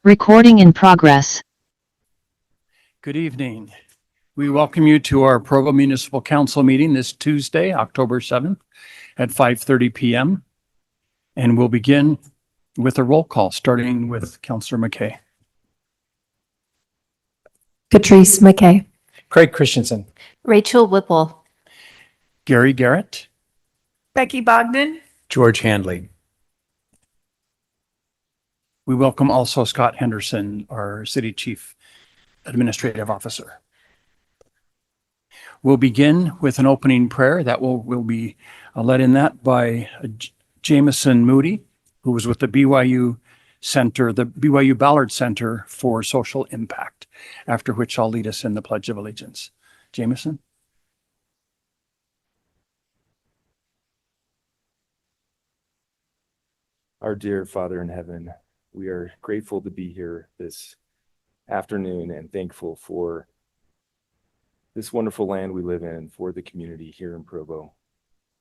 Recording in progress. Good evening. We welcome you to our Provo Municipal Council meeting this Tuesday, October 7th at 5:30 p.m. And we'll begin with a roll call, starting with Councillor McKay. Patrice McKay. Craig Christensen. Rachel Whipple. Gary Garrett. Becky Bogdan. George Handley. We welcome also Scott Henderson, our City Chief Administrative Officer. We'll begin with an opening prayer that will be led in that by Jameson Moody, who was with the BYU Center, the BYU Ballard Center for Social Impact, after which I'll lead us in the Pledge of Allegiance. Jameson? Our dear Father in heaven, we are grateful to be here this afternoon and thankful for this wonderful land we live in, for the community here in Provo,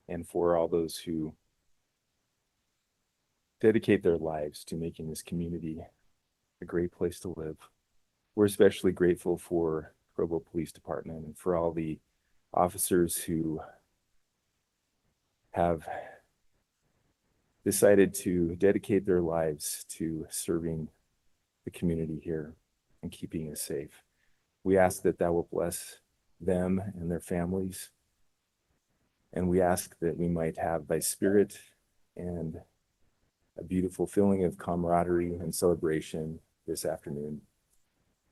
and for all those who dedicate their lives to making this community a great place to live. We're especially grateful for Provo Police Department and for all the officers who have decided to dedicate their lives to serving the community here and keeping us safe. We ask that will bless them and their families. And we ask that we might have thy spirit and a beautiful feeling of camaraderie and celebration this afternoon.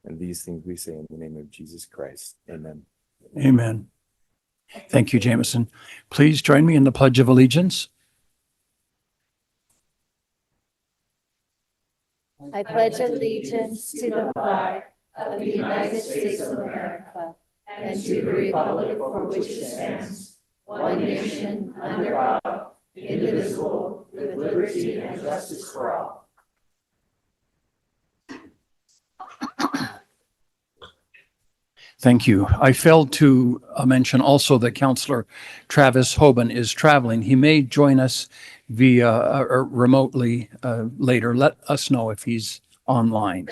And these things we say in the name of Jesus Christ. Amen. Amen. Thank you, Jameson. Please join me in the Pledge of Allegiance. I pledge allegiance to the flag of the United States of America and to the republic for which it stands, one nation, under God, indivisible, with liberty and justice for all. Thank you. I failed to mention also that Councillor Travis Hoban is traveling. He may join us via or remotely later. Let us know if he's online.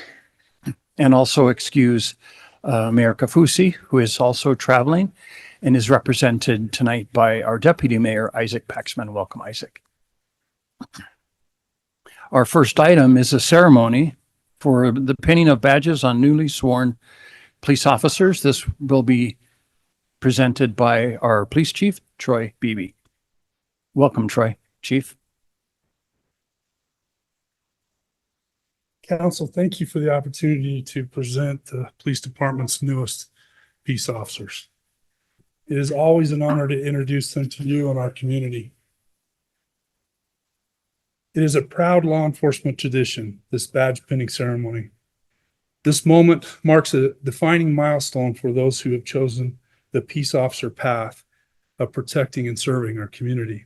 And also excuse Mayor Kafusi, who is also traveling and is represented tonight by our Deputy Mayor, Isaac Paxman. Welcome, Isaac. Our first item is a ceremony for the pinning of badges on newly sworn police officers. This will be presented by our police chief, Troy Beebe. Welcome, Troy. Chief. Council, thank you for the opportunity to present the police department's newest peace officers. It is always an honor to introduce them to you and our community. It is a proud law enforcement tradition, this badge pinning ceremony. This moment marks a defining milestone for those who have chosen the peace officer path of protecting and serving our community.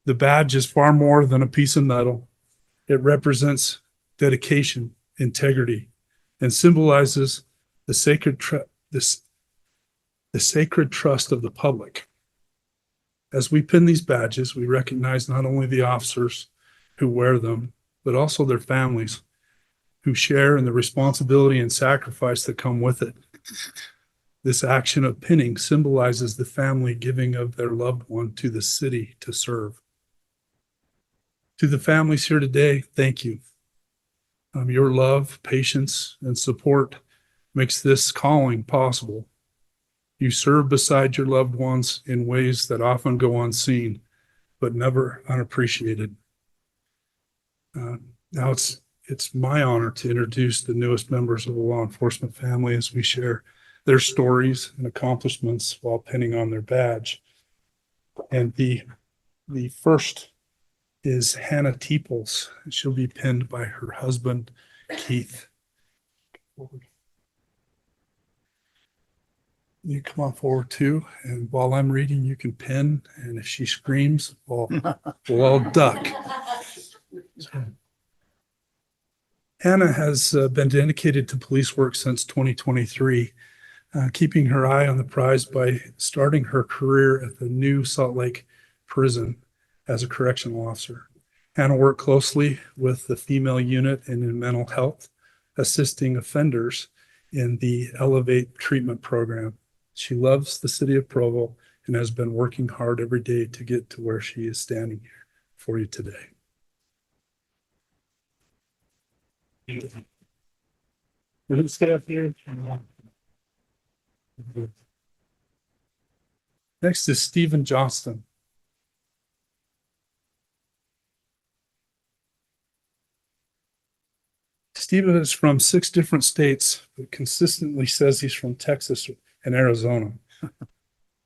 The badge is far more than a piece of metal. It represents dedication, integrity, and symbolizes the sacred trust of the public. As we pin these badges, we recognize not only the officers who wear them, but also their families who share in the responsibility and sacrifice that come with it. This action of pinning symbolizes the family giving of their loved one to the city to serve. To the families here today, thank you. Your love, patience, and support makes this calling possible. You serve beside your loved ones in ways that often go unseen, but never unappreciated. Now it's my honor to introduce the newest members of the law enforcement family as we share their stories and accomplishments while pinning on their badge. And the first is Hannah Teeples. She'll be pinned by her husband, Keith. You come on forward too, and while I'm reading, you can pin, and if she screams, we'll all duck. So, Hannah has been dedicated to police work since 2023, keeping her eye on the prize by starting her career at the new Salt Lake prison as a correctional officer. Hannah worked closely with the female unit and in mental health, assisting offenders in the Elevate treatment program. She loves the city of Provo and has been working hard every day to get to where she is standing here for you today. Will you stay up here? Next is Stephen Johnston. Stephen is from 6 different states, but consistently says he's from Texas and Arizona.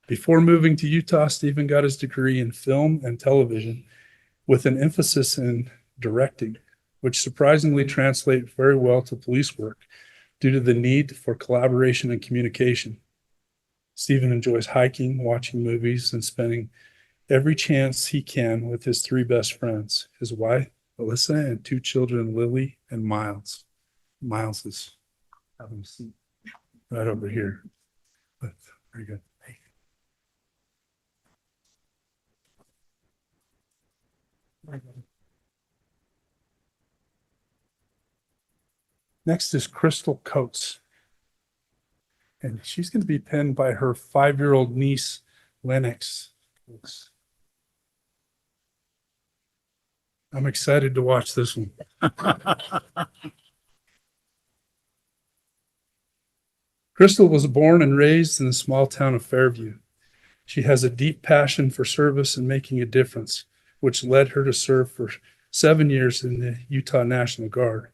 Before moving to Utah, Stephen got his degree in film and television with an emphasis in directing, which surprisingly translates very well to police work due to the need for collaboration and communication. Stephen enjoys hiking, watching movies, and spending every chance he can with his 3 best friends, his wife, Alyssa, and 2 children, Lily and Miles. Miles is having a seat right over here. But very good. Next is Crystal Coates. And she's going to be penned by her 5-year-old niece, Lennox. I'm excited to watch this one. Crystal was born and raised in the small town of Fairview. She has a deep passion for service and making a difference, which led her to serve for 7 years in the Utah National Guard.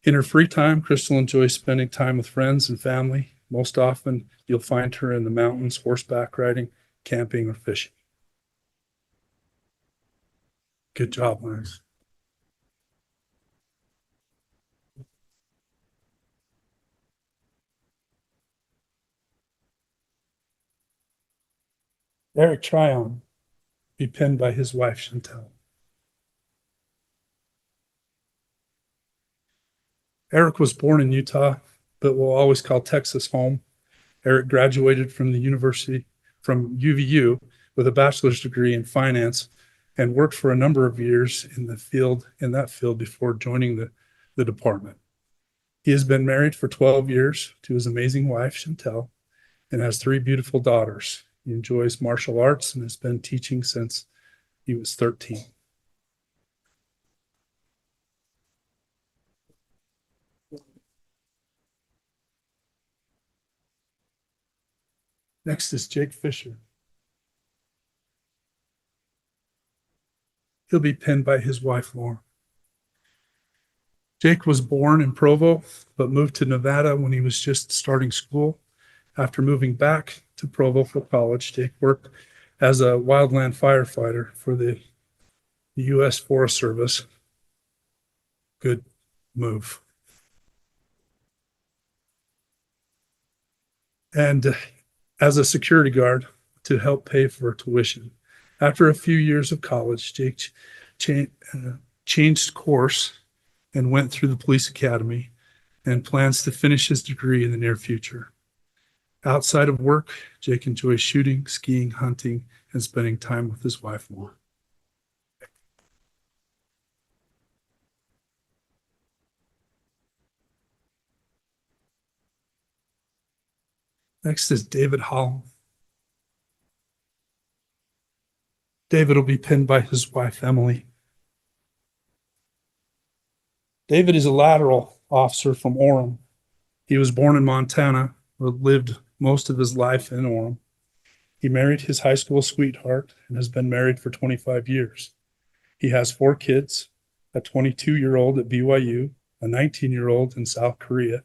In her free time, Crystal enjoys spending time with friends and family. Most often, you'll find her in the mountains, horseback riding, camping, or fishing. Good job, Lance. Eric Tryon, be penned by his wife, Chantel. Eric was born in Utah, but will always call Texas home. Eric graduated from UVU with a bachelor's degree in finance and worked for a number of years in that field before joining the department. He has been married for 12 years to his amazing wife, Chantel, and has 3 beautiful daughters. He enjoys martial arts and has been teaching since he was 13. Next is Jake Fisher. He'll be penned by his wife, Lauren. Jake was born in Provo, but moved to Nevada when he was just starting school. After moving back to Provo for college, Jake worked as a wildland firefighter for the U.S. Forest Service. Good move. And as a security guard to help pay for tuition. After a few years of college, Jake changed course and went through the police academy and plans to finish his degree in the near future. Outside of work, Jake enjoys shooting, skiing, hunting, and spending time with his wife more. Next is David Hall. David will be penned by his wife, Emily. David is a lateral officer from Orem. He was born in Montana, but lived most of his life in Orem. He married his high school sweetheart and has been married for 25 years. He has 4 kids, a 22-year-old at BYU, a 19-year-old in South Korea,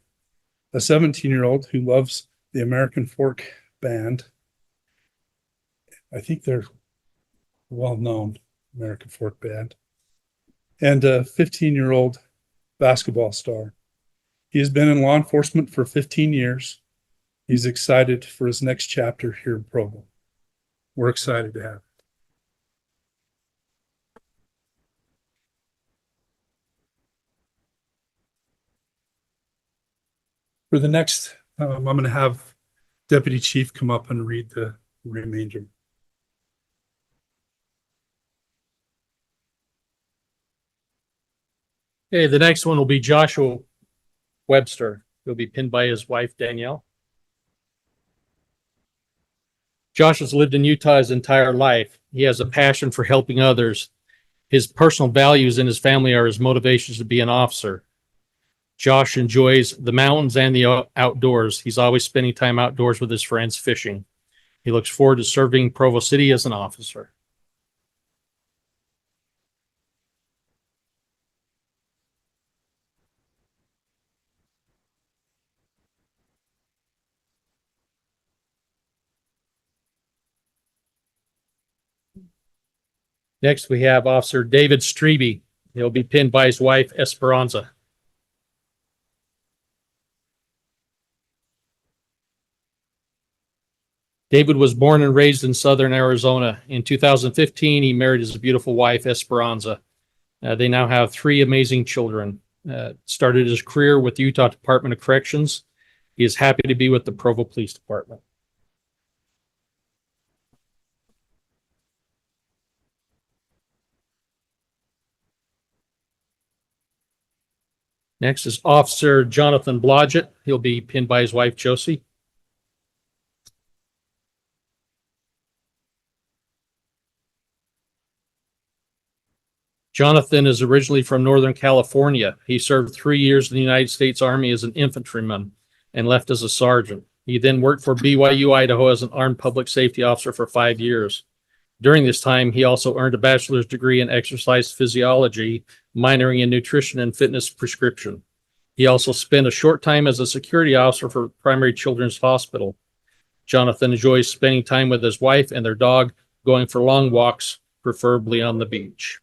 a 17-year-old who loves the American Folk Band. I think they're well-known American Folk Band, and a 15-year-old basketball star. He has been in law enforcement for 15 years. He's excited for his next chapter here in Provo. We're excited to have it. For the next, I'm going to have Deputy Chief come up and read the remainder. Okay, the next one will be Joshua Webster. He'll be pinned by his wife, Danielle. Josh has lived in Utah his entire life. He has a passion for helping others. His personal values in his family are his motivations to be an officer. Josh enjoys the mountains and the outdoors. He's always spending time outdoors with his friends fishing. He looks forward to serving Provo City as an officer. Next, we have Officer David Strebe. He'll be pinned by his wife, Esperanza. David was born and raised in southern Arizona. In 2015, he married his beautiful wife, Esperanza. They now have 3 amazing children. Started his career with the Utah Department of Corrections. He is happy to be with the Provo Police Department. Next is Officer Jonathan Blodgett. He'll be pinned by his wife, Josie. Jonathan is originally from Northern California. He served 3 years in the United States Army as an infantryman and left as a sergeant. He then worked for BYU, Idaho as an armed public safety officer for 5 years. During this time, he also earned a bachelor's degree in exercise physiology, minoring in nutrition and fitness prescription. He also spent a short time as a security officer for Primary Children's Hospital. Jonathan enjoys spending time with his wife and their dog, going for long walks, preferably on the beach.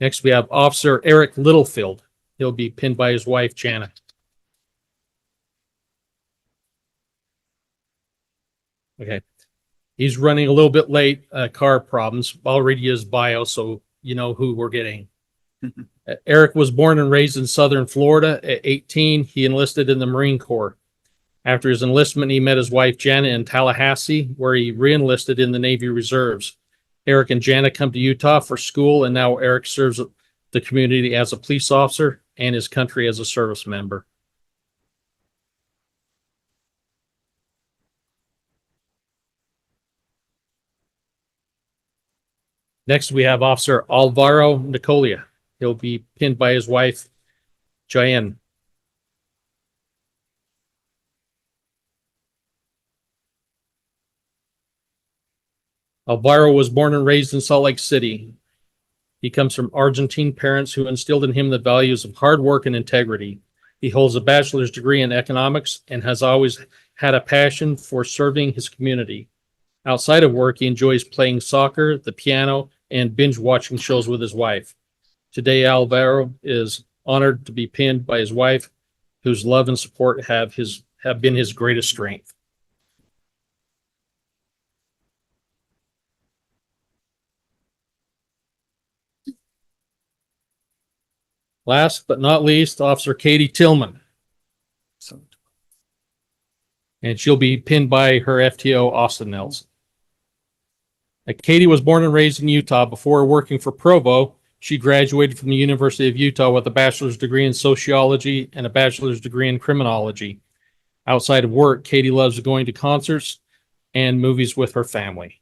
Next, we have Officer Eric Littlefield. He'll be pinned by his wife, Janet. Okay. He's running a little bit late, car problems. I'll read you his bio so you know who we're getting. Eric was born and raised in southern Florida. At 18, he enlisted in the Marine Corps. After his enlistment, he met his wife, Janet, in Tallahassee, where he re-enlisted in the Navy Reserves. Eric and Janet come to Utah for school, and now Eric serves the community as a police officer and his country as a service member. Next, we have Officer Alvaro Nicolia. He'll be pinned by his wife, Jayen. Alvaro was born and raised in Salt Lake City. He comes from Argentine parents who instilled in him the values of hard work and integrity. He holds a bachelor's degree in economics and has always had a passion for serving his community. Outside of work, he enjoys playing soccer, the piano, and binge watching shows with his wife. Today, Alvaro is honored to be pinned by his wife, whose love and support have been his greatest strength. Last but not least, Officer Katie Tillman. And she'll be pinned by her FTO, Austin Nelson. Katie was born and raised in Utah. Before working for Provo, she graduated from the University of Utah with a bachelor's degree in sociology and a bachelor's degree in criminology. Outside of work, Katie loves going to concerts and movies with her family.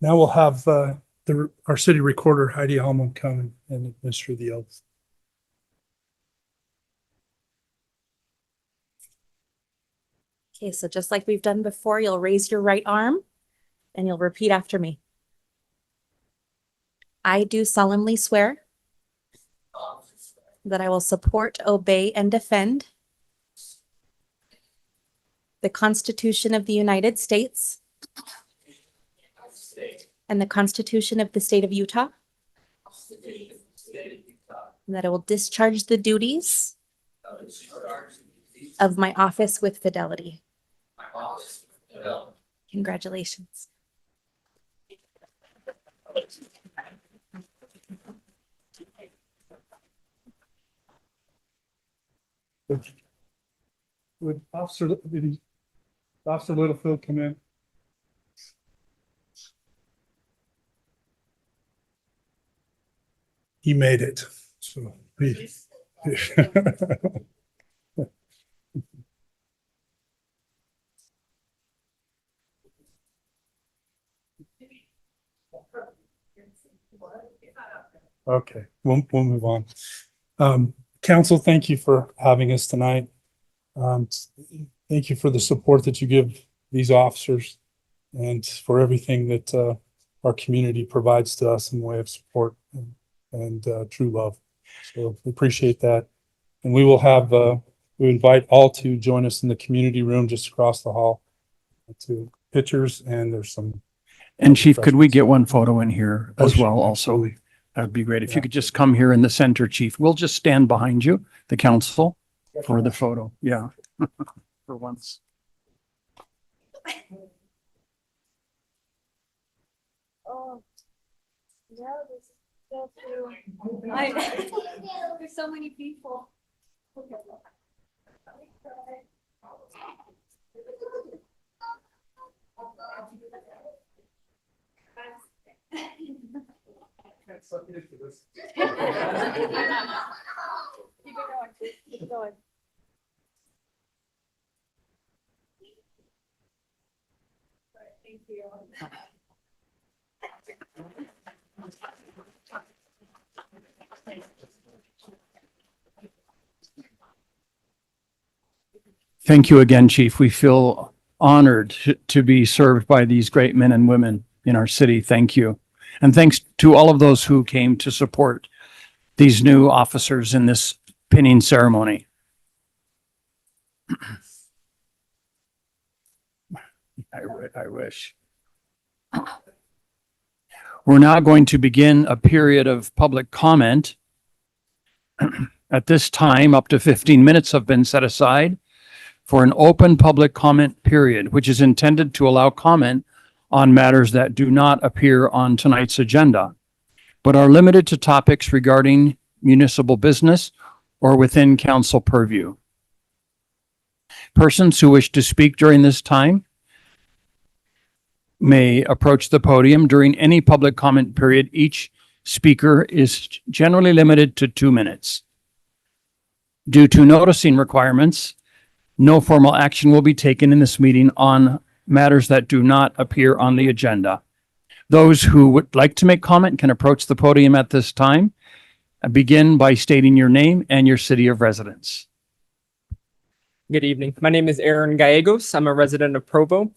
Now we'll have our city recorder, Heidi Almo, come and administer the oath. Okay, so just like we've done before, you'll raise your right arm and you'll repeat after me. I do solemnly swear that I will support, obey, and defend the Constitution of the United States and the Constitution of the State of Utah, and that I will discharge the duties of my office with fidelity. Congratulations. Would Officer Littlefield come in? He made it. So okay, we'll move on. Council, thank you for having us tonight. Thank you for the support that you give these officers and for everything that our community provides to us in the way of support and true love. So we appreciate that. And we will have, we invite all to join us in the community room just across the hall to pictures, and there's some. And Chief, could we get one photo in here as well also? Absolutely. That'd be great. If Yeah. you could just come here in the center, Chief. We'll just stand behind you, the council, for the photo. Yeah. For once. Oh, yeah, there's so many people. Keep it going, keep it going. Thank you. Thank you again, Chief. We feel honored to be served by these great men and women in our city. Thank you. And thanks to all of those who came to support these new officers in this pinning ceremony. I wish. We're now going to begin a period of public comment. At this time, up to 15 minutes have been set aside for an open public comment period, which is intended to allow comment on matters that do not appear on tonight's agenda, but are limited to topics regarding municipal business or within council purview. Persons who wish to speak during this time may approach the podium during any public comment period. Each speaker is generally limited to 2 minutes. Due to noticing requirements, no formal action will be taken in this meeting on matters that do not appear on the agenda. Those who would like to make comment can approach the podium at this time. Begin by stating your name and your city of residence. Good evening. My name is Aaron Gallegos. I'm a resident of Provo.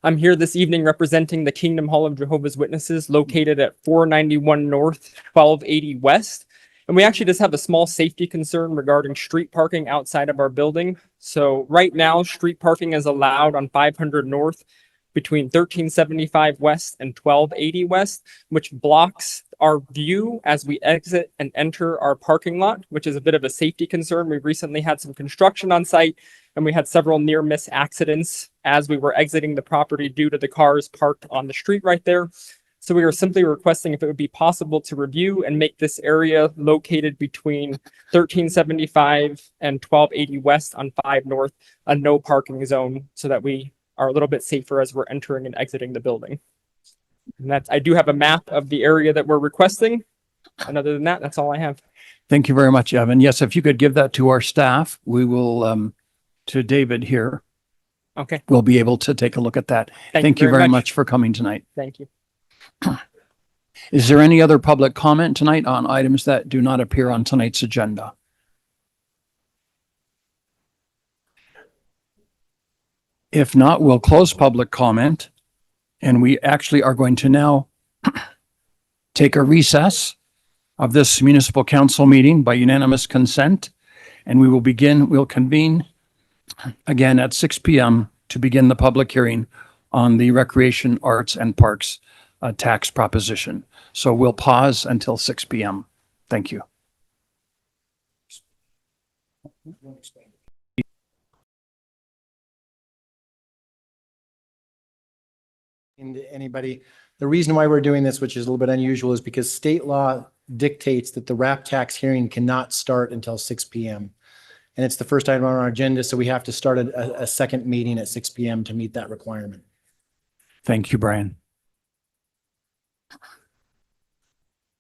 I'm here this evening representing the Kingdom Hall of Jehovah's Witnesses located at 491 North, 1280 West. And we actually just have a small safety concern regarding street parking outside of our building. So right now, street parking is allowed on 500 North between 1375 West and 1280 West, which blocks our view as we exit and enter our parking lot, which is a bit of a safety concern. We recently had some construction on site and we had several near miss accidents as we were exiting the property due to the cars parked on the street right there. So we are simply requesting if it would be possible to review and make this area located between 1375 and 1280 West on 5 North a no parking zone so that we are a little bit safer as we're entering and exiting the building. And that's, I do have a map of the area that we're requesting. And other than that, that's all I have. Thank you very much, Evan. Yes, if you could give that to our staff, we will, to David here. Okay. We'll be able to take a look at that. Thank you very much for coming tonight. Thank you. Is there any other public comment tonight on items that do not appear on tonight's agenda? If not, we'll close public comment, and we actually are going to now take a recess of this municipal council meeting by unanimous consent, and we'll convene again at 6 p.m. to begin the public hearing on the Recreation, Arts, and Parks tax proposition. So we'll pause until 6 p.m. Thank you. to anybody. The reason why we're doing this, which is a little bit unusual, is because state law dictates that the wrap tax hearing cannot start until 6 p.m. And it's the first item on our agenda, so we have to start a second meeting at 6 p.m. to meet that requirement. Thank you, Brian.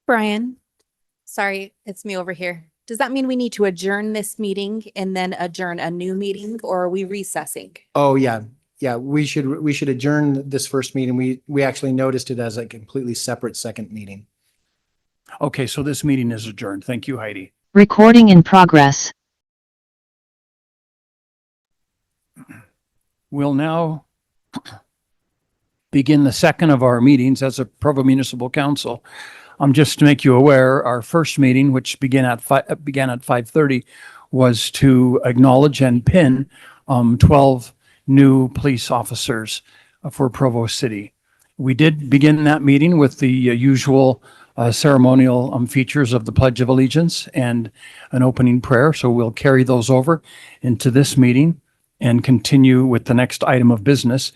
Brian, sorry, it's me over here. Does that mean we need to adjourn this meeting and then adjourn a new meeting, or are we recessing? Oh, yeah. Yeah, we should adjourn this first meeting. We actually noticed it as a completely separate second meeting. Okay, so this meeting is adjourned. Thank you, Heidi. Recording in progress. We'll now begin the second of our meetings as a Provo Municipal Council. Just to make you aware, our first meeting, which began at 5:30, was to acknowledge and pin 12 new police officers for Provo City. We did begin that meeting with the usual ceremonial features of the Pledge of Allegiance and an opening prayer. So we'll carry those over into this meeting and continue with the next item of business.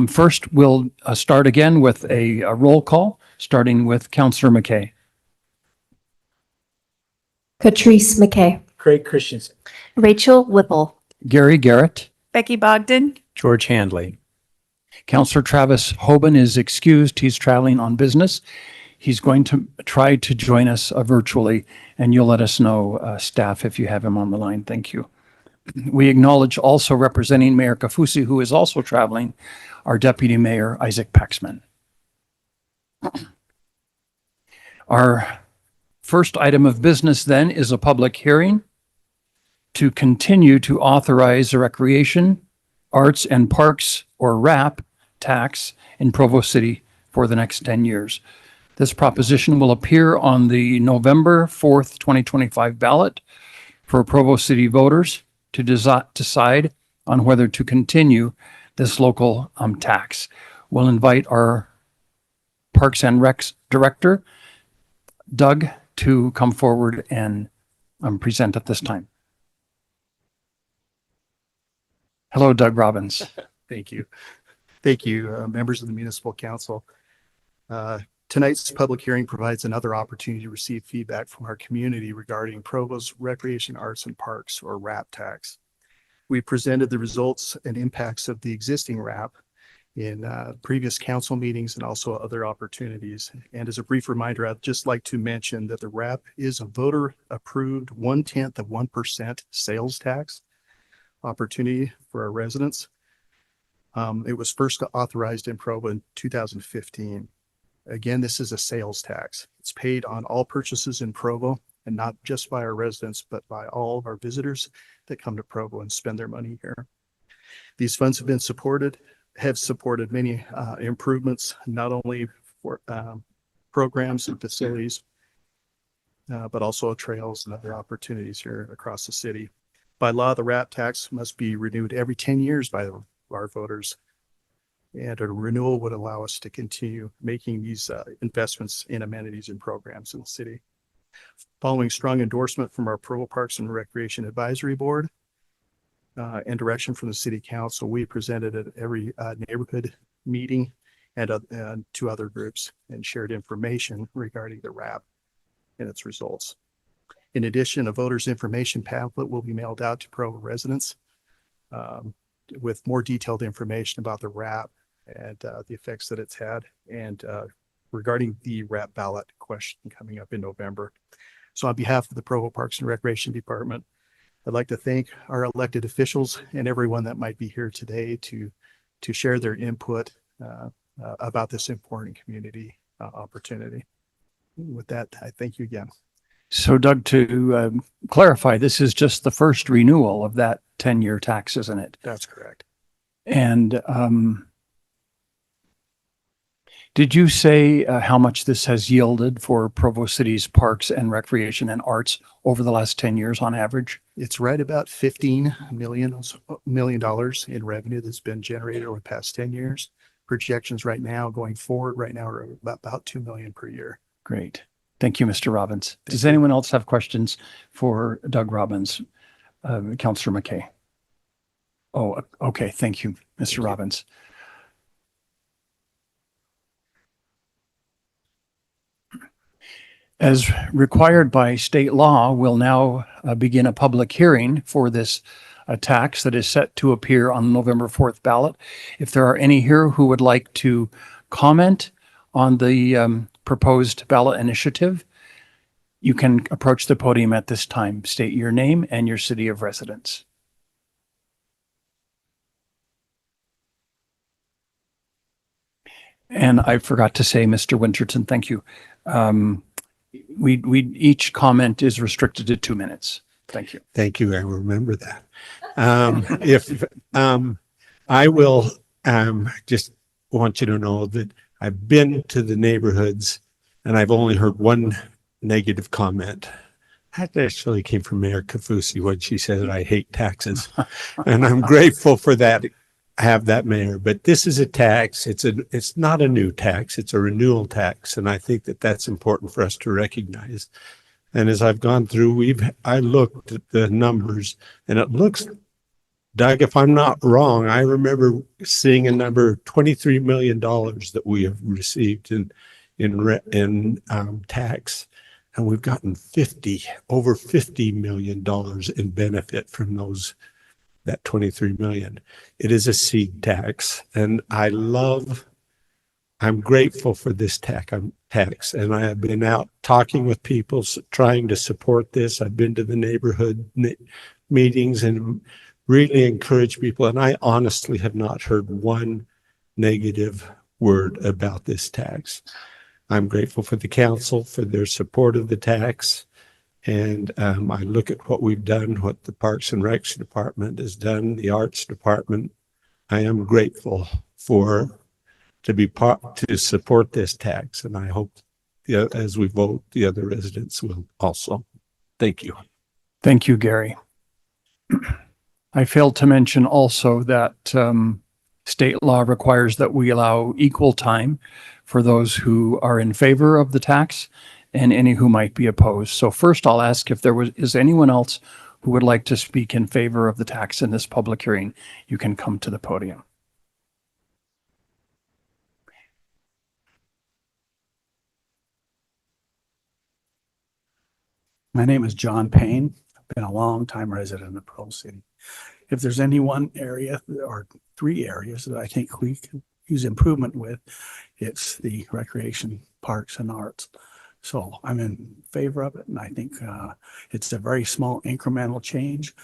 First, we'll start again with a roll call, starting with Councillor McKay. Catrice McKay. Craig Christensen. Rachel Whipple. Gary Garrett. Becky Bogdan, George Handley. Councillor Travis Hoban is excused. He's traveling on business. He's going to try to join us virtually, and you'll let us know, staff, if you have him on the line. Thank you. We acknowledge also representing Mayor Kafusi, who is also traveling, our Deputy Mayor, Isaac Paxman. Our first item of business then is a public hearing to continue to authorize a recreation, arts and parks, or RAP tax in Provo City for the next 10 years. This proposition will appear on the November 4th, 2025 ballot for Provo City voters to decide on whether to continue this local tax. We'll invite our Parks and Recs Director, Doug, to come forward and present at this time. Hello, Doug Robbins. Thank you. Thank you, members of the Municipal Council. Tonight's public hearing provides another opportunity to receive feedback from our community regarding Provo's Recreation, Arts, and Parks, or RAP tax. We presented the results and impacts of the existing RAP in previous council meetings and also other opportunities. And as a brief reminder, I'd just like to mention that the RAP is a voter-approved 0.1% sales tax opportunity for our residents. It was first authorized in Provo in 2015. Again, this is a sales tax. It's paid on all purchases in Provo, and not just by our residents, but by all of our visitors that come to Provo and spend their money here. These funds have supported many improvements, not only for programs and facilities, but also trails and other opportunities here across the city. By law, the RAP tax must be renewed every 10 years by our voters. And a renewal would allow us to continue making these investments in amenities and programs in the city. Following strong endorsement from our Provo Parks and Recreation Advisory Board and direction from the City Council, we presented at every neighborhood meeting and to other groups and shared information regarding the RAP and its results. In addition, a voter's information pamphlet will be mailed out to Provo residents with more detailed information about the RAP and the effects that it's had, and regarding the RAP ballot question coming up in November. So on behalf of the Provo Parks and Recreation Department, I'd like to thank our elected officials and everyone that might be here today to share their input about this important community opportunity. With that, I thank you again. So Doug, to clarify, this is just the first renewal of that 10-year tax, isn't it? That's correct. And did you say how much this has yielded for Provo City's parks and recreation and arts over the last 10 years on average? It's right about $15 million in revenue that's been generated over the past 10 years. Projections right now going forward right now are about $2 million per year. Great. Thank you, Mr. Robbins. Does anyone else have questions for Doug Robbins? Councillor McKay. Oh, okay. Thank you, Mr. Robbins. As required by state law, we'll now begin a public hearing for this tax that is set to appear on the November 4th ballot. If there are any here who would like to comment on the proposed ballot initiative, you can approach the podium at this time. State your name and your city of residence. And I forgot to say, Mr. Winterton, thank you. Each comment is restricted to 2 minutes. Thank you. Thank you. I remember that. I will just want you to know that I've been to the neighborhoods and I've only heard one negative comment. That actually came from Mayor Kafusi when she said, I hate taxes. And I'm grateful for that. Have that, Mayor, but this is a tax. It's not a new tax. It's a renewal tax. And I think that that's important for us to recognize. And as I've gone through, I looked at the numbers and it looks, Doug, if I'm not wrong, I remember seeing a number of $23 million that we have received in tax. And we've gotten over $50 million in benefit from that 23 million. It is a seed tax. And I'm grateful for this tax. And I have been out talking with people, trying to support this. I've been to the neighborhood meetings and really encourage people. And I honestly have not heard one negative word about this tax. I'm grateful for the council for their support of the tax. And I look at what we've done, what the Parks and Recs Department has done, the Arts Department. I am grateful to support this tax. And I hope as we vote, the other residents will also. Thank you. Thank you, Gary. I failed to mention also that state law requires that we allow equal time for those who are in favor of the tax and any who might be opposed. So first I'll ask if there is anyone else who would like to speak in favor of the tax in this public hearing. You can come to the podium. My name is John Payne. I've been a long time resident of Provo City. If there's any one area or 3 areas that I think we can use improvement with, it's the recreation, parks, and arts. So I'm in favor of it, and I think it's a very small incremental change,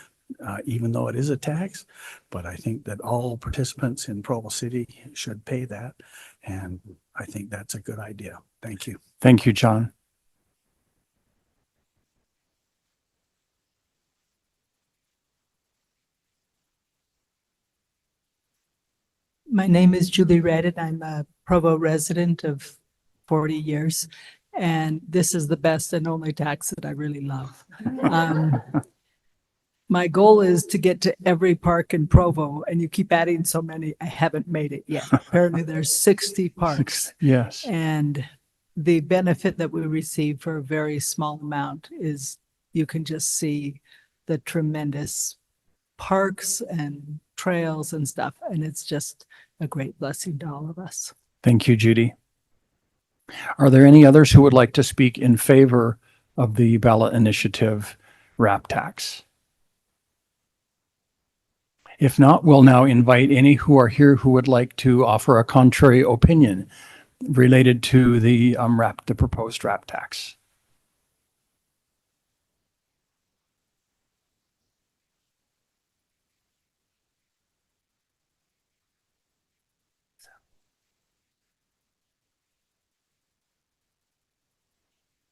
even though it is a tax. But I think that all participants in Provo City should pay that, and I think that's a good idea. Thank you. Thank you, John. My name is Julie Reddit. I'm a Provo resident of 40 years. And this is the best and only tax that I really love. My goal is to get to every park in Provo, and you keep adding so many. I haven't made it yet. Apparently there's 60 parks. Yes. And the benefit that we receive for a very small amount is you can just see the tremendous parks and trails and stuff. And it's just a great blessing to all of us. Thank you, Judy. Are there any others who would like to speak in favor of the ballot initiative wrap tax? If not, we'll now invite any who are here who would like to offer a contrary opinion related to the proposed wrap tax.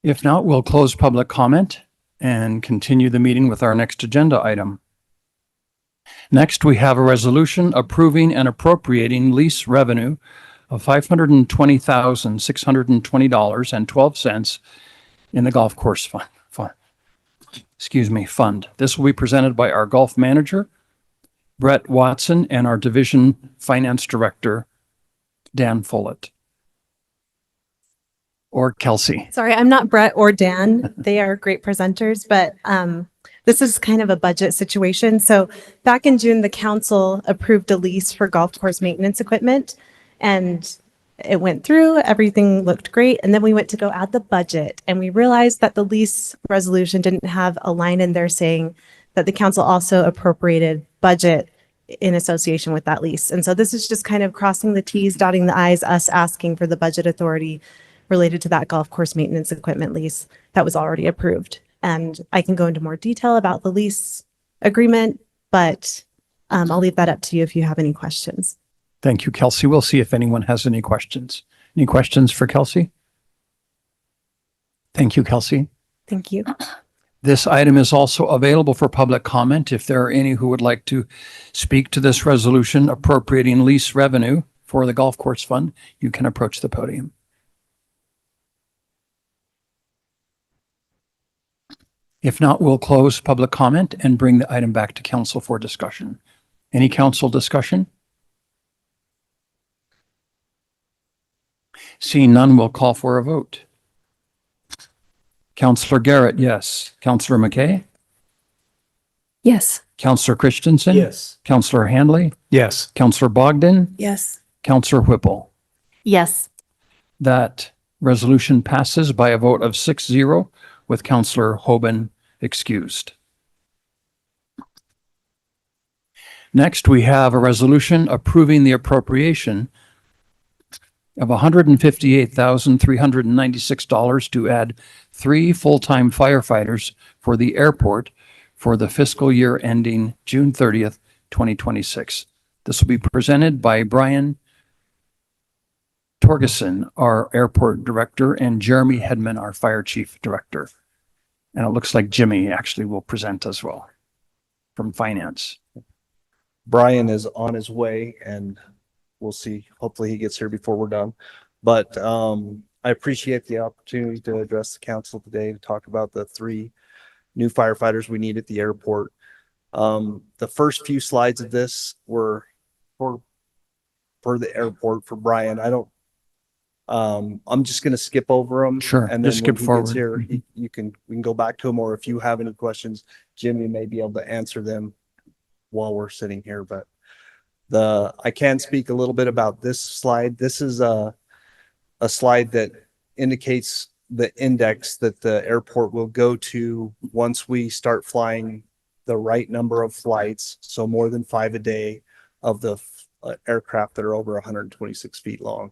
If not, we'll close public comment and continue the meeting with our next agenda item. Next, we have a resolution approving and appropriating lease revenue of $520,620.12 in the golf course fund. This will be presented by our golf manager, Brett Watson, and our division finance director, Dan Follett. Or Kelsey. Sorry, I'm not Brett or Dan. They are great presenters, but this is kind of a budget situation. So back in June, the council approved a lease for golf course maintenance equipment. And it went through, everything looked great. And then we went to go add the budget and we realized that the lease resolution didn't have a line in there saying that the council also appropriated budget in association with that lease. And so this is just kind of crossing the T's, dotting the I's, us asking for the budget authority related to that golf course maintenance equipment lease that was already approved. And I can go into more detail about the lease agreement, but I'll leave that up to you if you have any questions. Thank you, Kelsey. We'll see if anyone has any questions. Any questions for Kelsey? Thank you, Kelsey. Thank you. This item is also available for public comment. If there are any who would like to speak to this resolution appropriating lease revenue for the golf course fund, you can approach the podium. If not, we'll close public comment and bring the item back to council for discussion. Any council discussion? Seeing none, we'll call for a vote. Councillor Garrett, yes. Councillor McKay? Yes. Councillor Christensen? Yes. Councillor Handley? Yes. Councillor Bogdan? Yes. Councillor Whipple? Yes. That resolution passes by a vote of 6-0 with Councillor Hoban excused. Next, we have a resolution approving the appropriation of $158,396 to add 3 full-time firefighters for the airport for the fiscal year ending June 30th, 2026. This will be presented by Brian Torgeson, our airport director, and Jeremy Hedman, our fire chief director. And it looks like Jimmy actually will present as well from finance. Brian is on his way and we'll see. Hopefully he gets here before we're done. But I appreciate the opportunity to address the council today to talk about the 3 new firefighters we need at the airport. The first few slides of this were for the airport for Brian. I'm just going to skip over them. Sure, And then just skip when he forward. gets here, we can go back to him, or if you have any questions, Jimmy may be able to answer them while we're sitting here. But I can speak a little bit about this slide. This is a slide that indicates the index that the airport will go to once we start flying the right number of flights. So more than 5 a day of the aircraft that are over 126 feet long.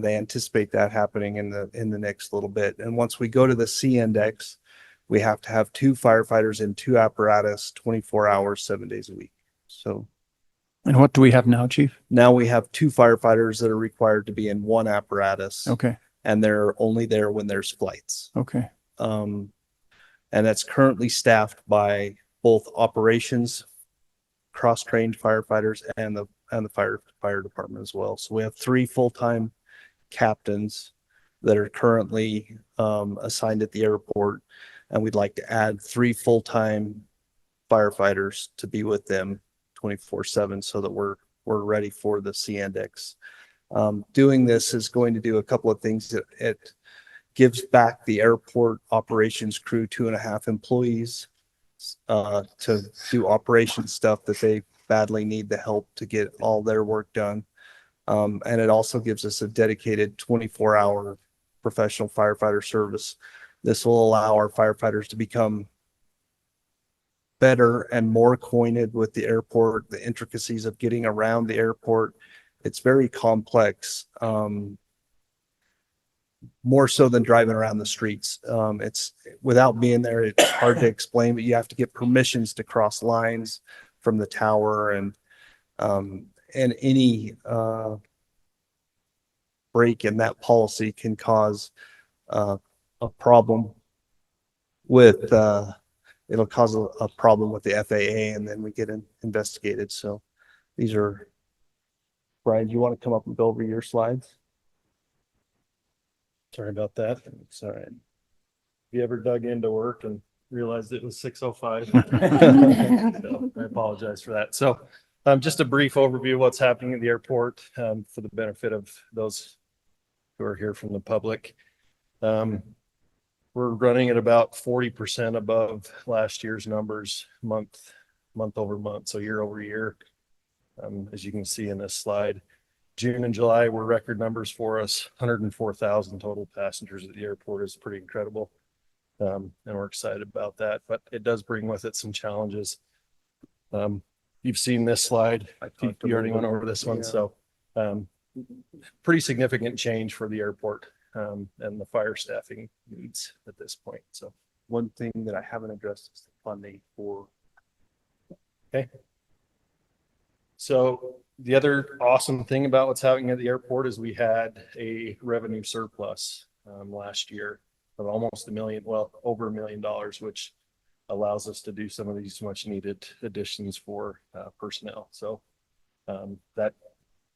They anticipate that happening in the next little bit. And once we go to the C index, we have to have 2 firefighters in 2 apparatus, 24 hours, 7 days a week. So. And what do we have now, Chief? Now we have 2 firefighters that are required to be in 1 apparatus. Okay. And they're only there when there's flights. Okay. And that's currently staffed by both operations, cross-trained firefighters, and the fire department as well. So we have 3 full-time captains that are currently assigned at the airport, and we'd like to add 3 full-time firefighters to be with them 24/7 so that we're ready for the C index. Doing this is going to do a couple of things. It gives back the airport operations crew 2.5 employees to do operation stuff that they badly need the help to get all their work done. And it also gives us a dedicated 24-hour professional firefighter service. This will allow our firefighters to become better and more acquainted with the airport, the intricacies of getting around the airport. It's very complex, more so than driving around the streets. It's without being there, it's hard to explain, but you have to get permissions to cross lines from the tower, and any break in that policy can cause a problem with it'll cause a problem with the FAA, and then we get investigated. So these are, Brian, do you want to come up and go over your slides? Sorry about that. It's all right. Have you ever dug into work and realized it was 6:05? So I apologize for that. So just a brief overview of what's happening at the airport for the benefit of those who are here from the public. We're running at about 40% above last year's numbers month over month, so year over year, as you can see in this slide. June and July were record numbers for us. 104,000 total passengers at the airport is pretty incredible. And we're excited about that, but it does bring with it some challenges. You've seen this slide. You already went over this one. So pretty significant change for the airport and the fire staffing needs at this point. So One thing that I haven't addressed is the funding for. okay. So the other awesome thing about what's happening at the airport is we had a revenue surplus last year of almost $1 million, well, over $1 million, which allows us to do some of these much needed additions for personnel. So that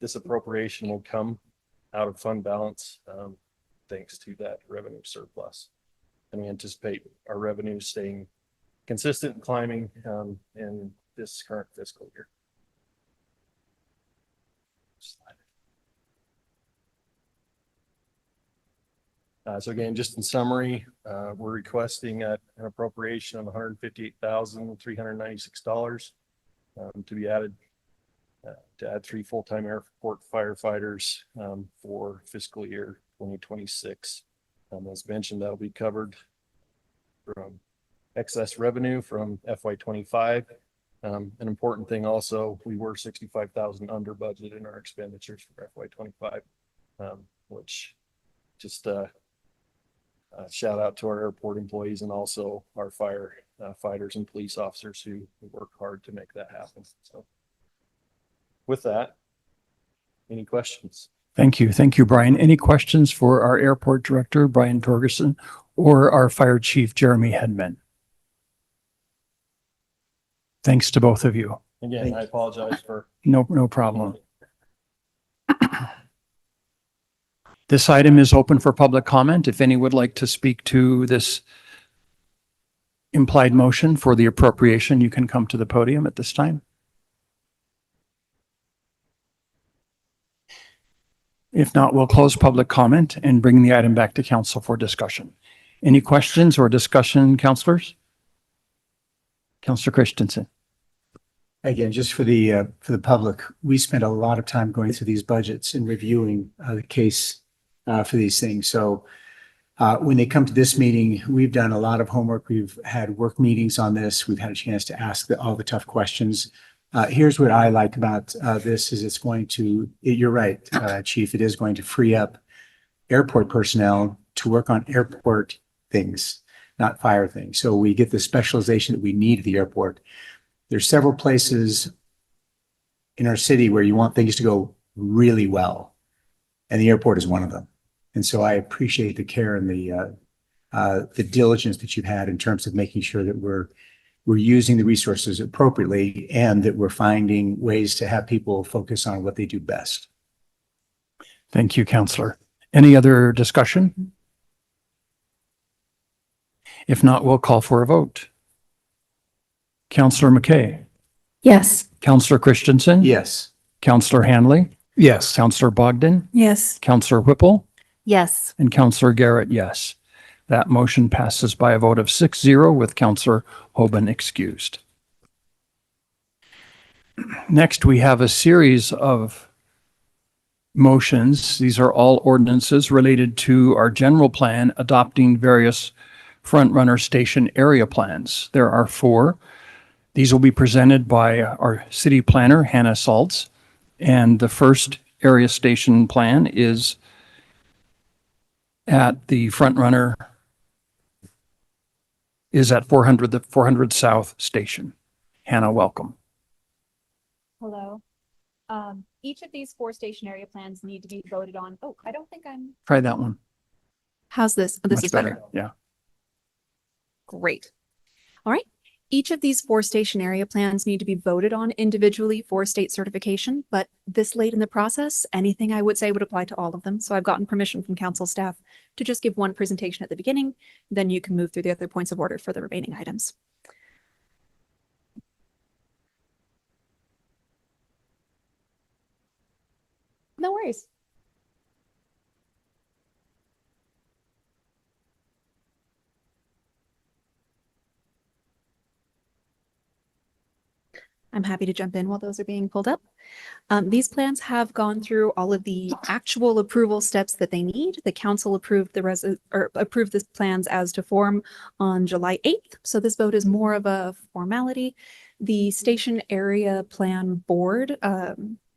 this appropriation will come out of fund balance thanks to that revenue surplus. And we anticipate our revenue staying consistent and climbing in this current fiscal year. So again, just in summary, we're requesting an appropriation of $158,396 to be added to add 3 full-time airport firefighters for fiscal year 2026. As mentioned, that'll be covered from excess revenue from FY25. An important thing also, we were 65,000 under budget in our expenditures for FY25, which just shout out to our airport employees and also our firefighters and police officers who work hard to make that happen. So with that, any questions? Thank you. Thank you, Brian. Any questions for our airport director, Brian Torgerson, or our fire chief, Jeremy Hedman? Thanks to both of you. Again, I apologize for. No problem. This item is open for public comment. If any would like to speak to this implied motion for the appropriation, you can come to the podium at this time. If not, we'll close public comment and bring the item back to council for discussion. Any questions or discussion, councilors? Councilor Christensen. Again, just for the public, we spent a lot of time going through these budgets and reviewing the case for these things. So when they come to this meeting, we've done a lot of homework. We've had work meetings on this. We've had a chance to ask all the tough questions. Here's what I like about this is it's going to, you're right, Chief, it is going to free up airport personnel to work on airport things, not fire things. So we get the specialization that we need at the airport. There's several places in our city where you want things to go really well, and the airport is one of them. And so I appreciate the care and the diligence that you've had in terms of making sure that we're using the resources appropriately and that we're finding ways to have people focus on what they do best. Thank you, Councillor. Any other discussion? If not, we'll call for a vote. Councillor McKay. Yes. Councillor Christensen. Yes. Councillor Hanley. Yes. Councillor Bogdan. Yes. Councillor Whipple. Yes. And Councillor Garrett, yes. That motion passes by a vote of 6-0 with Councillor Hoban excused. Next, we have a series of motions. These are all ordinances related to our general plan adopting various front runner station area plans. There are 4. These will be presented by our city planner, Hannah Saltz. And the first area station plan is at the front runner is at 400, the 400 South Station. Hannah, welcome. Hello. Each of these 4 station area plans need to be voted on. Oh, I don't think I'm. Try that one. How's this? Oh, this Much is better. Yeah. Great. All right. Each of these 4 station area plans need to be voted on individually for state certification, but this late in the process, anything I would say would apply to all of them. So I've gotten permission from council staff to just give one presentation at the beginning, then you can move through the other points of order for the remaining items. No worries. I'm happy to jump in while those are being pulled up. These plans have gone through all of the actual approval steps that they need. The council approved approved the plans as to form on July 8th. So this vote is more of a formality. The station area plan board,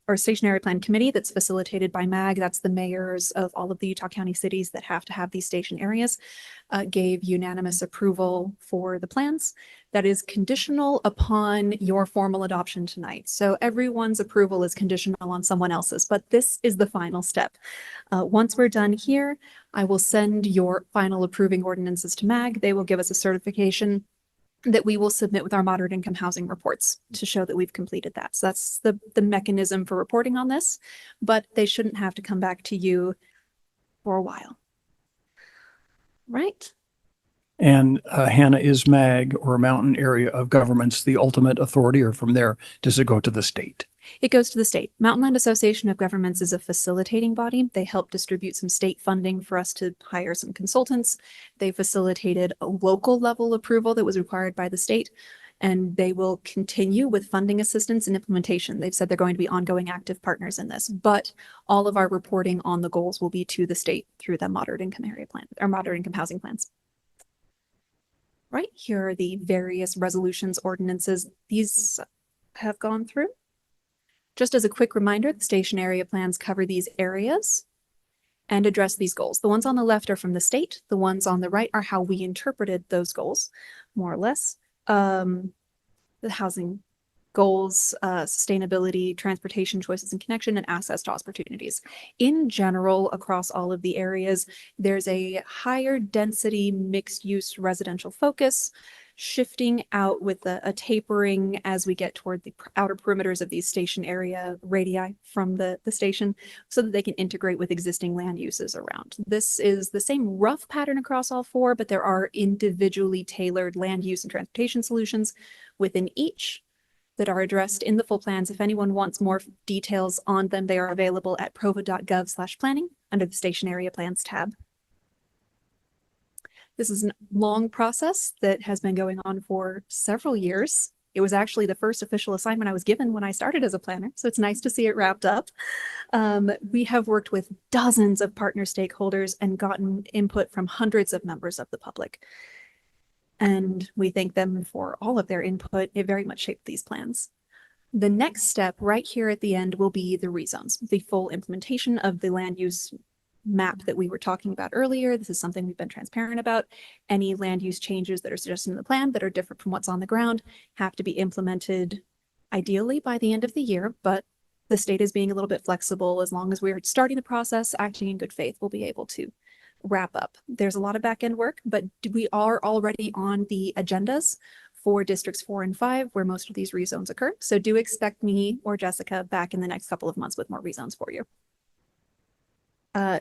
or Station Area Plan Committee that's facilitated by MAG, that's the mayors of all of the Utah County cities that have to have these station areas, gave unanimous approval for the plans. That is conditional upon your formal adoption tonight. So everyone's approval is conditional on someone else's, but this is the final step. Once we're done here, I will send your final approving ordinances to MAG. They will give us a certification that we will submit with our moderate income housing reports to show that we've completed that. So that's the mechanism for reporting on this, but they shouldn't have to come back to you for a while. Right? And Hannah, is MAG, or Mountain Area of Governments, the ultimate authority, or from there, does it go to the state? It goes to the state. Mountain Land Association of Governments is a facilitating body. They help distribute some state funding for us to hire some consultants. They facilitated a local level approval that was required by the state, and they will continue with funding assistance and implementation. They've said they're going to be ongoing active partners in this, but all of our reporting on the goals will be to the state through the moderate income area plan or moderate income housing plans. Right, here are the various resolutions, ordinances. These have gone through. Just as a quick reminder, the station area plans cover these areas and address these goals. The ones on the left are from the state. The ones on the right are how we interpreted those goals, more or less. The housing goals, sustainability, transportation choices and connection, and access to opportunities. In general, across all of the areas, there's a higher density mixed use residential focus, shifting out with a tapering as we get toward the outer perimeters of these station area radii from the station so that they can integrate with existing land uses around. This is the same rough pattern across all four, but there are individually tailored land use and transportation solutions within each that are addressed in the full plans. If anyone wants more details on them, they are available at provo.gov/planning under the Station Area Plans tab. This is a long process that has been going on for several years. It was actually the first official assignment I was given when I started as a planner, so it's nice to see it wrapped up. We have worked with dozens of partner stakeholders and gotten input from hundreds of members of the public. And we thank them for all of their input. It very much shaped these plans. The next step right here at the end will be the rezones, the full implementation of the land use map that we were talking about earlier. This is something we've been transparent about. Any land use changes that are suggested in the plan that are different from what's on the ground have to be implemented ideally by the end of the year, but the state is being a little bit flexible. As long as we're starting the process, acting in good faith, we'll be able to wrap up. There's a lot of back end work, but we are already on the agendas for districts 4 and 5, where most of these rezones occur. So do expect me or Jessica back in the next couple of months with more rezones for you.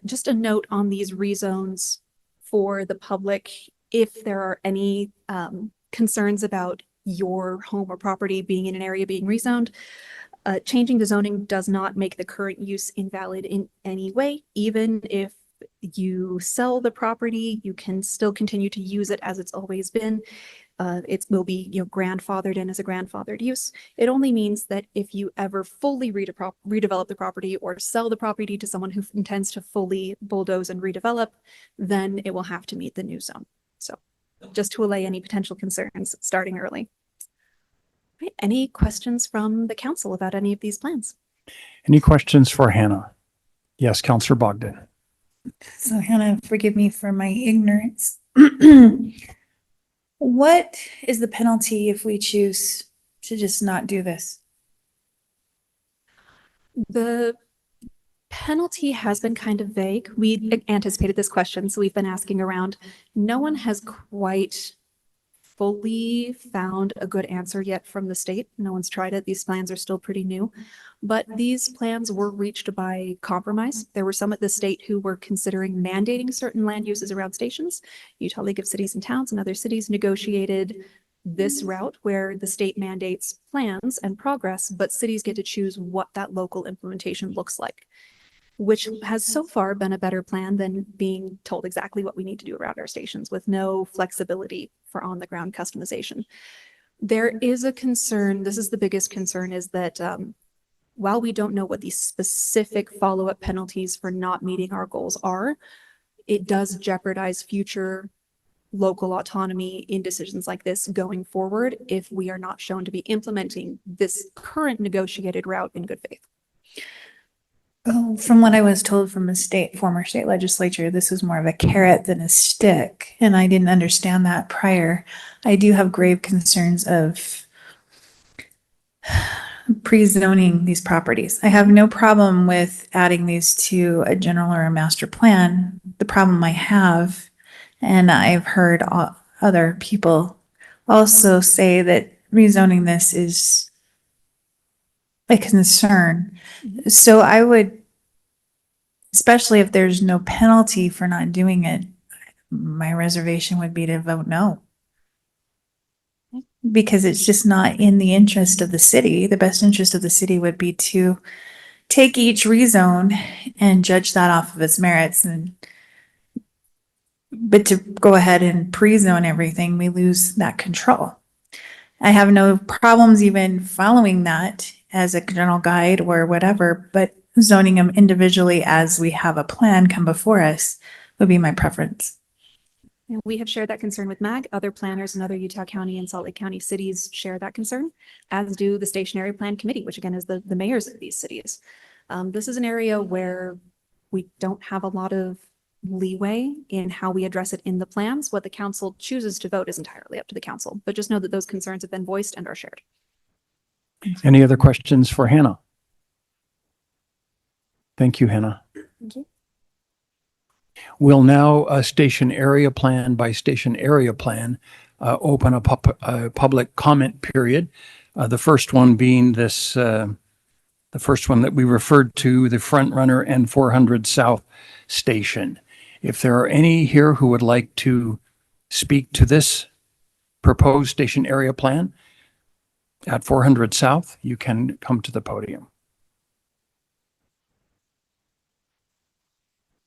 Just a note on these rezones for the public, if there are any concerns about your home or property being in an area being rezoned, changing the zoning does not make the current use invalid in any way. Even if you sell the property, you can still continue to use it as it's always been. It will be, grandfathered in as a grandfathered use. It only means that if you ever fully redevelop the property or sell the property to someone who intends to fully bulldoze and redevelop, then it will have to meet the new zone. So just to allay any potential concerns starting early. Right. Any questions from the council about any of these plans? Any questions for Hannah? Yes, Councilor Bogdan. So Hannah, forgive me for my ignorance. What is the penalty if we choose to just not do this? The penalty has been kind of vague. We anticipated this question, so we've been asking around. No one has quite fully found a good answer yet from the state. No one's tried it. These plans are still pretty new, but these plans were reached by compromise. There were some at the state who were considering mandating certain land uses around stations. Utah League of Cities and Towns and other cities negotiated this route where the state mandates plans and progress, but cities get to choose what that local implementation looks like, which has so far been a better plan than being told exactly what we need to do around our stations with no flexibility for on-the-ground customization. There is a concern, this is the biggest concern, is that while we don't know what the specific follow-up penalties for not meeting our goals are, it does jeopardize future local autonomy in decisions like this going forward if we are not shown to be implementing this current negotiated route in good faith. Oh, from what I was told from a former state legislature, this was more of a carrot than a stick, and I didn't understand that prior. I do have grave concerns of pre-zoning these properties. I have no problem with adding these to a general or a master plan. The problem I have, and I've heard other people also say that rezoning this is a concern. So I would, especially if there's no penalty for not doing it, my reservation would be to vote no. Because it's just not in the interest of the city. The best interest of the city would be to take each rezone and judge that off of its merits. But to go ahead and pre-zone everything, we lose that control. I have no problems even following that as a general guide or whatever, but zoning them individually as we have a plan come before us would be my preference. And we have shared that concern with MAG. Other planners in other Utah County and Salt Lake County cities share that concern, as do the Stationary Plan Committee, which again is the mayors of these cities. This is an area where we don't have a lot of leeway in how we address it in the plans. What the council chooses to vote is entirely up to the council, but just know that those concerns have been voiced and are shared. Any other questions for Hannah? Thank you, Hannah. Thank you. We'll now, station area plan by station area plan, open a public comment period. The first one being this, the first one that we referred to, the Front Runner and 400 South Station. If there are any here who would like to speak to this proposed station area plan at 400 South, you can come to the podium.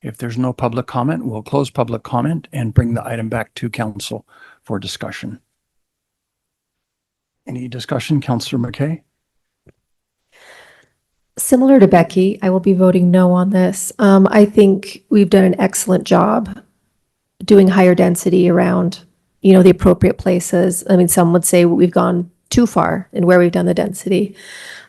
If there's no public comment, we'll close public comment and bring the item back to council for discussion. Any discussion, Councillor McKay? Similar to Becky, I will be voting no on this. I think we've done an excellent job doing higher density around, the appropriate places. I mean, some would say we've gone too far in where we've done the density.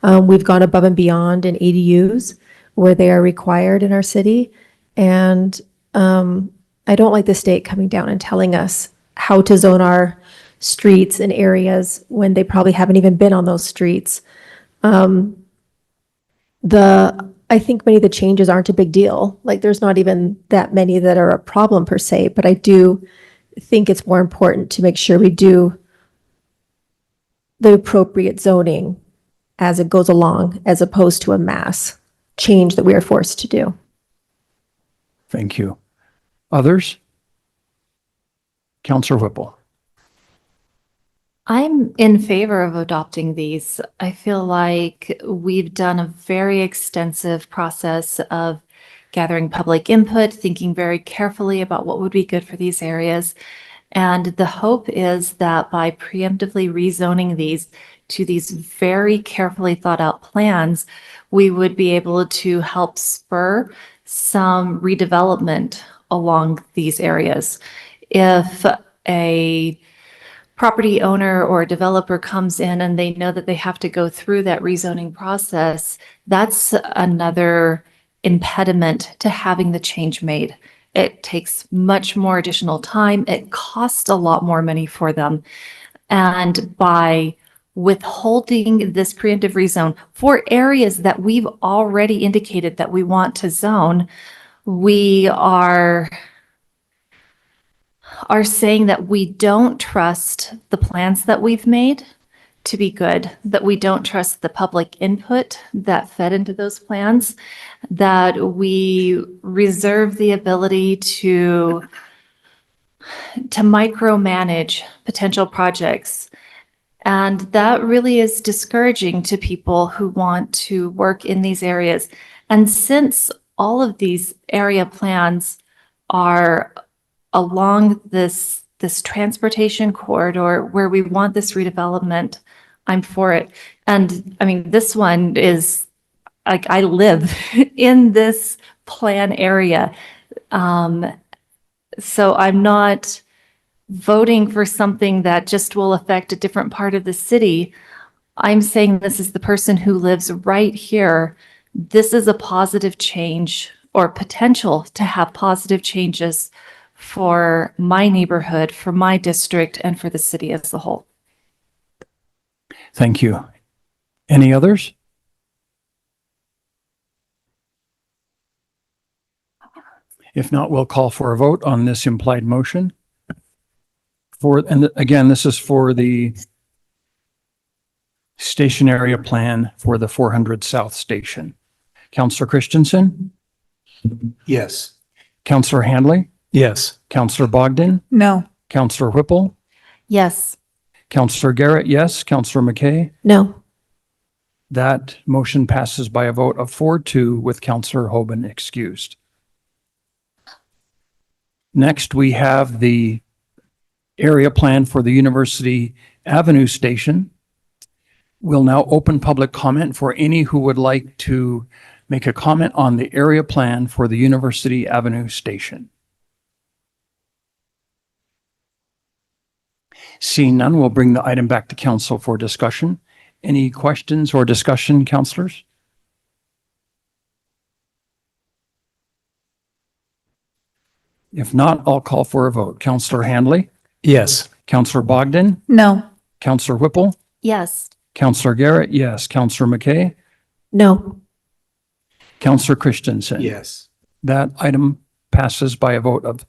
We've gone above and beyond in ADUs where they are required in our city. And I don't like the state coming down and telling us how to zone our streets and areas when they probably haven't even been on those streets. I think many of the changes aren't a big deal. Like there's not even that many that are a problem per se, but I do think it's more important to make sure we do the appropriate zoning as it goes along, as opposed to a mass change that we are forced to do. Thank you. Others? Councillor Whipple. I'm in favor of adopting these. I feel like we've done a very extensive process of gathering public input, thinking very carefully about what would be good for these areas. And the hope is that by preemptively rezoning these to these very carefully thought out plans, we would be able to help spur some redevelopment along these areas. If a property owner or a developer comes in and they know that they have to go through that rezoning process, that's another impediment to having the change made. It takes much more additional time. It costs a lot more money for them. And by withholding this preemptive rezone for areas that we've already indicated that we want to zone, we are saying that we don't trust the plans that we've made to be good, that we don't trust the public input that fed into those plans, that we reserve the ability to micromanage potential projects. And that really is discouraging to people who want to work in these areas. And since all of these area plans are along this this transportation corridor where we want this redevelopment, I'm for it. And I mean, this one is like, I live in this plan area. So I'm not voting for something that just will affect a different part of the city. I'm saying this is the person who lives right here. This is a positive change or potential to have positive changes for my neighborhood, for my district, and for the city as a whole. Thank you. Any others? If not, we'll call for a vote on this implied motion. Again, this is for the station area plan for the 400 South Station. Counselor Christensen? Yes. Counselor Handley? Yes. Counselor Bogdan? No. Counselor Whipple? Yes. Counselor Garrett, yes. Counselor McKay? No. That motion passes by a vote of 4-2 with Counselor Hoban excused. Next, we have the area plan for the University Avenue Station. We'll now open public comment for any who would like to make a comment on the area plan for the University Avenue Station. Seeing none, we'll bring the item back to council for discussion. Any questions or discussion, councilors? If not, I'll call for a vote. Counselor Handley? Yes. Counselor Bogdan? No. Counselor Whipple? Yes. Counselor Garrett? Yes. Counselor McKay? No. Counselor Christensen? Yes. That item passes by a vote of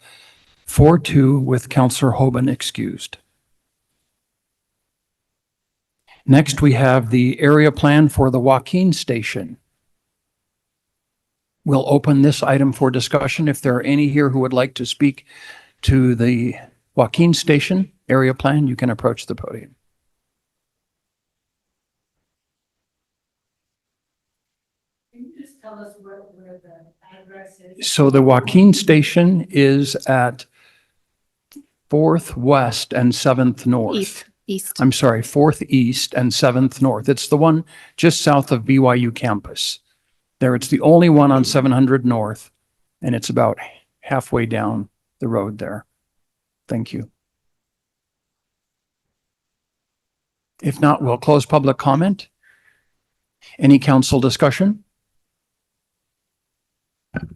4-2 with Counselor Hoban excused. Next, we have the area plan for the Joaquin Station. We'll open this item for discussion. If there are any here who would like to speak to the Joaquin Station area plan, you can approach the podium. Can you just tell us where the address is? So the Joaquin Station is at 4th West and 7th North. East. I'm sorry, 4th East and 7th North. It's the one just south of BYU campus. There, it's the only one on 700 North, and it's about halfway down the road there. Thank you. If not, we'll close public comment. Any council discussion?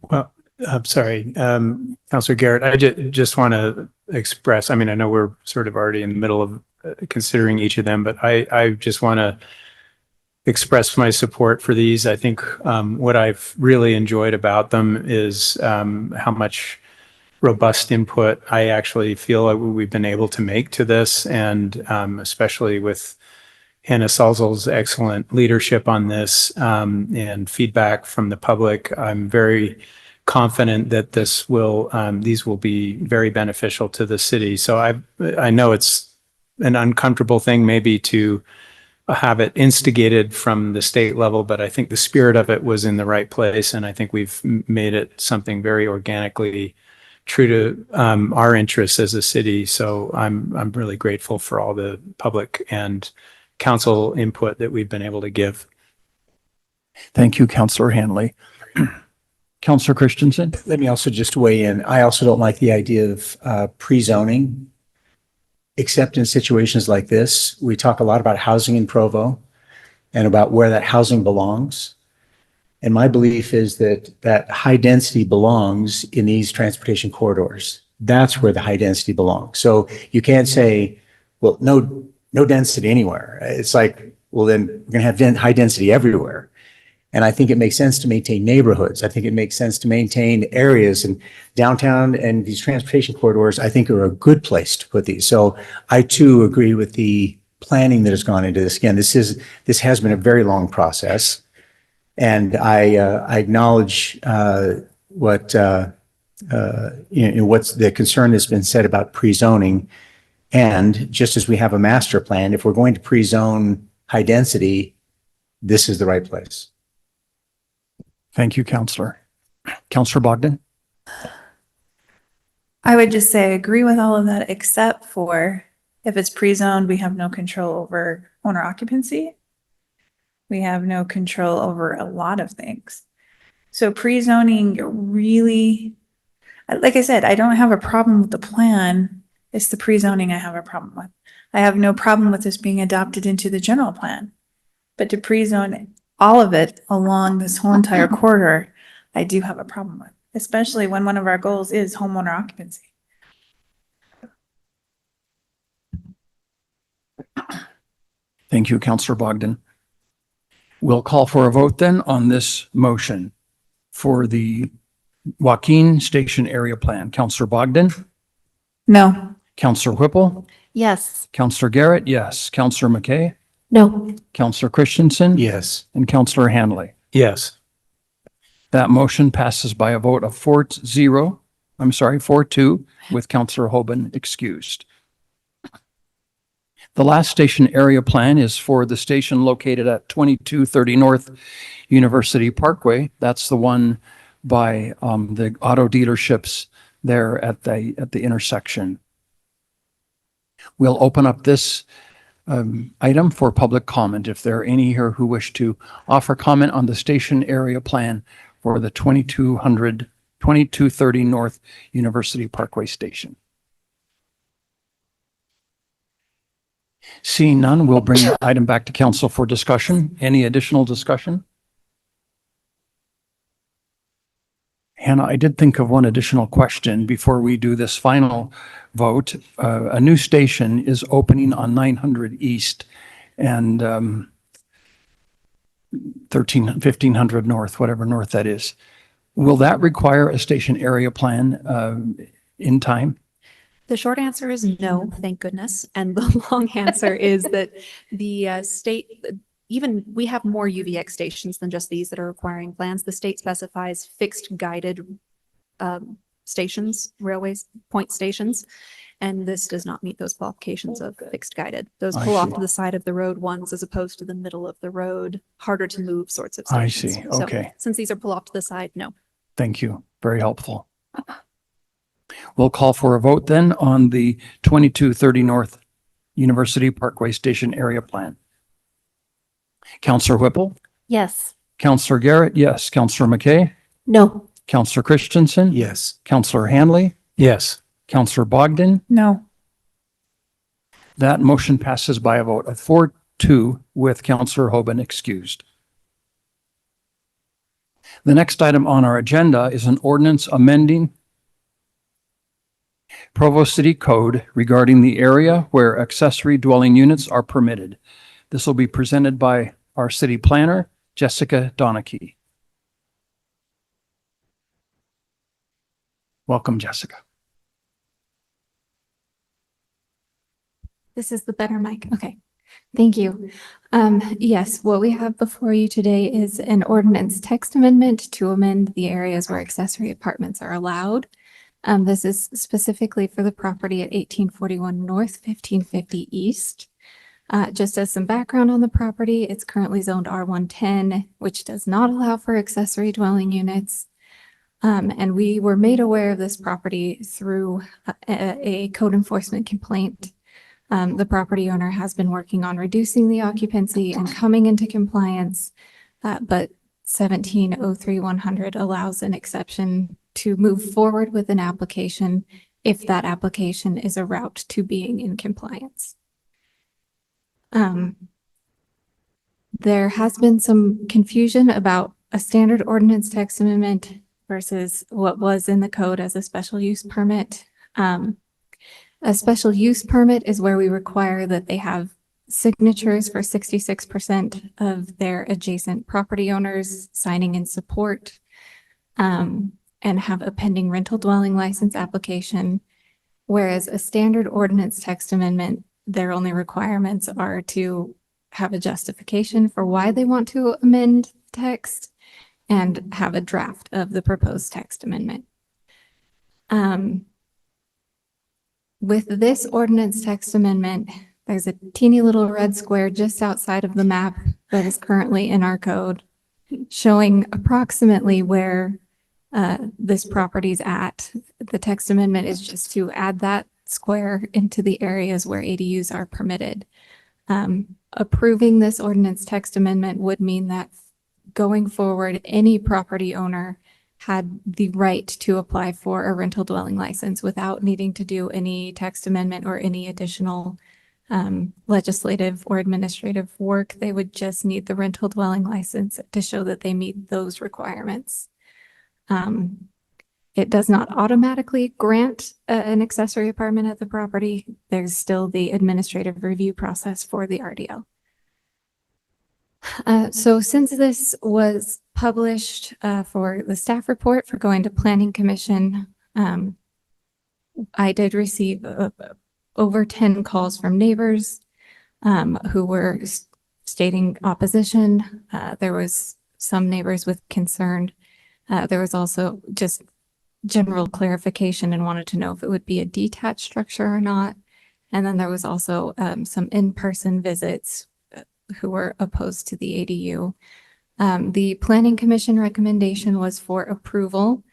Well, I'm sorry, Councilor Garrett, I just want to express, I mean, I know we're sort of already in the middle of considering each of them, but I just want to express my support for these. I think what I've really enjoyed about them is how much robust input I actually feel like we've been able to make to this, and especially with Hannah Salzel's excellent leadership on this and feedback from the public. I'm very confident that these will be very beneficial to the city. So I know it's an uncomfortable thing maybe to have it instigated from the state level, but I think the spirit of it was in the right place, and I think we've made it something very organically true to our interests as a city. So I'm really grateful for all the public and council input that we've been able to give. Thank you, Councilor Handley. Councilor Christensen? Let me also just weigh in. I also don't like the idea of pre-zoning, except in situations like this. We talk a lot about housing in Provo and about where that housing belongs. And my belief is that high density belongs in these transportation corridors. That's where the high density belongs. So you can't say, well, no density anywhere. It's like, well, then we're going to have high density everywhere. And I think it makes sense to maintain neighborhoods. I think it makes sense to maintain areas, and downtown and these transportation corridors, I think, are a good place to put these. So I too agree with the planning that has gone into this. Again, this has been a very long process. And I acknowledge what's the concern that's been said about pre-zoning. And just as we have a master plan, if we're going to pre-zone high density, this is the right place. Thank you, Councilor. Councilor Bogdan? I would just say I agree with all of that, except for if it's pre-zoned, we have no control over owner occupancy. We have no control over a lot of things. So pre-zoning really, like I said, I don't have a problem with the plan. It's the pre-zoning I have a problem with. I have no problem with this being adopted into the general plan. But to pre-zone all of it along this whole entire corridor, I do have a problem with, especially when one of our goals is homeowner occupancy. Thank you, Councillor Bogdan. We'll call for a vote then on this motion for the Joaquin Station Area Plan. Councillor Bogdan? No. Councillor Whipple? Yes. Councillor Garrett? Yes. Councillor McKay? No. Councillor Christensen? Yes. And Councillor Hanley? Yes. That motion passes by a vote of 4-2, with Councillor Hoban excused. The last station area plan is for the station located at 2230 North University Parkway. That's the one by the auto dealerships there at the intersection. We'll open up this item for public comment. If there are any here who wish to offer comment on the station area plan for the 2230 North University Parkway Station. Seeing none, we'll bring the item back to council for discussion. Any additional discussion? Hannah, I did think of one additional question before we do this final vote. A new station is opening on 900 East and 1500 North, whatever north that is. Will that require a station area plan in time? The short answer is no, thank goodness. And the long answer is that the state, even we have more UVX stations than just these that are requiring plans. The state specifies fixed guided stations, railways, point stations. And this does not meet those qualifications of fixed guided. Those pull off to the side of the road ones as opposed to the middle of the road, harder to move sorts of stations. I see, okay. So, since these are pull off to the side, no. Thank you, very helpful. We'll call for a vote then on the 2230 North University Parkway Station Area Plan. Councillor Whipple? Yes. Councillor Garrett? Yes. Councillor McKay? No. Councillor Christensen? Yes. Councillor Hanley? Yes. Councillor Bogdan? No. That motion passes by a vote of 4-2 with Councillor Hoban excused. The next item on our agenda is an ordinance amending Provo City Code regarding the area where accessory dwelling units are permitted. This will be presented by our city planner, Jessica Donachie. Welcome, Jessica. This is the better mic. Okay. Thank you. Yes, what we have before you today is an ordinance text amendment to amend the areas where accessory apartments are allowed. This is specifically for the property at 1841 North, 1550 East. Just as some background on the property, it's currently zoned R110, which does not allow for accessory dwelling units. And we were made aware of this property through a code enforcement complaint. The property owner has been working on reducing the occupancy and coming into compliance, but 1703-100 allows an exception to move forward with an application if that application is a route to being in compliance. There has been some confusion about a standard ordinance text amendment versus what was in the code as a special use permit. A special use permit is where we require that they have signatures for 66% of their adjacent property owners signing in support, and have a pending rental dwelling license application. Whereas a standard ordinance text amendment, their only requirements are to have a justification for why they want to amend text and have a draft of the proposed text amendment. With this ordinance text amendment, there's a teeny little red square just outside of the map that is currently in our code, showing approximately where this property's at. The text amendment is just to add that square into the areas where ADUs are permitted. Approving this ordinance text amendment would mean that going forward, any property owner had the right to apply for a rental dwelling license without needing to do any text amendment or any additional legislative or administrative work. They would just need the rental dwelling license to show that they meet those requirements. It does not automatically grant an accessory apartment at the property. There's still the administrative review process for the RDL. So since this was published for the staff report for going to Planning Commission, I did receive over 10 calls from neighbors who were stating opposition. There was some neighbors with concern. There was also just general clarification and wanted to know if it would be a detached structure or not. And then there was also some in-person visits who were opposed to the ADU. The Planning Commission recommendation was for approval.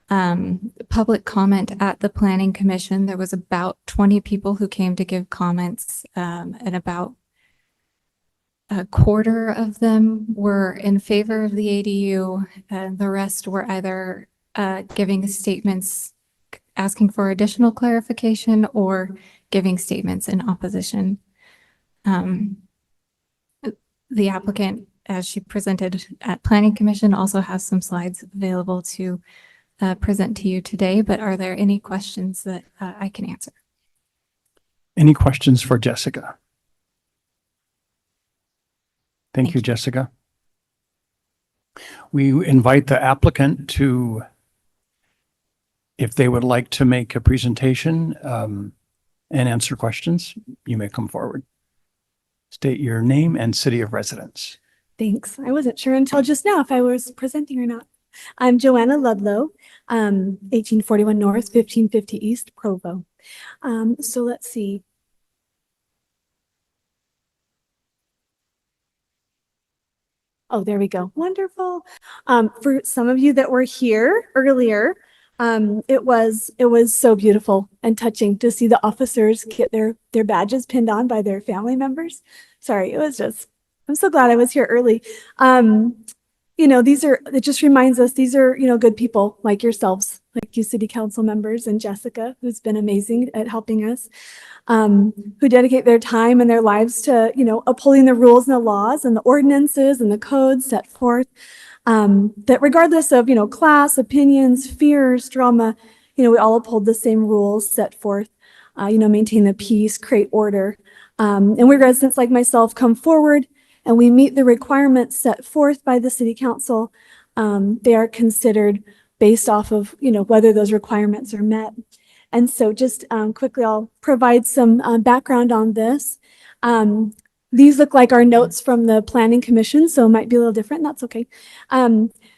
Public comment at the Planning Commission, there was about 20 people who came to give comments, and about a quarter of them were in favor of the ADU, and the rest were either giving statements asking for additional clarification or giving statements in opposition. The applicant, as she presented at Planning Commission, also has some slides available to present to you today, but are there any questions that I can answer? Any questions for Jessica? Thank you, Jessica. We invite the applicant to, if they would like to make a presentation and answer questions, you may come forward. State your name and city of residence. Thanks. I wasn't sure until just now if I was presenting or not. I'm Joanna Ludlow, 1841 North, 1550 East, Provo. So let's see. Oh, there we go. Wonderful. For some of you that were here earlier, it was so beautiful and touching to see the officers get their badges pinned on by their family members. Sorry, I'm so glad I was here early. You know, it just reminds us, these are, you know, good people like yourselves, like you city council members and Jessica, who's been amazing at helping us, who dedicate their time and their lives to, you know, upholding the rules and the laws and the ordinances and the codes set forth, that regardless of, you know, class, opinions, fears, drama, you know, we all uphold the same rules set forth, you know, maintain the peace, create order. And we residents like myself come forward and we meet the requirements set forth by the city council. They are considered based off of, you know, whether those requirements are met. And so just quickly, I'll provide some background on this. These look like our notes from the Planning Commission, so it might be a little different. That's okay.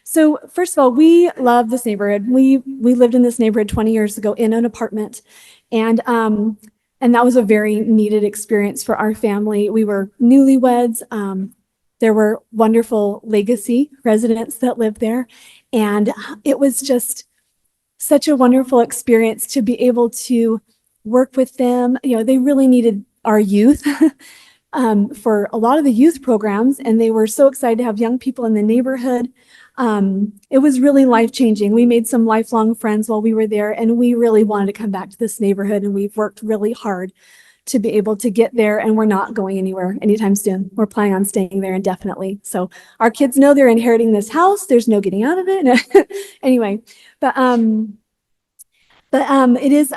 So first of all, we love this neighborhood. We lived in this neighborhood 20 years ago in an apartment, and that was a very needed experience for our family. We were newlyweds. There were wonderful legacy residents that lived there, and it was just such a wonderful experience to be able to work with them. You know, they really needed our youth. For a lot of the youth programs, and they were so excited to have young people in the neighborhood. It was really life-changing. We made some lifelong friends while we were there, and we really wanted to come back to this neighborhood, and we've worked really hard to be able to get there, and we're not going anywhere anytime soon. We're planning on staying there indefinitely. So our kids know they're inheriting this house. There's no getting out of it. Anyway, but it is,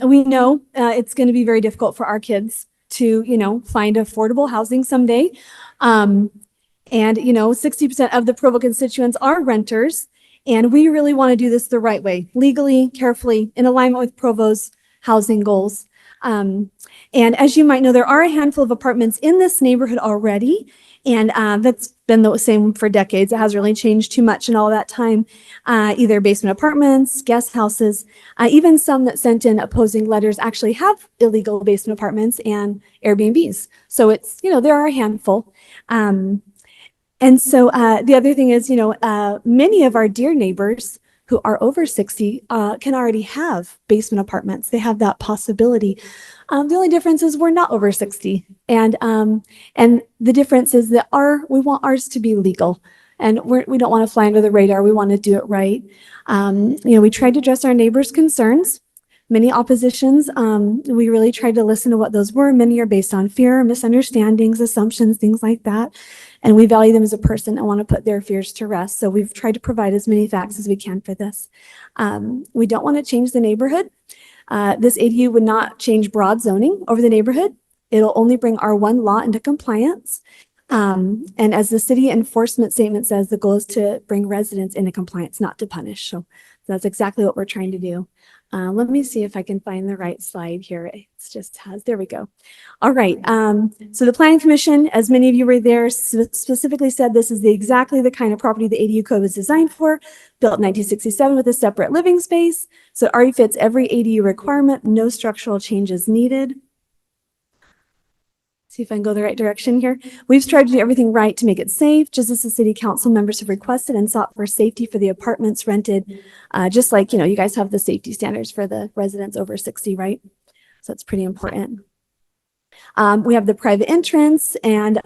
we know it's going to be very difficult for our kids to, you know, find affordable housing someday. And, you know, 60% of the Provo constituents are renters, and we really want to do this the right way, legally, carefully, in alignment with Provo's housing goals. And as you might know, there are a handful of apartments in this neighborhood already, and that's been the same for decades. It hasn't really changed too much in all that time. Either basement apartments, guest houses, even some that sent in opposing letters actually have illegal basement apartments and Airbnbs. So it's, you know, there are a handful. And so the other thing is, you know, many of our dear neighbors who are over 60 can already have basement apartments. They have that possibility. The only difference is we're not over 60. And the difference is that we want ours to be legal. And we don't want to fly under the radar. We want to do it right. We tried to address our neighbors' concerns. Many oppositions, we really tried to listen to what those were. Many are based on fear, misunderstandings, assumptions, things like that. And we value them as a person and want to put their fears to rest. So we've tried to provide as many facts as we can for this. We don't want to change the neighborhood. This ADU would not change broad zoning over the neighborhood. It'll only bring our one lot into compliance. And as the city enforcement statement says, the goal is to bring residents into compliance, not to punish. So that's exactly what we're trying to do. Let me see if I can find the right slide here. There we go. All right. So the Planning Commission, as many of you were there, specifically said this is exactly the kind of property the ADU code was designed for, built in 1967 with a separate living space. So it already fits every ADU requirement, no structural changes needed. See if I can go the right direction here. We've tried to do everything right to make it safe, just as the city council members have requested and sought for safety for the apartments rented. Just like, you guys have the safety standards for the residents over 60, right? So that's pretty important. We have the private entrance and,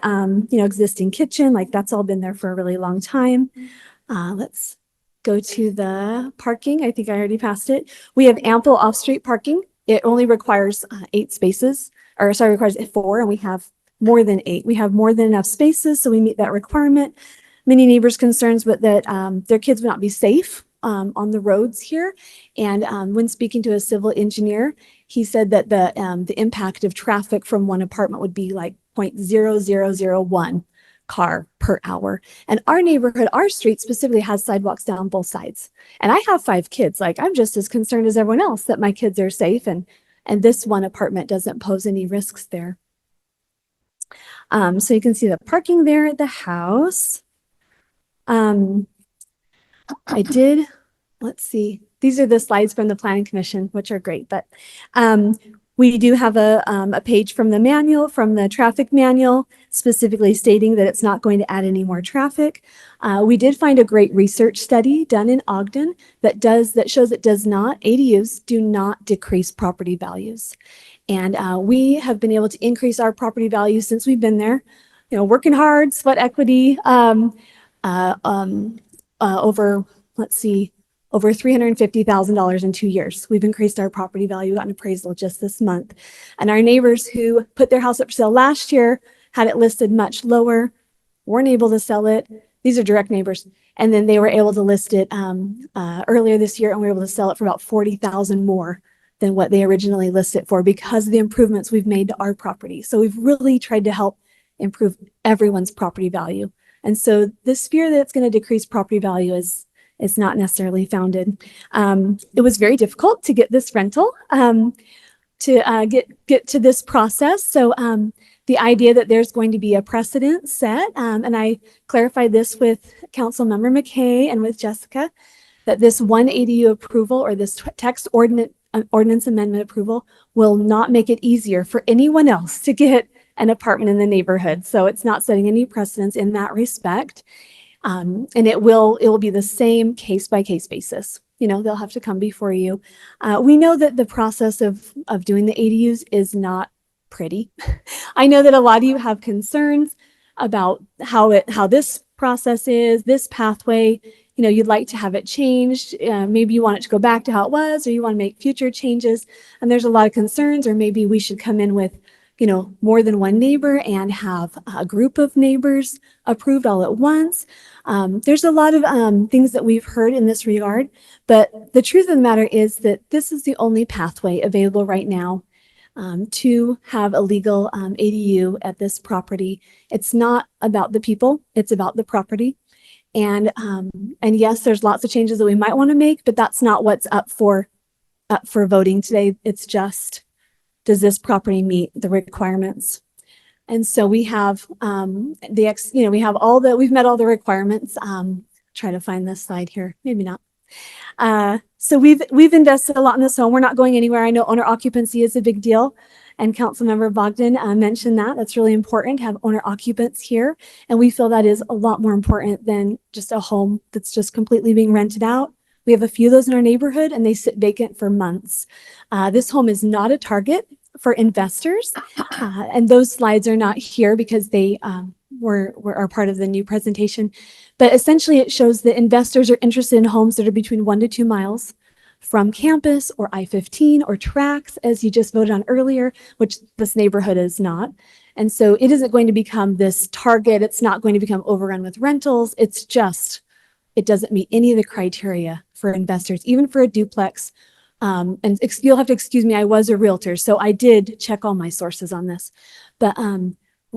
existing kitchen, like that's all been there for a really long time. Let's go to the parking. I think I already passed it. We have ample off-street parking. It only requires 8 spaces. Requires 4, and we have more than 8. We have more than enough spaces, so we meet that requirement. Many neighbors' concerns with that their kids would not be safe on the roads here. And when speaking to a civil engineer, he said that the impact of traffic from one apartment would be like 0.0001 car per hour. And our neighborhood, our street specifically has sidewalks down both sides. And I have 5 kids. Like, I'm just as concerned as everyone else that my kids are safe, and this one apartment doesn't pose any risks there. So you can see the parking there at the house. Let's see. These are the slides from the Planning Commission, which are great, but we do have a page from the manual, from the traffic manual, specifically stating that it's not going to add any more traffic. We did find a great research study done in Ogden that shows it does not, ADUs do not decrease property values. And we have been able to increase our property values since we've been there, working hard, sweat equity, over $350,000 in 2 years. We've increased our property value, got an appraisal just this month. And our neighbors who put their house up for sale last year had it listed much lower, weren't able to sell it. These are direct neighbors. And then they were able to list it earlier this year, and we were able to sell it for about $40,000 more than what they originally listed for because of the improvements we've made to our property. So we've really tried to help improve everyone's property value. And so this fear that it's going to decrease property value is not necessarily founded. It was very difficult to get this rental, to get to this process. So the idea that there's going to be a precedent set, and I clarified this with Councilmember McKay and with Jessica, that this one ADU approval or this text ordinance amendment approval will not make it easier for anyone else to get an apartment in the neighborhood. So it's not setting any precedents in that respect. And it will be the same case by case basis. They'll have to come before you. We know that the process of doing the ADUs is not pretty. I know that a lot of you have concerns about how this process is, this pathway. You'd like to have it changed. Maybe you want it to go back to how it was, or you want to make future changes. And there's a lot of concerns, or maybe we should come in with more than one neighbor and have a group of neighbors approved all at once. There's a lot of things that we've heard in this regard, but the truth of the matter is that this is the only pathway available right now to have a legal ADU at this property. It's not about the people, it's about the property. And yes, there's lots of changes that we might want to make, but that's not what's up for voting today. It's just, does this property meet the requirements? And so we have we've met all the requirements. Try to find this slide here, maybe not. So we've invested a lot in this home. We're not going anywhere. I know owner occupancy is a big deal, and Councilmember Bogdan mentioned that. That's really important to have owner occupants here, and we feel that is a lot more important than just a home that's just completely being rented out. We have a few of those in our neighborhood and they sit vacant for months. This home is not a target for investors. And those slides are not here because they are part of the new presentation. But essentially it shows that investors are interested in homes that are between 1 to 2 miles from campus or I-15 or tracks, as you just voted on earlier, which this neighborhood is not. And so it isn't going to become this target. It's not going to become overrun with rentals. It's just, it doesn't meet any of the criteria for investors, even for a duplex. And you'll have to excuse me, I was a realtor, so I did check all my sources on this. But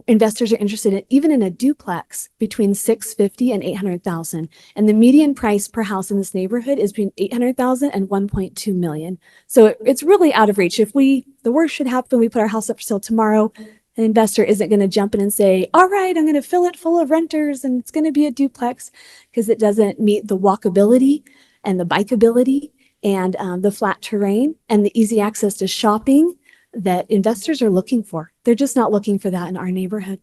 investors are interested in, even in a duplex, between 650 and 800,000. And the median price per house in this neighborhood is between 800,000 and 1.2 million. So it's really out of reach. If the worst should happen, we put our house up for sale tomorrow, an investor isn't going to jump in and say, all right, I'm going to fill it full of renters and it's going to be a duplex, because it doesn't meet the walkability and the bikeability and the flat terrain and the easy access to shopping that investors are looking for. They're just not looking for that in our neighborhood.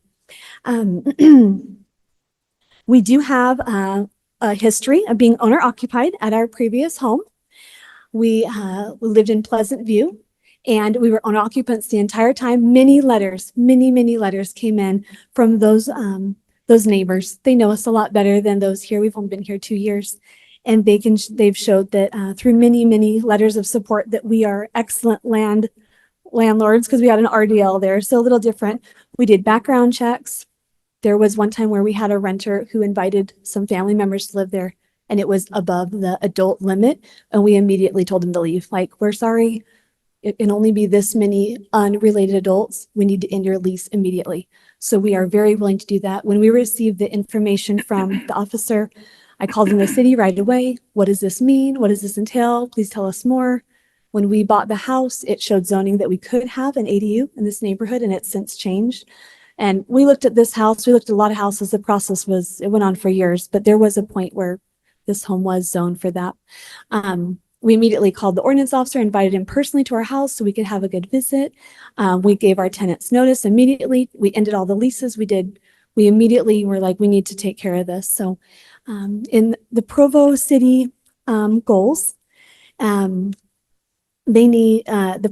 We do have a history of being owner occupied at our previous home. We lived in Pleasant View and we were owner occupants the entire time. Many letters came in from those neighbors. They know us a lot better than those here. We've only been here 2 years. And they've showed that through many letters of support that we are excellent landlords, because we had an RDL there, so a little different. We did background checks. There was one time where we had a renter who invited some family members to live there, and it was above the adult limit, and we immediately told them to leave. Like, we're sorry, it can only be this many unrelated adults. We need to end your lease immediately. So we are very willing to do that. When we received the information from the officer, I called in the city right away. What does this mean? What does this entail? Please tell us more. When we bought the house, it showed zoning that we could have an ADU in this neighborhood, and it's since changed. And we looked at this house, we looked at a lot of houses. The process it went on for years, but there was a point where this home was zoned for that. We immediately called the ordinance officer, invited him personally to our house so we could have a good visit. We gave our tenants notice immediately. We ended all the leases. We immediately were like, we need to take care of this. So in the Provo City goals, the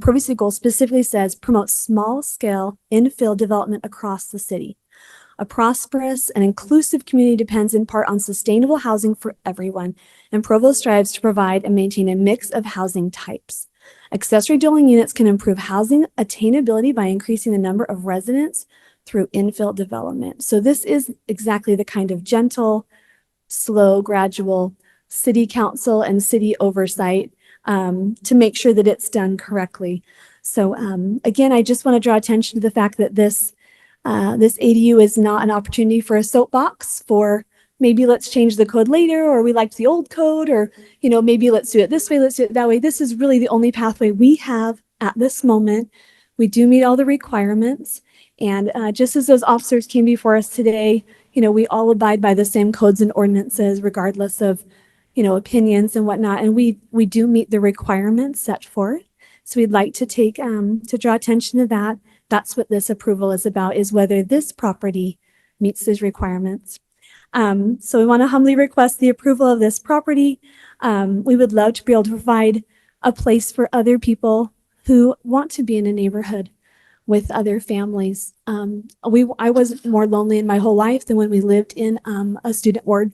Provo City goal specifically says promote small scale infill development across the city. A prosperous and inclusive community depends in part on sustainable housing for everyone, and Provo strives to provide and maintain a mix of housing types. Accessory dwelling units can improve housing attainability by increasing the number of residents through infill development. So this is exactly the kind of gentle, slow, gradual city council and city oversight to make sure that it's done correctly. So again, I just want to draw attention to the fact that this ADU is not an opportunity for a soapbox for maybe let's change the code later, or we liked the old code, or maybe let's do it this way, let's do it that way. This is really the only pathway we have at this moment. We do meet all the requirements, and just as those officers came before us today, we all abide by the same codes and ordinances regardless of opinions and whatnot, and we do meet the requirements set forth. So we'd like to to draw attention to that. That's what this approval is about, is whether this property meets those requirements. So we want to humbly request the approval of this property. We would love to be able to provide a place for other people who want to be in a neighborhood with other families. I was more lonely in my whole life than when we lived in a student ward,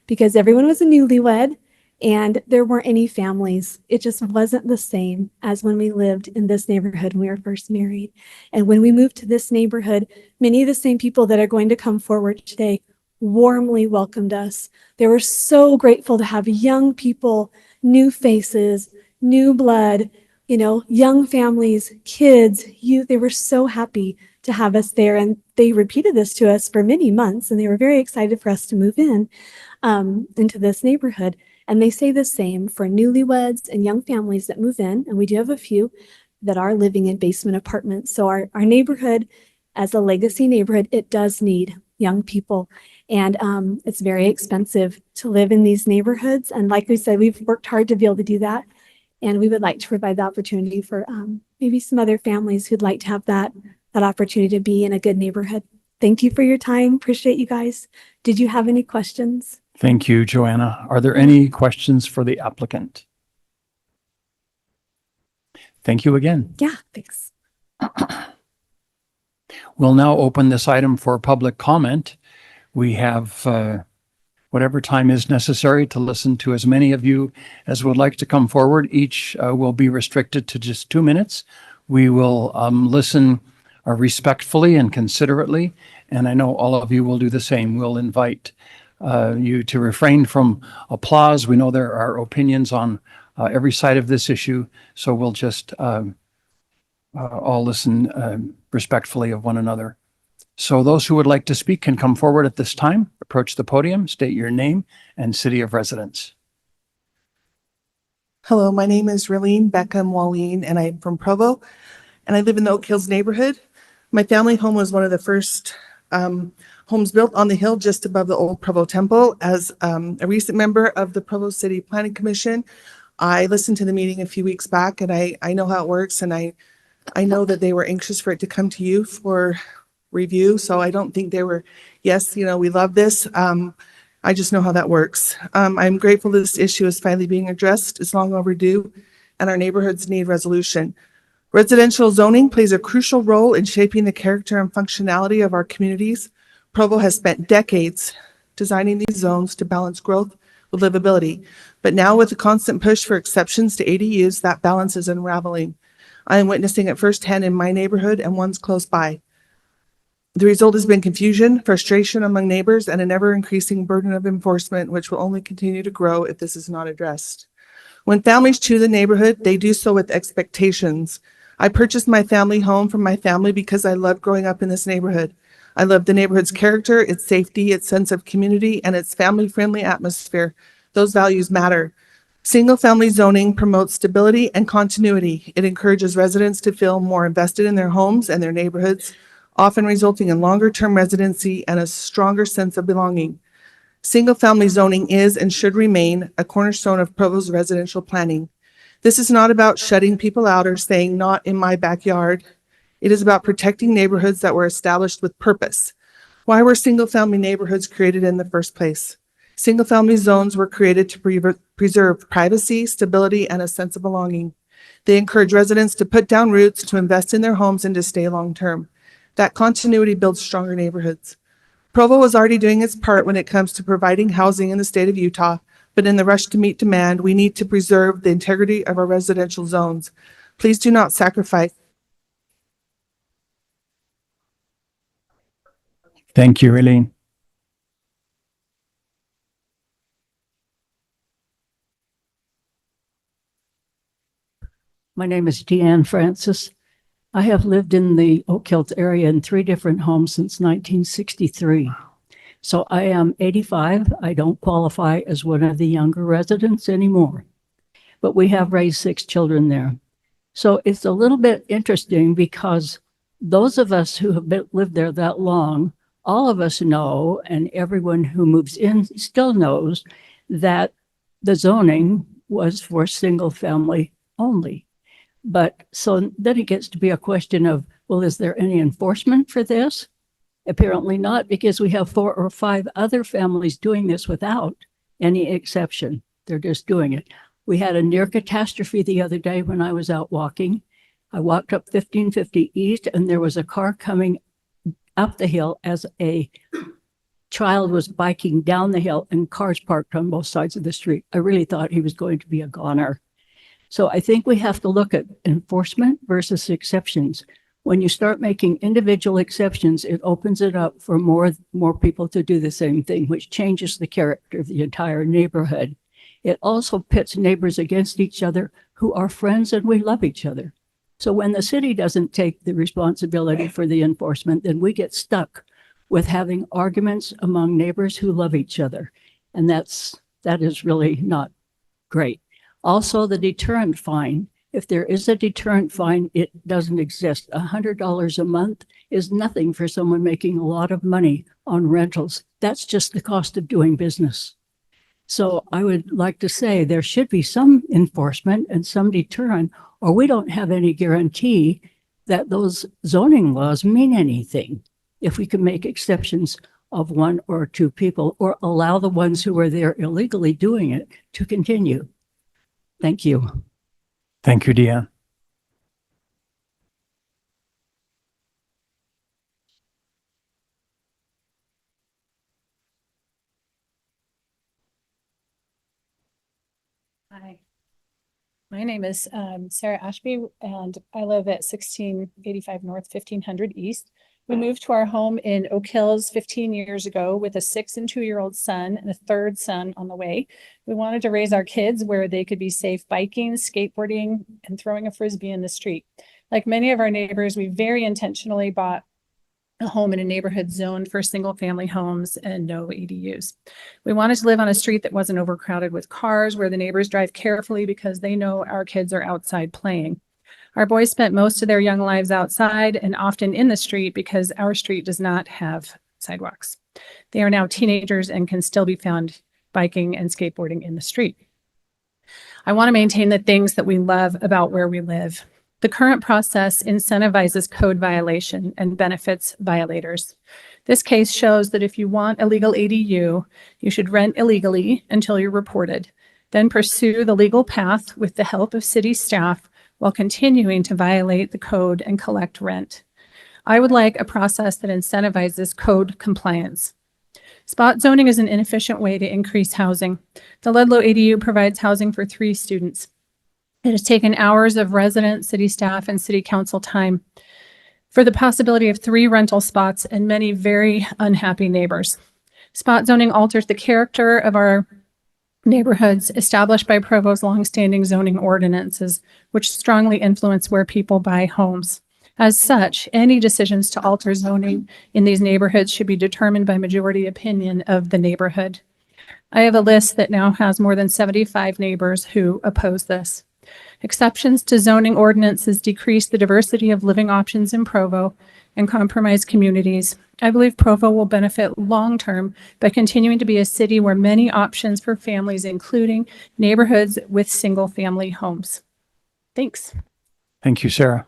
because everyone was a newlywed and there weren't any families. It just wasn't the same as when we lived in this neighborhood when we were first married. And when we moved to this neighborhood, many of the same people that are going to come forward today warmly welcomed us. They were so grateful to have young people, new faces, new blood, young families, kids, youth. They were so happy to have us there. And they repeated this to us for many months, and they were very excited for us to move into this neighborhood. And they say the same for newlyweds and young families that move in. And we do have a few that are living in basement apartments. So our neighborhood, as a legacy neighborhood, it does need young people. And it's very expensive to live in these neighborhoods. And like we said, we've worked hard to be able to do that. And we would like to provide the opportunity for maybe some other families who'd like to have that opportunity to be in a good neighborhood. Thank you for your time. Appreciate you guys. Did you have any questions? Thank you, Joanna. Are there any questions for the applicant? Thank you again. Yeah, thanks. We'll now open this item for public comment. We have whatever time is necessary to listen to as many of you as would like to come forward. Each will be restricted to just 2 minutes. We will listen respectfully and considerately, and I know all of you will do the same. We'll invite you to refrain from applause. We know there are opinions on every side of this issue, so we'll just all listen respectfully of one another. So those who would like to speak can come forward at this time, approach the podium, state your name and city of residence. Hello, my name is Raleen Beckham Walleen, and I'm from Provo, and I live in the Oak Hills neighborhood. My family home was one of the first homes built on the hill just above the old Provo Temple. As a recent member of the Provo City Planning Commission, I listened to the meeting a few weeks back, and I know how it works, and I know that they were anxious for it to come to you for review. So I don't think they were, yes, we love this. I just know how that works. I'm grateful this issue is finally being addressed. It's long overdue, and our neighborhoods need resolution. Residential zoning plays a crucial role in shaping the character and functionality of our communities. Provo has spent decades designing these zones to balance growth with livability. But now with the constant push for exceptions to ADUs, that balance is unraveling. I am witnessing it firsthand in my neighborhood and ones close by. The result has been confusion, frustration among neighbors, and an ever-increasing burden of enforcement, which will only continue to grow if this is not addressed. When families choose a neighborhood, they do so with expectations. I purchased my family home from my family because I loved growing up in this neighborhood. I love the neighborhood's character, its safety, its sense of community, and its family-friendly atmosphere. Those values matter. Single-family zoning promotes stability and continuity. It encourages residents to feel more invested in their homes and their neighborhoods, often resulting in longer-term residency and a stronger sense of belonging. Single-family zoning is and should remain a cornerstone of Provo's residential planning. This is not about shutting people out or saying, not in my backyard. It is about protecting neighborhoods that were established with purpose. Why were single-family neighborhoods created in the first place? Single-family zones were created to preserve privacy, stability, and a sense of belonging. They encourage residents to put down roots, to invest in their homes, and to stay long-term. That continuity builds stronger neighborhoods. Provo is already doing its part when it comes to providing housing in the state of Utah, but in the rush to meet demand, we need to preserve the integrity of our residential zones. Please do not sacrifice. Thank you, Raleen. My name is Deanne Francis. I have lived in the Oak Hills area in 3 different homes since 1963. So I am 85. I don't qualify as one of the younger residents anymore, but we have raised 6 children there. So it's a little bit interesting because those of us who have lived there that long, all of us know, and everyone who moves in still knows, that the zoning was for single family only. But so then it gets to be a question of, well, is there any enforcement for this? Apparently not, because we have 4 or 5 other families doing this without any exception. They're just doing it. We had a near catastrophe the other day when I was out walking. I walked up 1550 East and there was a car coming up the hill as a child was biking down the hill and cars parked on both sides of the street. I really thought he was going to be a goner. So I think we have to look at enforcement versus exceptions. When you start making individual exceptions, it opens it up for more people to do the same thing, which changes the character of the entire neighborhood. It also pits neighbors against each other who are friends and we love each other. So when the city doesn't take the responsibility for the enforcement, then we get stuck with having arguments among neighbors who love each other. And that is really not great. Also, the deterrent fine. If there is a deterrent fine, it doesn't exist. $100 a month is nothing for someone making a lot of money on rentals. That's just the cost of doing business. So I would like to say there should be some enforcement and some deterrent, or we don't have any guarantee that those zoning laws mean anything if we can make exceptions of one or two people, or allow the ones who are there illegally doing it to continue. Thank you. Thank you, Deanne. Hi, my name is Sarah Ashby, and I live at 1685 North, 1500 East. We moved to our home in Oak Hills 15 years ago with a 6 and 2-year-old son and a third son on the way. We wanted to raise our kids where they could be safe biking, skateboarding, and throwing a frisbee in the street. Like many of our neighbors, we very intentionally bought a home in a neighborhood zoned for single family homes and no ADUs. We wanted to live on a street that wasn't overcrowded with cars, where the neighbors drive carefully because they know our kids are outside playing. Our boys spent most of their young lives outside and often in the street because our street does not have sidewalks. They are now teenagers and can still be found biking and skateboarding in the street. I want to maintain the things that we love about where we live. The current process incentivizes code violation and benefits violators. This case shows that if you want a legal ADU, you should rent illegally until you're reported, then pursue the legal path with the help of city staff while continuing to violate the code and collect rent. I would like a process that incentivizes code compliance. Spot zoning is an inefficient way to increase housing. The Ludlow ADU provides housing for 3 students. It has taken hours of resident, city staff, and city council time for the possibility of 3 rental spots and many very unhappy neighbors. Spot zoning alters the character of our neighborhoods established by Provo's longstanding zoning ordinances, which strongly influence where people buy homes. As such, any decisions to alter zoning in these neighborhoods should be determined by majority opinion of the neighborhood. I have a list that now has more than 75 neighbors who oppose this. Exceptions to zoning ordinances decrease the diversity of living options in Provo and compromise communities. I believe Provo will benefit long-term by continuing to be a city where many options for families, including neighborhoods with single-family homes. Thanks. Thank you, Sarah.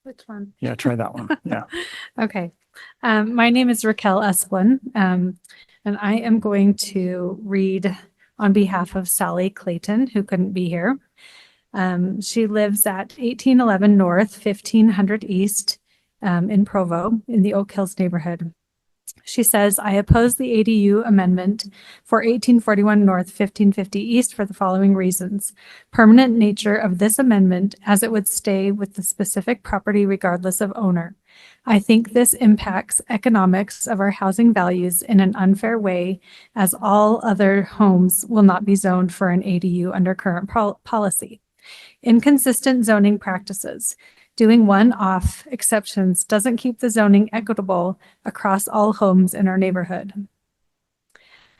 Which one? Yeah, try that one. Yeah. Okay. My name is Raquel Esplin, and I am going to read on behalf of Sally Clayton, who couldn't be here. She lives at 1811 North, 1500 East, in Provo, in the Oak Hills neighborhood. She says, I oppose the ADU amendment for 1841 North, 1550 East for the following reasons. Permanent nature of this amendment, as it would stay with the specific property regardless of owner. I think this impacts economics of our housing values in an unfair way, as all other homes will not be zoned for an ADU under current policy. Inconsistent zoning practices. Doing one-off exceptions doesn't keep the zoning equitable across all homes in our neighborhood.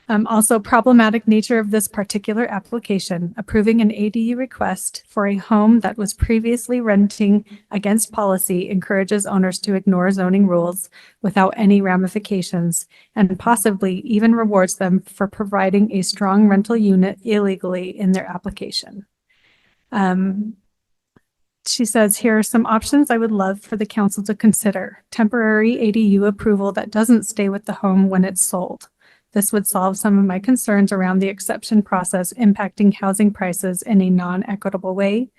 Also, problematic nature of this particular application, approving an ADU request for a home that was previously renting against policy encourages owners to ignore zoning rules without any ramifications, and possibly even rewards them for providing a strong rental unit illegally in their application. She says, here are some options I would love for the council to consider. Temporary ADU approval that doesn't stay with the home when it's sold. This would solve some of my concerns around the exception process impacting housing prices in a non-equitable way.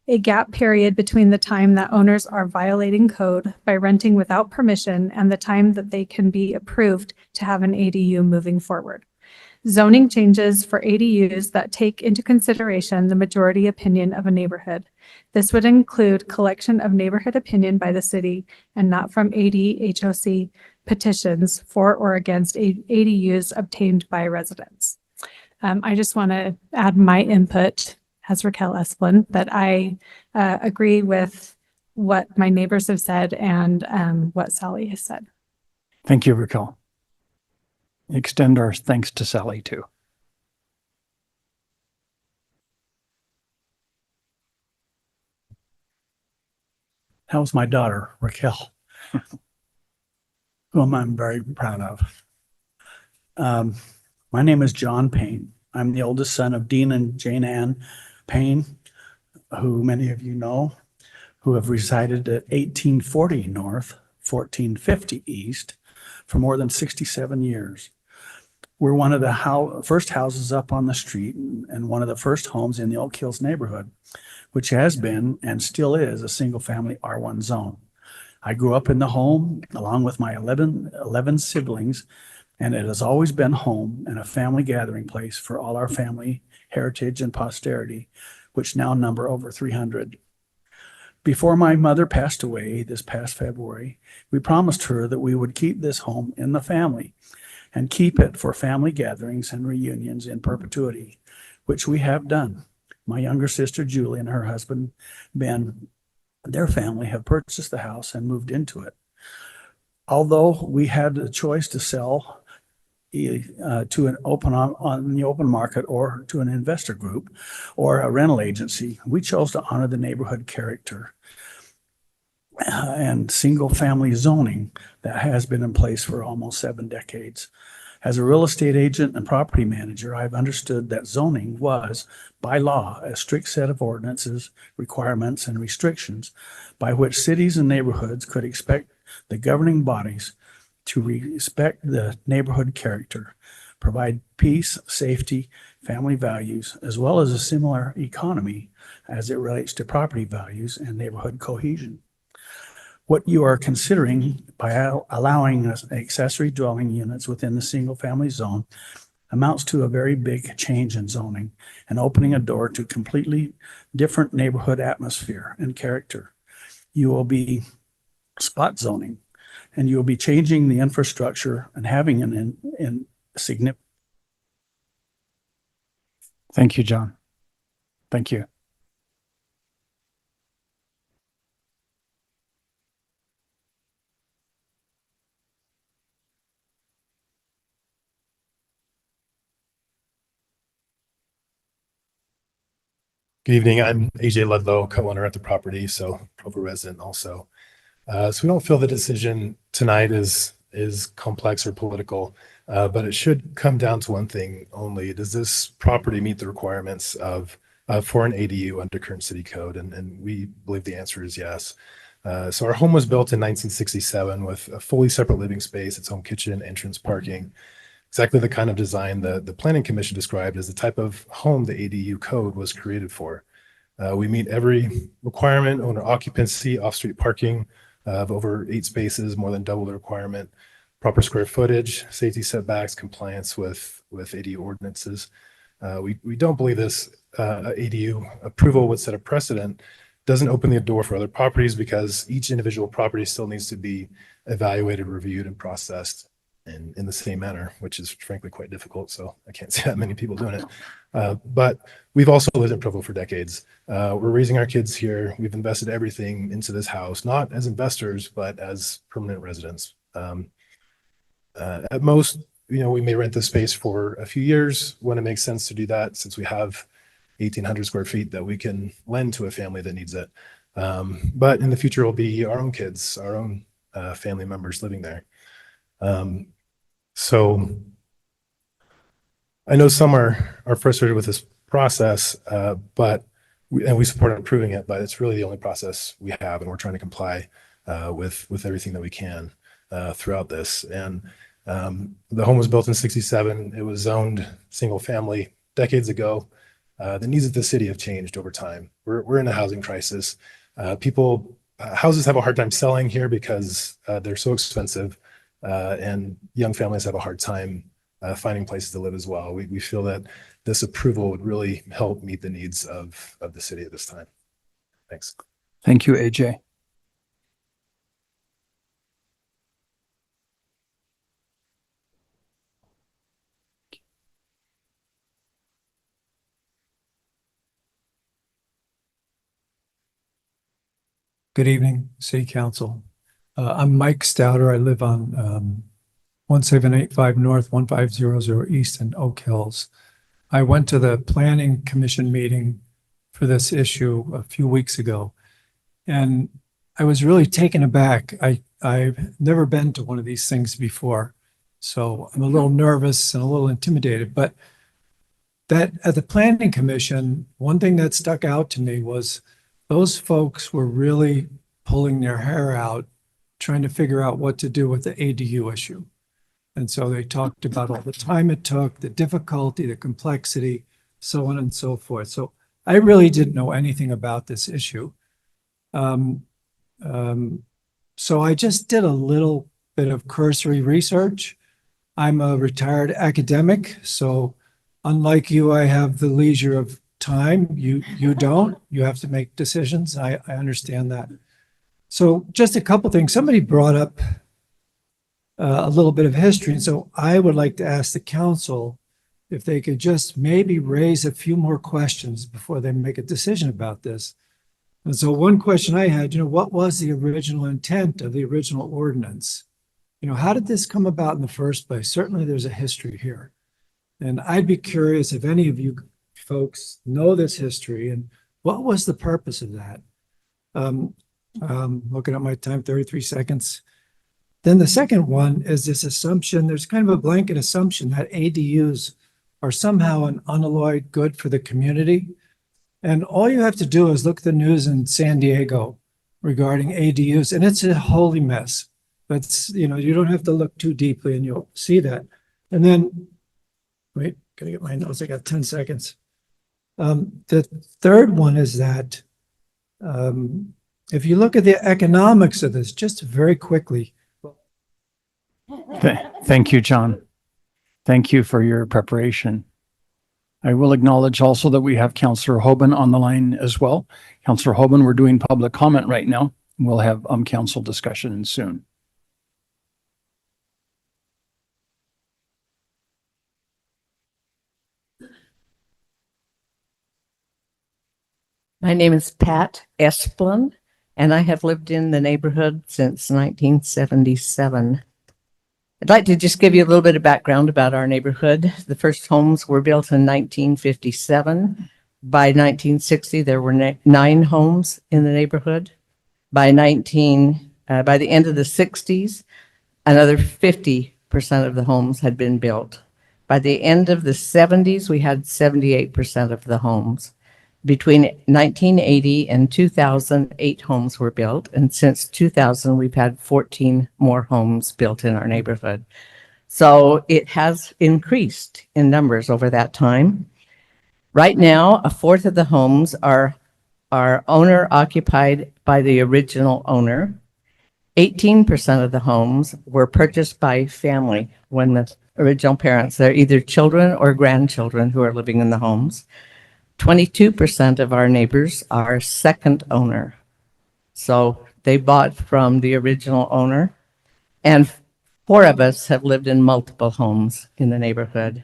A gap period between the time that owners are violating code by renting without permission and the time that they can be approved to have an ADU moving forward. Zoning changes for ADUs that take into consideration the majority opinion of a neighborhood. This would include collection of neighborhood opinion by the city and not from ADHOC petitions for or against ADUs obtained by residents. I just want to add my input as Raquel Esplin that I agree with what my neighbors have said and what Sally has said. Thank you, Raquel. Extend our thanks to Sally, too. How's my daughter, Raquel, whom I'm very proud of. My name is John Payne. I'm the oldest son of Dean and Jane Ann Payne, who many of you know, who have resided at 1840 North, 1450 East for more than 67 years. We're one of the first houses up on the street and one of the first homes in the Oak Hills neighborhood, which has been and still is a single-family R1 zone. I grew up in the home along with my 11 siblings, and it has always been home and a family gathering place for all our family, heritage, and posterity, which now number over 300. Before my mother passed away this past February, we promised her that we would keep this home in the family and keep it for family gatherings and reunions in perpetuity, which we have done. My younger sister, Julie, and her husband, Ben, their family have purchased the house and moved into it. Although we had a choice to sell to an on the open market or to an investor group or a rental agency, we chose to honor the neighborhood character and single family zoning that has been in place for almost 7 decades. As a real estate agent and property manager, I've understood that zoning was, by law, a strict set of ordinances, requirements, and restrictions by which cities and neighborhoods could expect the governing bodies to respect the neighborhood character, provide peace, safety, family values, as well as a similar economy as it relates to property values and neighborhood cohesion. What you are considering by allowing accessory dwelling units within the single-family zone amounts to a very big change in zoning and opening a door to completely different neighborhood atmosphere and character. You will be spot zoning, and you will be changing the infrastructure and having an significant. Thank you, John. Thank you. Good evening. I'm AJ Ludlow, co-owner at the property, so Provo resident also. So we don't feel the decision tonight is complex or political, but it should come down to one thing only. Does this property meet the requirements for an ADU under current city code? And we believe the answer is yes. So our home was built in 1967 with a fully separate living space, its own kitchen, entrance, parking. Exactly the kind of design the Planning Commission described as the type of home the ADU code was created for. We meet every requirement: owner occupancy, off-street parking of over 8 spaces, more than double the requirement, proper square footage, safety setbacks, compliance with ADU ordinances. We don't believe this ADU approval would set a precedent, doesn't open the door for other properties because each individual property still needs to be evaluated, reviewed, and processed in the same manner, which is frankly quite difficult. So I can't see that many people doing it. But we've also lived in Provo for decades. We're raising our kids here. We've invested everything into this house, not as investors, but as permanent residents. At most, we may rent the space for a few years when it makes sense to do that, since we have 1,800 square feet that we can lend to a family that needs it. But in the future, it'll be our own kids, our own family members living there. So I know some are frustrated with this process, but we support improving it, but it's really the only process we have, and we're trying to comply with everything that we can throughout this. And the home was built in 67. It was zoned single family decades ago. The needs of the city have changed over time. We're in a housing crisis. Houses have a hard time selling here because they're so expensive. And young families have a hard time finding places to live as well. We feel that this approval would really help meet the needs of the city at this time. Thanks. Thank you, AJ. Good evening, City Council. I'm Mike Stouter. I live on 1785 North, 1500 East in Oak Hills. I went to the Planning Commission meeting for this issue a few weeks ago, and I was really taken aback. I've never been to one of these things before. So I'm a little nervous and a little intimidated, but that at the planning commission, one thing that stuck out to me was those folks were really pulling their hair out, trying to figure out what to do with the ADU issue. And so they talked about all the time it took, the difficulty, the complexity, so on and so forth. So I really didn't know anything about this issue. So I just did a little bit of cursory research. I'm a retired academic, so unlike you, I have the leisure of time. You don't. You have to make decisions. I understand that. So just a couple things. Somebody brought up a little bit of history, and so I would like to ask the council if they could just maybe raise a few more questions before they make a decision about this. And so one question I had, what was the original intent of the original ordinance? How did this come about in the first place? Certainly there's a history here. And I'd be curious if any of you folks know this history and what was the purpose of that? Looking at my time, 33 seconds. Then the second one is this assumption, there's kind of a blanket assumption that ADUs are somehow an unalloyed good for the community. And all you have to do is look at the news in San Diego regarding ADUs, and it's a holy mess. That's, you don't have to look too deeply and you'll see that. And then, wait, gotta get my notes. I got 10 seconds. The third one is that if you look at the economics of this, just very quickly. Thank you, John. Thank you for your preparation. I will acknowledge also that we have Councillor Hoban on the line as well. Councillor Hoban, we're doing public comment right now. We'll have council discussion soon. My name is Pat Esplin, and I have lived in the neighborhood since 1977. I'd like to just give you a little bit of background about our neighborhood. The first homes were built in 1957. By 1960, there were 9 homes in the neighborhood. By the end of the 60s, another 50% of the homes had been built. By the end of the 70s, we had 78% of the homes. Between 1980 and 2000, 8 homes were built. And since 2000, we've had 14 more homes built in our neighborhood. So it has increased in numbers over that time. Right now, a fourth of the homes are owner occupied by the original owner. 18% of the homes were purchased by family when the original parents, they're either children or grandchildren who are living in the homes. 22% of our neighbors are second owner. So they bought from the original owner. And 4 of us have lived in multiple homes in the neighborhood.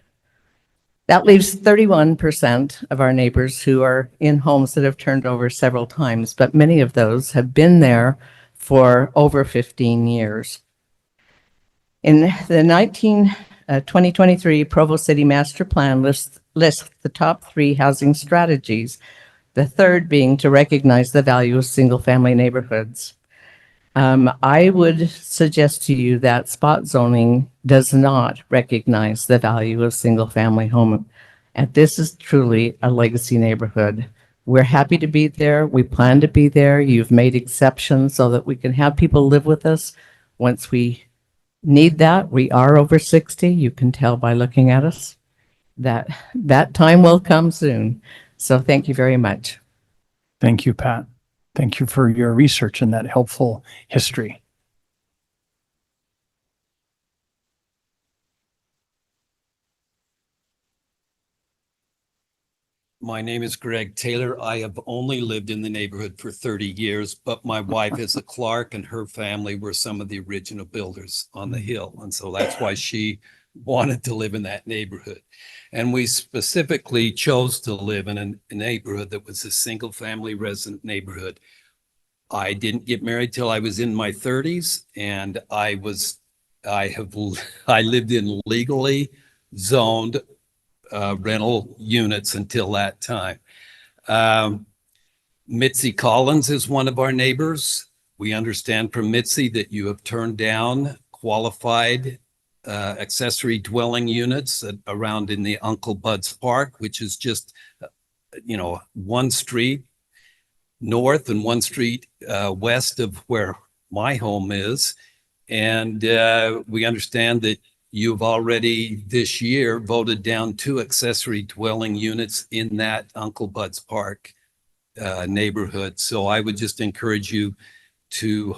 That leaves 31% of our neighbors who are in homes that have turned over several times, but many of those have been there for over 15 years. In the 2023 Provo City Master Plan lists the top 3 housing strategies, the third being to recognize the value of single-family neighborhoods. I would suggest to you that spot zoning does not recognize the value of single-family home. And this is truly a legacy neighborhood. We're happy to be there. We plan to be there. You've made exceptions so that we can have people live with us once we need that. We are over 60. You can tell by looking at us that time will come soon. So thank you very much. Thank you, Pat. Thank you for your research and that helpful history. My name is Greg Taylor. I have only lived in the neighborhood for 30 years, but my wife is a Clark and her family were some of the original builders on the hill. And so that's why she wanted to live in that neighborhood. And we specifically chose to live in a neighborhood that was a single family resident neighborhood. I didn't get married till I was in my 30s, and I lived in legally zoned rental units until that time. Mitzi Collins is one of our neighbors. We understand from Mitzi that you have turned down qualified accessory dwelling units around in the Uncle Bud's Park, which is just, one street north and one street west of where my home is. And we understand that you've already this year voted down 2 accessory dwelling units in that Uncle Bud's Park neighborhood. So I would just encourage you to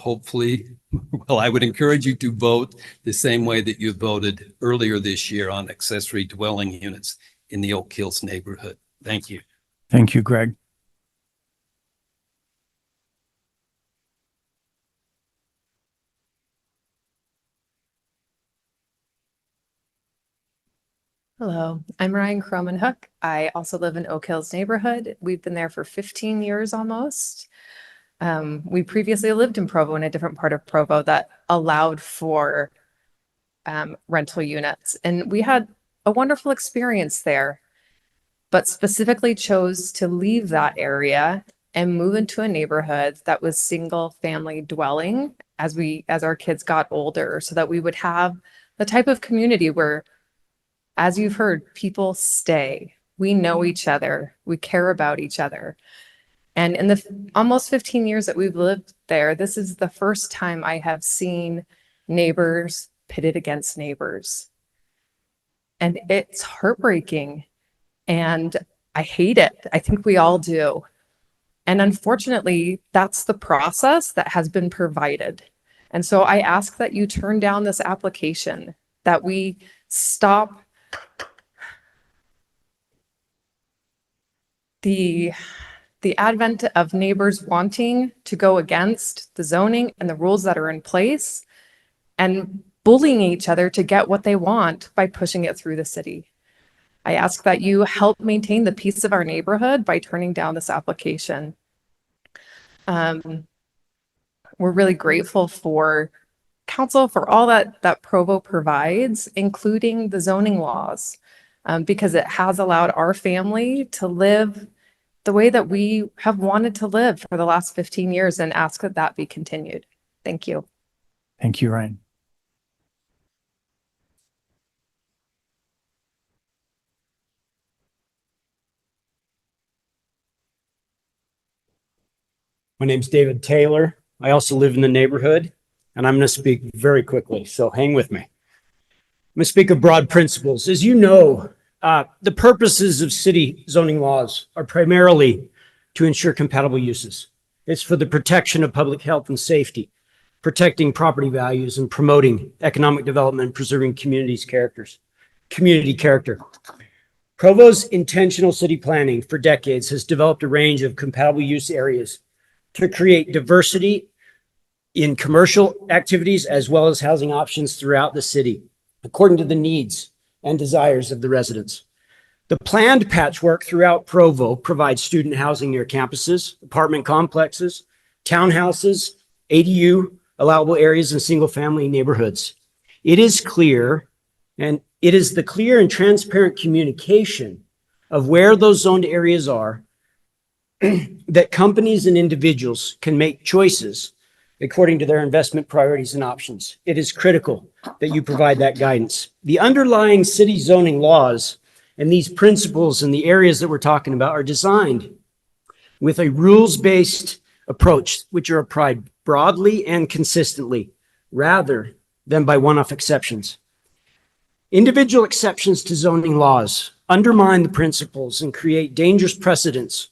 I would encourage you to vote the same way that you voted earlier this year on accessory dwelling units in the Oak Hills neighborhood. Thank you. Thank you, Greg. Hello, I'm Ryan Cromanhook. I also live in Oak Hills neighborhood. We've been there for 15 years almost. We previously lived in Provo, in a different part of Provo that allowed for rental units. And we had a wonderful experience there, but specifically chose to leave that area and move into a neighborhood that was single family dwelling as our kids got older, so that we would have the type of community where, as you've heard, people stay. We know each other. We care about each other. And in the almost 15 years that we've lived there, this is the first time I have seen neighbors pitted against neighbors. And it's heartbreaking. And I hate it. I think we all do. And unfortunately, that's the process that has been provided. And so I ask that you turn down this application, that we stop the advent of neighbors wanting to go against the zoning and the rules that are in place and bullying each other to get what they want by pushing it through the city. I ask that you help maintain the peace of our neighborhood by turning down this application. We're really grateful for council for all that Provo provides, including the zoning laws, because it has allowed our family to live the way that we have wanted to live for the last 15 years, and ask that that be continued. Thank you. Thank you, Ryan. My name's David Taylor. I also live in the neighborhood, and I'm going to speak very quickly, so hang with me. I'm going to speak of broad principles. As you know, the purposes of city zoning laws are primarily to ensure compatible uses. It's for the protection of public health and safety, protecting property values, and promoting economic development and preserving community character. Provo's intentional city planning for decades has developed a range of compatible use areas to create diversity in commercial activities as well as housing options throughout the city, according to the needs and desires of the residents. The planned patchwork throughout Provo provides student housing near campuses, apartment complexes, townhouses, ADU, allowable areas, and single-family neighborhoods. It is the clear and transparent communication of where those zoned areas are that companies and individuals can make choices according to their investment priorities and options. It is critical that you provide that guidance. The underlying city zoning laws and these principles in the areas that we're talking about are designed with a rules-based approach, which are applied broadly and consistently, rather than by one-off exceptions. Individual exceptions to zoning laws undermine the principles and create dangerous precedents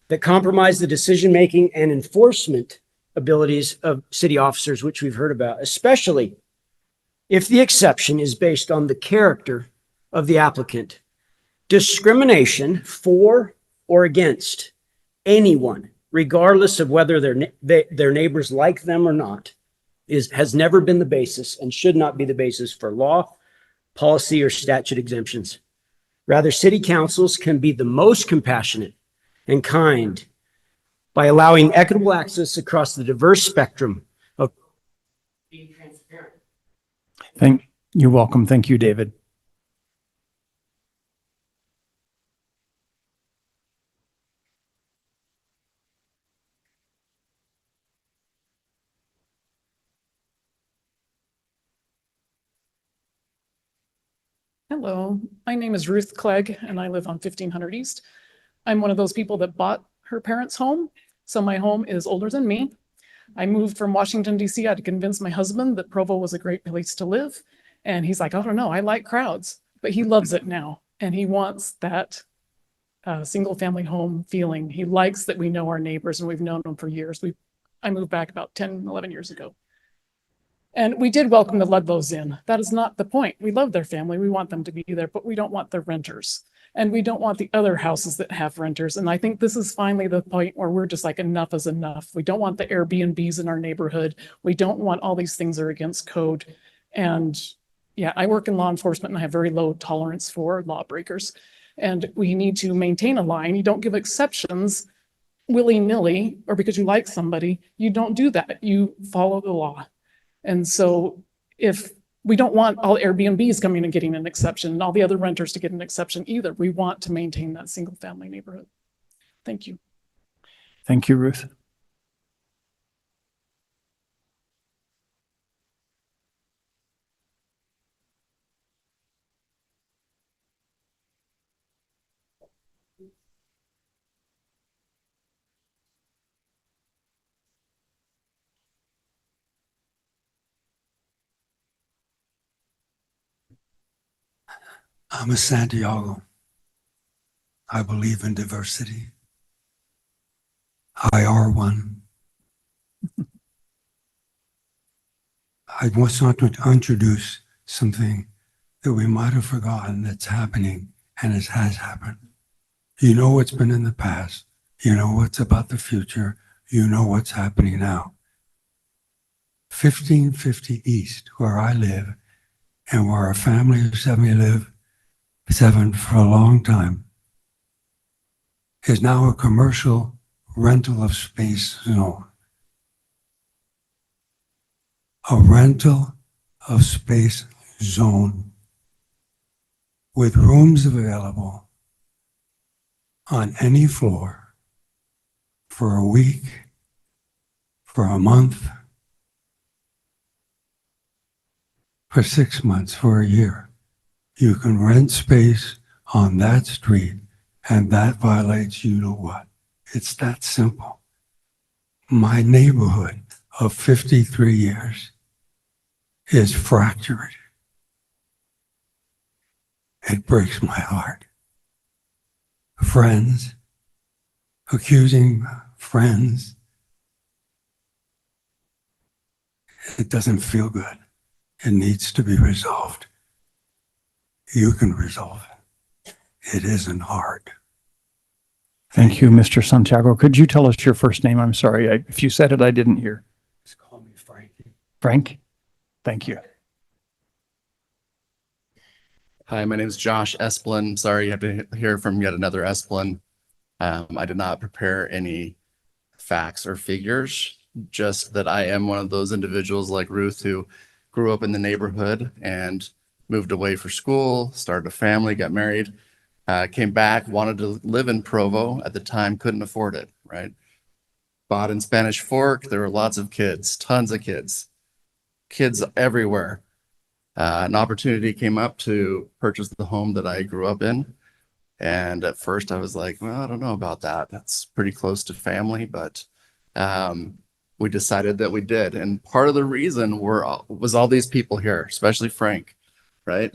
that compromise the decision-making and enforcement abilities of city officers, which we've heard about, especially if the exception is based on the character of the applicant. Discrimination for or against anyone, regardless of whether their neighbors like them or not, has never been the basis and should not be the basis for law, policy, or statute exemptions. Rather, city councils can be the most compassionate and kind by allowing equitable access across the diverse spectrum of being transparent. You're welcome. Thank you, David. Hello, my name is Ruth Clegg and I live on 1500 East. I'm one of those people that bought her parents' home, so my home is older than me. I moved from Washington DC. I had to convince my husband that Provo was a great place to live. And he's like, I don't know, I like crowds, but he loves it now. And he wants that single family home feeling. He likes that we know our neighbors and we've known them for years. I moved back about 10, 11 years ago. And we did welcome the Ludlows in. That is not the point. We love their family. We want them to be there, but we don't want the renters. And we don't want the other houses that have renters. And I think this is finally the point where we're just like, enough is enough. We don't want the Airbnbs in our neighborhood. We don't want all these things that are against code. And yeah, I work in law enforcement and I have very low tolerance for lawbreakers. And we need to maintain a line. You don't give exceptions willy-nilly, or because you like somebody. You don't do that. You follow the law. And so if we don't want all Airbnbs coming and getting an exception and all the other renters to get an exception either, we want to maintain that single family neighborhood. Thank you. Thank you, Ruth. I'm a Santiago. I believe in diversity. I are one. I just want to introduce something that we might have forgotten that's happening, and it has happened. You know what's been in the past. You know what's about the future. You know what's happening now. 1550 East, where I live, and where our family of seven for a long time, is now a commercial rental of space zone. A rental of space zone with rooms available on any floor for a week, for a month, for 6 months, for a year. You can rent space on that street, and that violates you know what. It's that simple. My neighborhood of 53 years is fractured. It breaks my heart. Friends accusing friends. It doesn't feel good. It needs to be resolved. You can resolve it. It isn't hard. Thank you, Mr. Santiago. Could you tell us your first name? I'm sorry. If you said it, I didn't hear. Just call me Frankie. Frank? Thank you. Hi, my name is Josh Esplin. Sorry you have to hear from yet another Esplin. I did not prepare any facts or figures, just that I am one of those individuals like Ruth who grew up in the neighborhood and moved away for school, started a family, got married, came back, wanted to live in Provo. At the time, couldn't afford it, right? Bought in Spanish Fork. There were lots of kids, tons of kids everywhere. An opportunity came up to purchase the home that I grew up in. And at first I was like, well, I don't know about that. That's pretty close to family, but we decided that we did. And part of the reason was all these people here, especially Frank, right?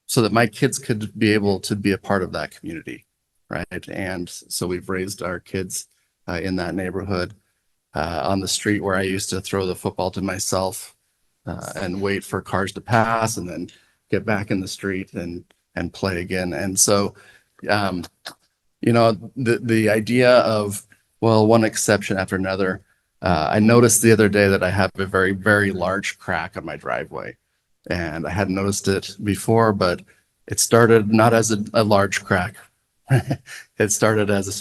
So that my kids could be able to be a part of that community, right? And so we've raised our kids in that neighborhood, on the street where I used to throw the football to myself and wait for cars to pass and then get back in the street and play again. And so, you know, the idea of, well, one exception after another, I noticed the other day that I have a very, very large crack on my driveway. And I hadn't noticed it before, but it started not as a large crack. It started as a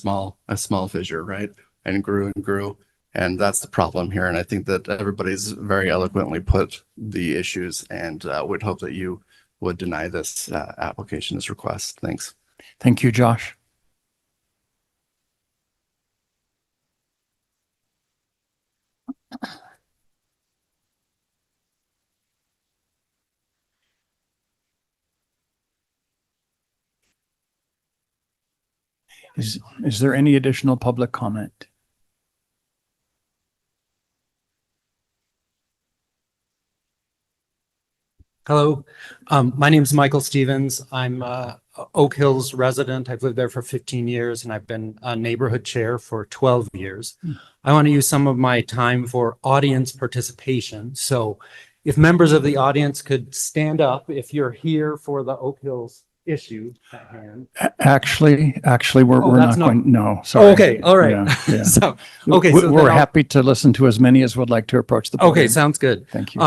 small fissure, right? And grew and grew. And that's the problem here. And I think that everybody's very eloquently put the issues, and would hope that you would deny this application, this request. Thanks. Thank you, Josh. Is there any additional public comment? Hello, my name is Michael Stevens. I'm a Oak Hills resident. I've lived there for 15 years and I've been a neighborhood chair for 12 years. I want to use some of my time for audience participation. So if members of the audience could stand up if you're here for the Oak Hills issue at hand. Actually, we're that's not going, no, Oh, sorry. okay, all right. Yeah, yeah. So, okay. So We're then I'll- happy to listen to as many as would like to approach the podium. Okay, sounds good. Thank you.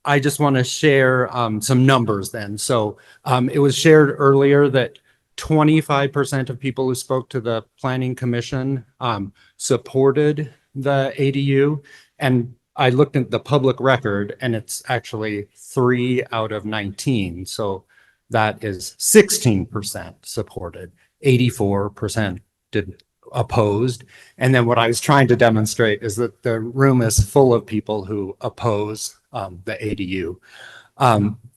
I just want to share some numbers then. So it was shared earlier that 25% of people who spoke to the Planning Commission supported the ADU. And I looked at the public record and it's actually 3 out of 19. So that is 16% supported, 84% did opposed. And then what I was trying to demonstrate is that the room is full of people who oppose the ADU.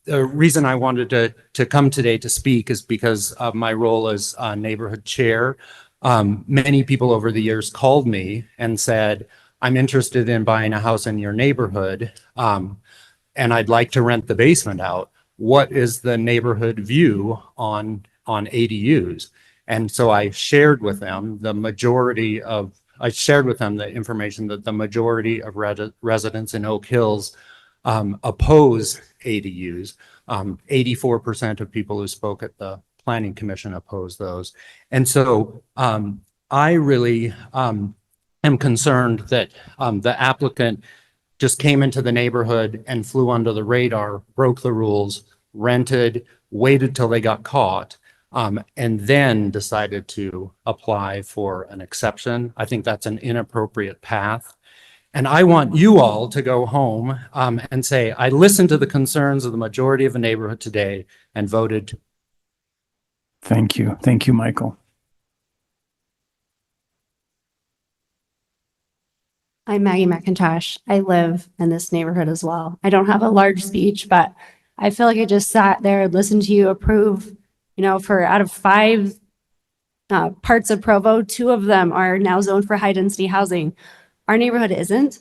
The reason I wanted to come today to speak is because of my role as neighborhood chair. Many people over the years called me and said, I'm interested in buying a house in your neighborhood and I'd like to rent the basement out. What is the neighborhood view on ADUs? And so I shared with them the information that the majority of residents in Oak Hills oppose ADUs. 84% of people who spoke at the Planning Commission oppose those. And so I really am concerned that the applicant just came into the neighborhood and flew under the radar, broke the rules, rented, waited till they got caught, and then decided to apply for an exception. I think that's an inappropriate path. And I want you all to go home and say, I listened to the concerns of the majority of the neighborhood today and voted. Thank you. Thank you, Michael. I'm Maggie McIntosh. I live in this neighborhood as well. I don't have a large speech, but I feel like I just sat there and listened to you approve, for out of 5 parts of Provo, 2 of them are now zoned for high density housing. Our neighborhood isn't.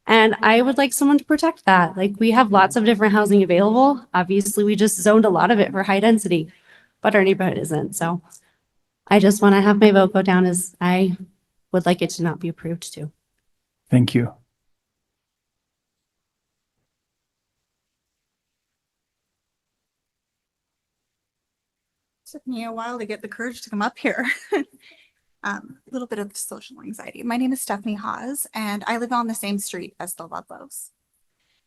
And I would like someone to protect that. Like, we have lots of different housing available. Obviously, we just zoned a lot of it for high density, but our neighborhood isn't. So I just want to have my vote go down as I would like it to not be approved too. Thank you. Took me a while to get the courage to come up here. A little bit of social anxiety. My name is Stephanie Haas, and I live on the same street as the Ludlows.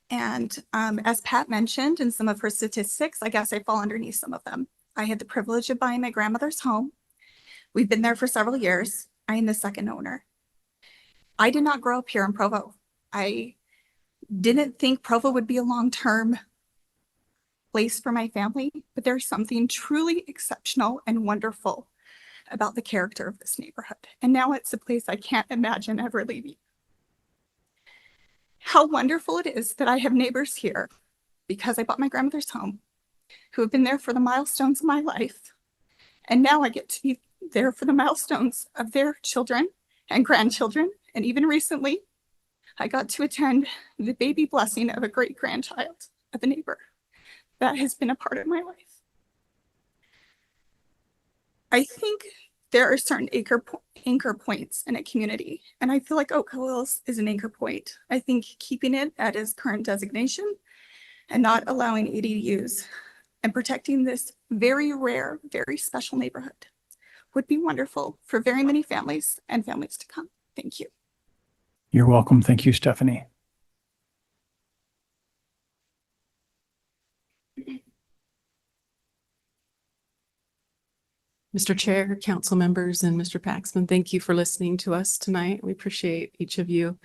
And as Pat mentioned in some of her statistics, I guess I fall underneath some of them. I had the privilege of buying my grandmother's home. We've been there for several years. I am the second owner. I did not grow up here in Provo. I didn't think Provo would be a long-term place for my family, but there's something truly exceptional and wonderful about the character of this neighborhood. And now it's a place I can't imagine ever leaving. How wonderful it is that I have neighbors here, because I bought my grandmother's home, who have been there for the milestones of my life. And now I get to be there for the milestones of their children and grandchildren. And even recently, I got to attend the baby blessing of a great grandchild of a neighbor that has been a part of my life. I think there are certain anchor points in a community, and I feel like Oak Hills is an anchor point. I think keeping it at its current designation and not allowing ADUs and protecting this very rare, very special neighborhood would be wonderful for very many families and families to come. Thank you. You're welcome. Thank you, Stephanie. Mr. Chair, council members, and Mr. Paxman, thank you for listening to us tonight. We appreciate each of you,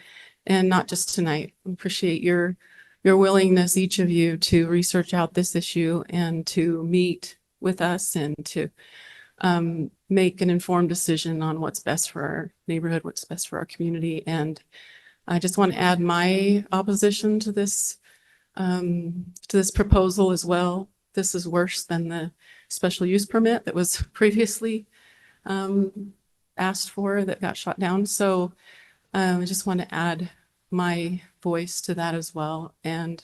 and not just tonight. We appreciate your willingness, each of you, to research out this issue and to meet with us and to make an informed decision on what's best for our neighborhood, what's best for our community. And I just want to add my opposition to this proposal as well. This is worse than the special use permit that was previously asked for that got shot down. So I just want to add my voice to that as well and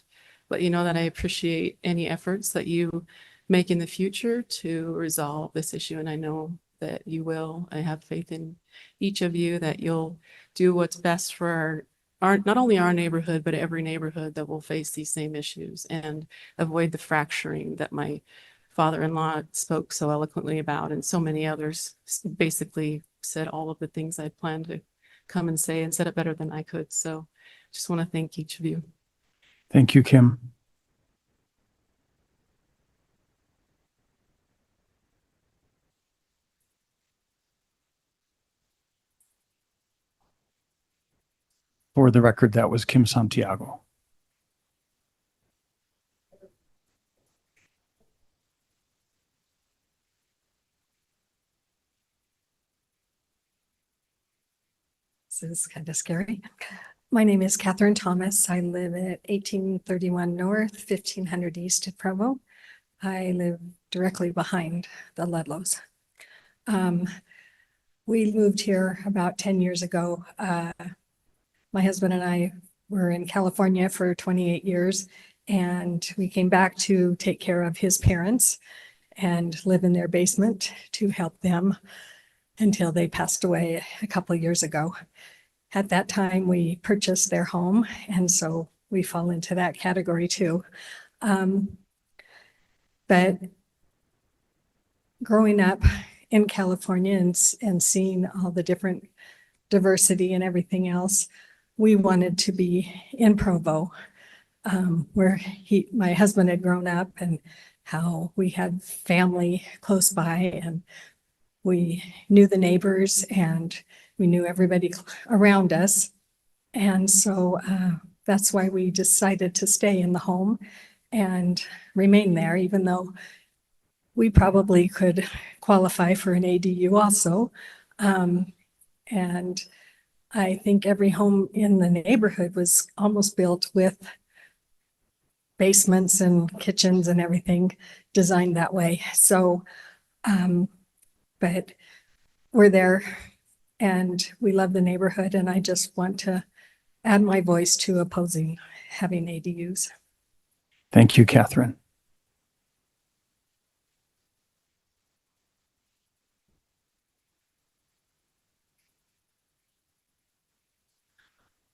let you know that I appreciate any efforts that you make in the future to resolve this issue. And I know that you will. I have faith in each of you that you'll do what's best for our not only our neighborhood, but every neighborhood that will face these same issues and avoid the fracturing that my father-in-law spoke so eloquently about, and so many others basically said all of the things I planned to come and say and said it better than I could. So just want to thank each of you. Thank you, Kim. For the record, that was Kim Santiago. This is kind of scary. My name is Catherine Thomas. I live at 1831 North, 1500 East of Provo. I live directly behind the Ludlows. We moved here about 10 years ago. My husband and I were in California for 28 years, and we came back to take care of his parents and live in their basement to help them until they passed away a couple of years ago. At that time, we purchased their home, and so we fall into that category too. But growing up in California and seeing all the different diversity and everything else, we wanted to be in Provo, where my husband had grown up, and how we had family close by, and we knew the neighbors and we knew everybody around us. And so that's why we decided to stay in the home and remain there, even though we probably could qualify for an ADU also. And I think every home in the neighborhood was almost built with basements and kitchens and everything designed that way. So, but we're there and we love the neighborhood, and I just want to add my voice to opposing having ADUs. Thank you, Catherine.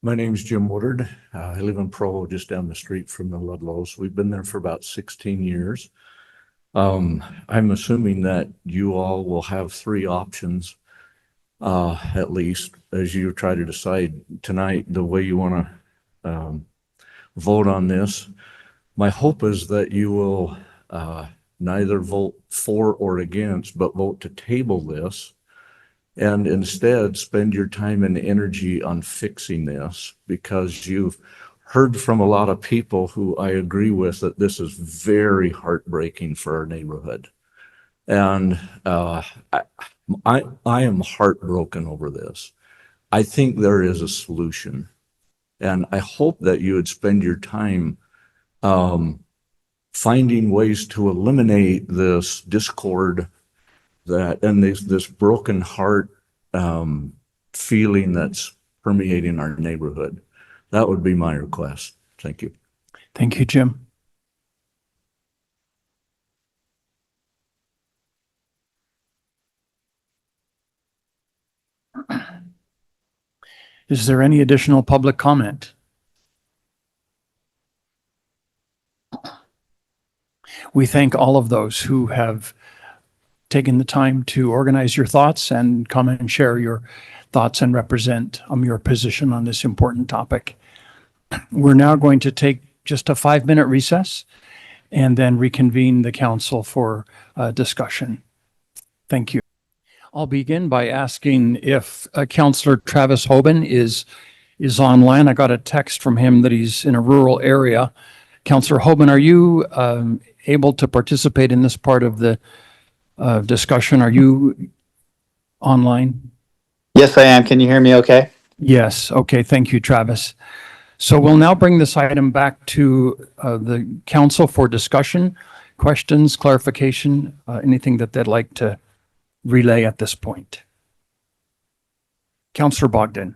My name's Jim Woodard. I live in Provo, just down the street from the Ludlows. We've been there for about 16 years. I'm assuming that you all will have three options, at least, as you try to decide tonight the way you want to vote on this. My hope is that you will neither vote for or against, but vote to table this, and instead spend your time and energy on fixing this, because you've heard from a lot of people who I agree with that this is very heartbreaking for our neighborhood. And I am heartbroken over this. I think there is a solution, and I hope that you would spend your time finding ways to eliminate this discord and this broken heart feeling that's permeating our neighborhood. That would be my request. Thank you. Thank you, Jim. Is there any additional public comment? We thank all of those who have taken the time to organize your thoughts and come and share your thoughts and represent your position on this important topic. We're now going to take just a 5-minute recess and then reconvene the council for discussion. Thank you. I'll begin by asking if Councillor Travis Hoban is online. I got a text from him that he's in a rural area. Councillor Hoban, are you able to participate in this part of the discussion? Are you online? Yes, I am. Can you hear me okay? Yes. Okay. Thank you, Travis. So we'll now bring this item back to the council for discussion, questions, clarification, anything that they'd like to relay at this point. Counselor Bogdan.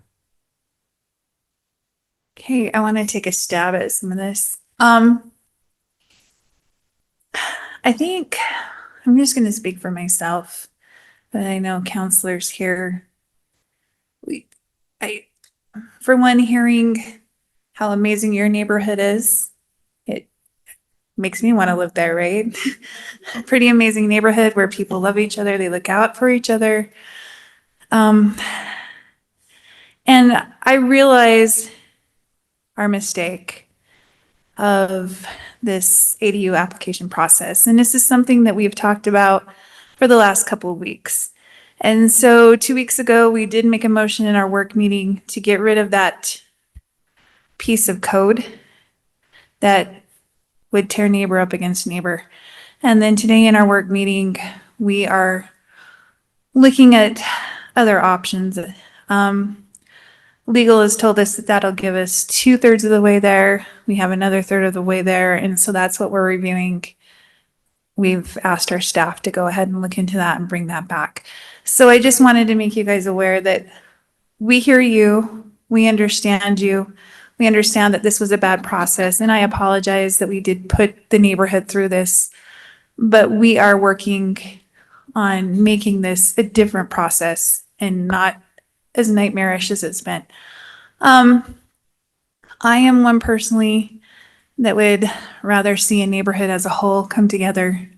Okay, I want to take a stab at some of this. I think I'm just going to speak for myself, but I know counselors here. For one, hearing how amazing your neighborhood is, it makes me want to live there, right? Pretty amazing neighborhood where people love each other, they look out for each other. And I realize our mistake of this ADU application process. And this is something that we've talked about for the last couple of weeks. And so 2 weeks ago, we did make a motion in our work meeting to get rid of that piece of code that would tear neighbor up against neighbor. And then today in our work meeting, we are looking at other options. Legal has told us that that'll give us 2/3 of the way there. We have another third of the way there. And so that's what we're reviewing. We've asked our staff to go ahead and look into that and bring that back. So I just wanted to make you guys aware that we hear you, we understand you, we understand that this was a bad process, and I apologize that we did put the neighborhood through this, but we are working on making this a different process and not as nightmarish as it's been. I am one personally that would rather see a neighborhood as a whole come together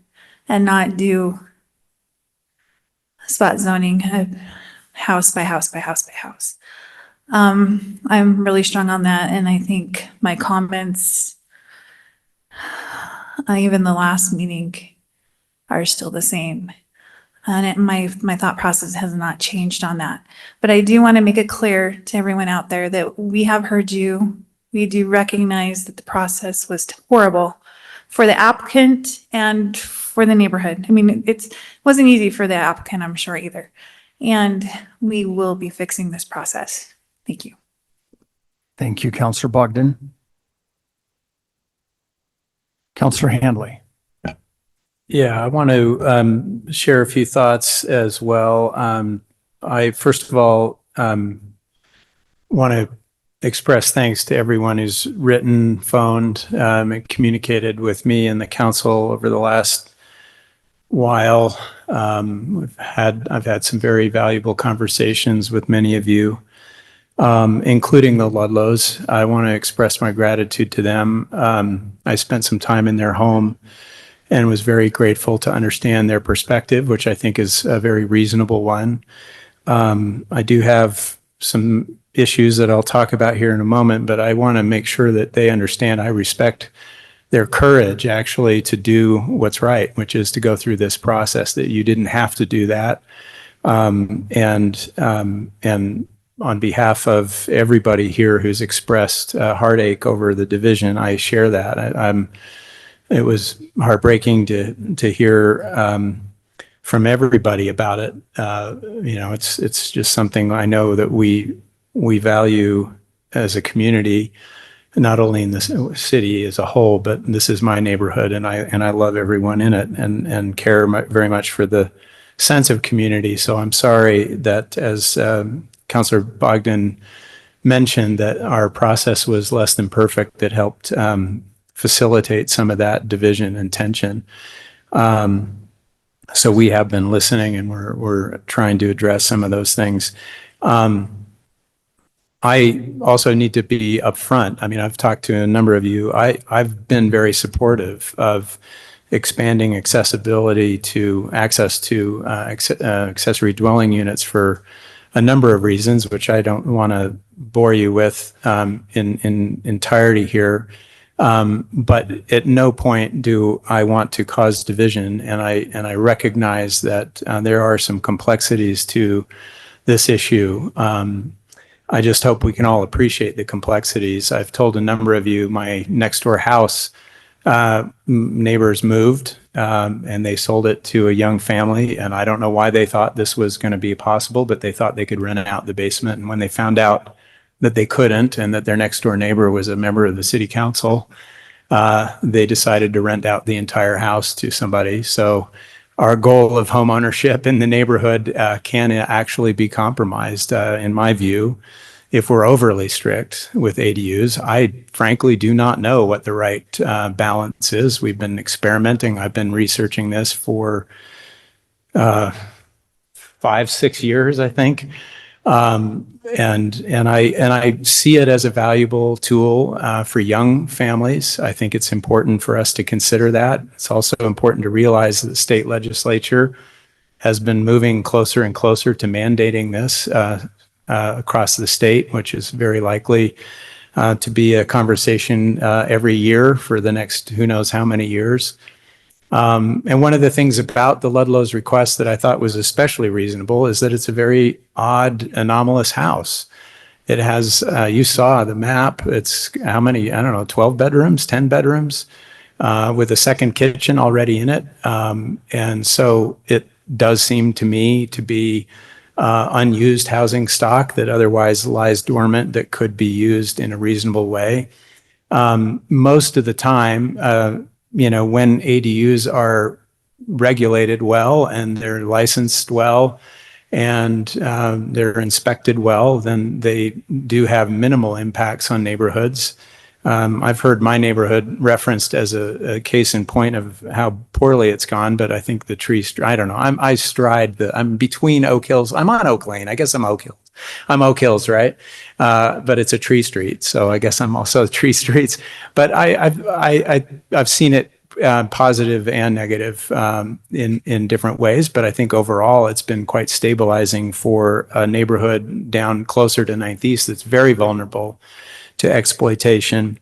and not do spot zoning, house by house by house by house. I'm really strong on that, and I think my comments, even the last meeting, are still the same. And my thought process has not changed on that. But I do want to make it clear to everyone out there that we have heard you. We do recognize that the process was horrible for the applicant and for the neighborhood. I mean, it wasn't easy for the applicant, I'm sure, either. And we will be fixing this process. Thank you. Thank you, Counselor Bogdan. Counselor Handley. Yeah, I want to share a few thoughts as well. I first of all want to express thanks to everyone who's written, phoned, and communicated with me and the council over the last while. I've had some very valuable conversations with many of you, including the Ludlows. I want to express my gratitude to them. I spent some time in their home and was very grateful to understand their perspective, which I think is a very reasonable one. I do have some issues that I'll talk about here in a moment, but I want to make sure that they understand I respect their courage actually to do what's right, which is to go through this process, that you didn't have to do that. And on behalf of everybody here who's expressed heartache over the division, I share that. It was heartbreaking to hear from everybody about it. It's just something I know that we value as a community, not only in this city as a whole, but this is my neighborhood, and I love everyone in it, and care very much for the sense of community. So I'm sorry that, as Councillor Bogdan mentioned, that our process was less than perfect. That helped facilitate some of that division and tension. So we have been listening, and we're trying to address some of those things. I also need to be upfront. I mean, I've talked to a number of you. I've been very supportive of expanding accessibility to access to accessory dwelling units for a number of reasons, which I don't want to bore you with in entirety here. But at no point do I want to cause division, and I recognize that there are some complexities to this issue. I just hope we can all appreciate the complexities. I've told a number of you, my next door house neighbors moved and they sold it to a young family, and I don't know why they thought this was going to be possible, but they thought they could rent out the basement. And when they found out that they couldn't, and that their next door neighbor was a member of the city council, they decided to rent out the entire house to somebody. So our goal of home ownership in the neighborhood can actually be compromised, in my view, if we're overly strict with ADUs. I frankly do not know what the right balance is. We've been experimenting. I've been researching this for 5-6 years, I think. And I see it as a valuable tool for young families. I think it's important for us to consider that. It's also important to realize that the state legislature has been moving closer and closer to mandating this across the state, which is very likely to be a conversation every year for the next who knows how many years. And one of the things about the Ludlow's request that I thought was especially reasonable is that it's a very odd, anomalous house. It has, you saw the map, it's how many, I don't know, 12 bedrooms, 10 bedrooms, with a second kitchen already in it. And so it does seem to me to be unused housing stock that otherwise lies dormant that could be used in a reasonable way. Most of the time, when ADUs are regulated well and they're licensed well and they're inspected well, then they do have minimal impacts on neighborhoods. I've heard my neighborhood referenced as a case in point of how poorly it's gone, but I think the I don't know. I'm between Oak Hills. I'm on Oak Lane. I guess I'm Oak Hills. I'm Oak Hills, right? But it's a tree street, so I guess I'm also tree streets. But I've seen it positive and negative in different ways. But I think overall it's been quite stabilizing for a neighborhood down closer to 9th East that's very vulnerable to exploitation.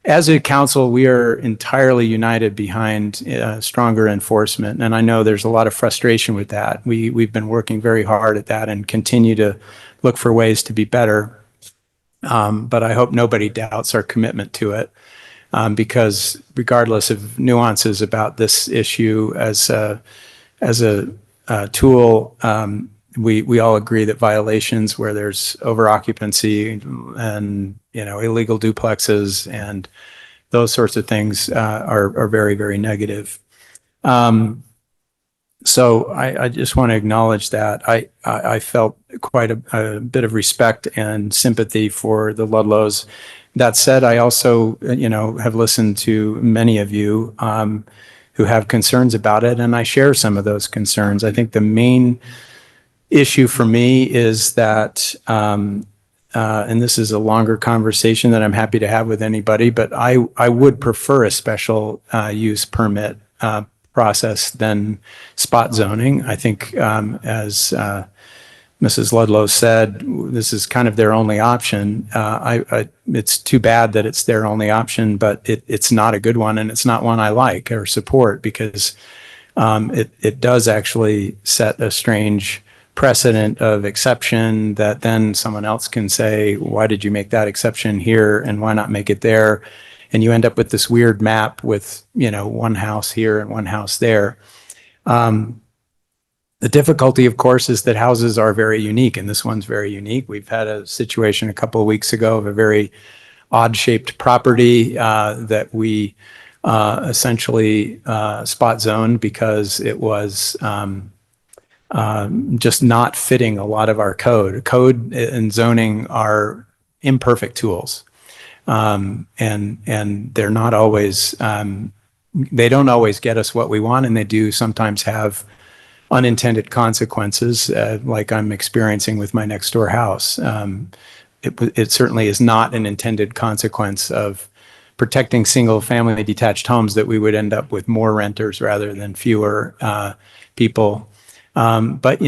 As a council, we are entirely united behind stronger enforcement, and I know there's a lot of frustration with that. We've been working very hard at that and continue to look for ways to be better. But I hope nobody doubts our commitment to it, because regardless of nuances about this issue as a tool, we all agree that violations where there's over occupancy and illegal duplexes and those sorts of things are very, very negative. So I just want to acknowledge that. I felt quite a bit of respect and sympathy for the Ludlows. That said, I also have listened to many of you who have concerns about it, and I share some of those concerns. I think the main issue for me is that, and this is a longer conversation that I'm happy to have with anybody, but I would prefer a special use permit process than spot zoning. I think, as Mrs. Ludlow said, this is kind of their only option. It's too bad that it's their only option, but it's not a good one, and it's not one I like or support, because it does actually set a strange precedent of exception that then someone else can say, why did you make that exception here and why not make it there? And you end up with this weird map with, one house here and one house there. The difficulty, of course, is that houses are very unique, and this one's very unique. We've had a situation a couple of weeks ago of a very odd-shaped property that we essentially spot zoned because it was just not fitting a lot of our code. Code and zoning are imperfect tools. And they're not always, they don't always get us what we want, and they do sometimes have unintended consequences, like I'm experiencing with my next door house. It certainly is not an intended consequence of protecting single family detached homes that we would end up with more renters rather than fewer people. But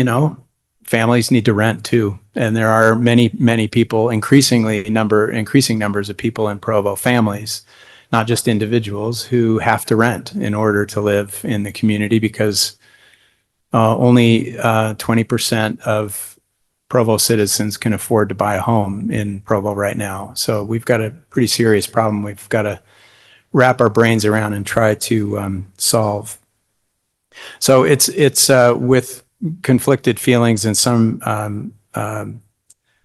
families need to rent too. And there are many people, increasing numbers of people in Provo, families, not just individuals, who have to rent in order to live in the community, because only 20% of Provo citizens can afford to buy a home in Provo right now. So we've got a pretty serious problem we've got to wrap our brains around and try to solve. So it's with conflicted feelings and some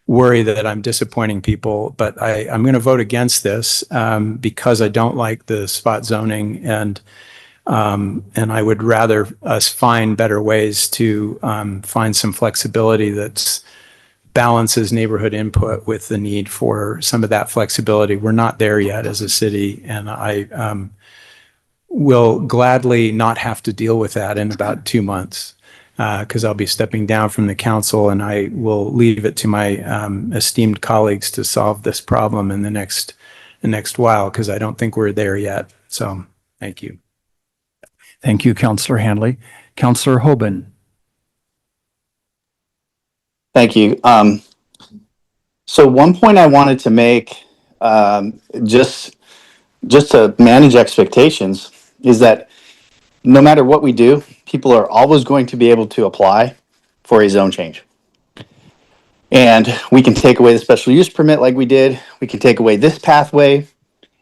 worry that I'm disappointing people, but I'm going to vote against this because I don't like the spot zoning, and And I would rather us find better ways to find some flexibility that balances neighborhood input with the need for some of that flexibility. We're not there yet as a city, and I will gladly not have to deal with that in about 2 months because I'll be stepping down from the council, and I will leave it to my esteemed colleagues to solve this problem in the next while, because I don't think we're there yet. So thank you. Thank you, Councillor Hanley. Councillor Hoban. Thank you. So one point I wanted to make, just to manage expectations, is that no matter what we do, people are always going to be able to apply for a zone change. And we can take away the special use permit like we did. We can take away this pathway,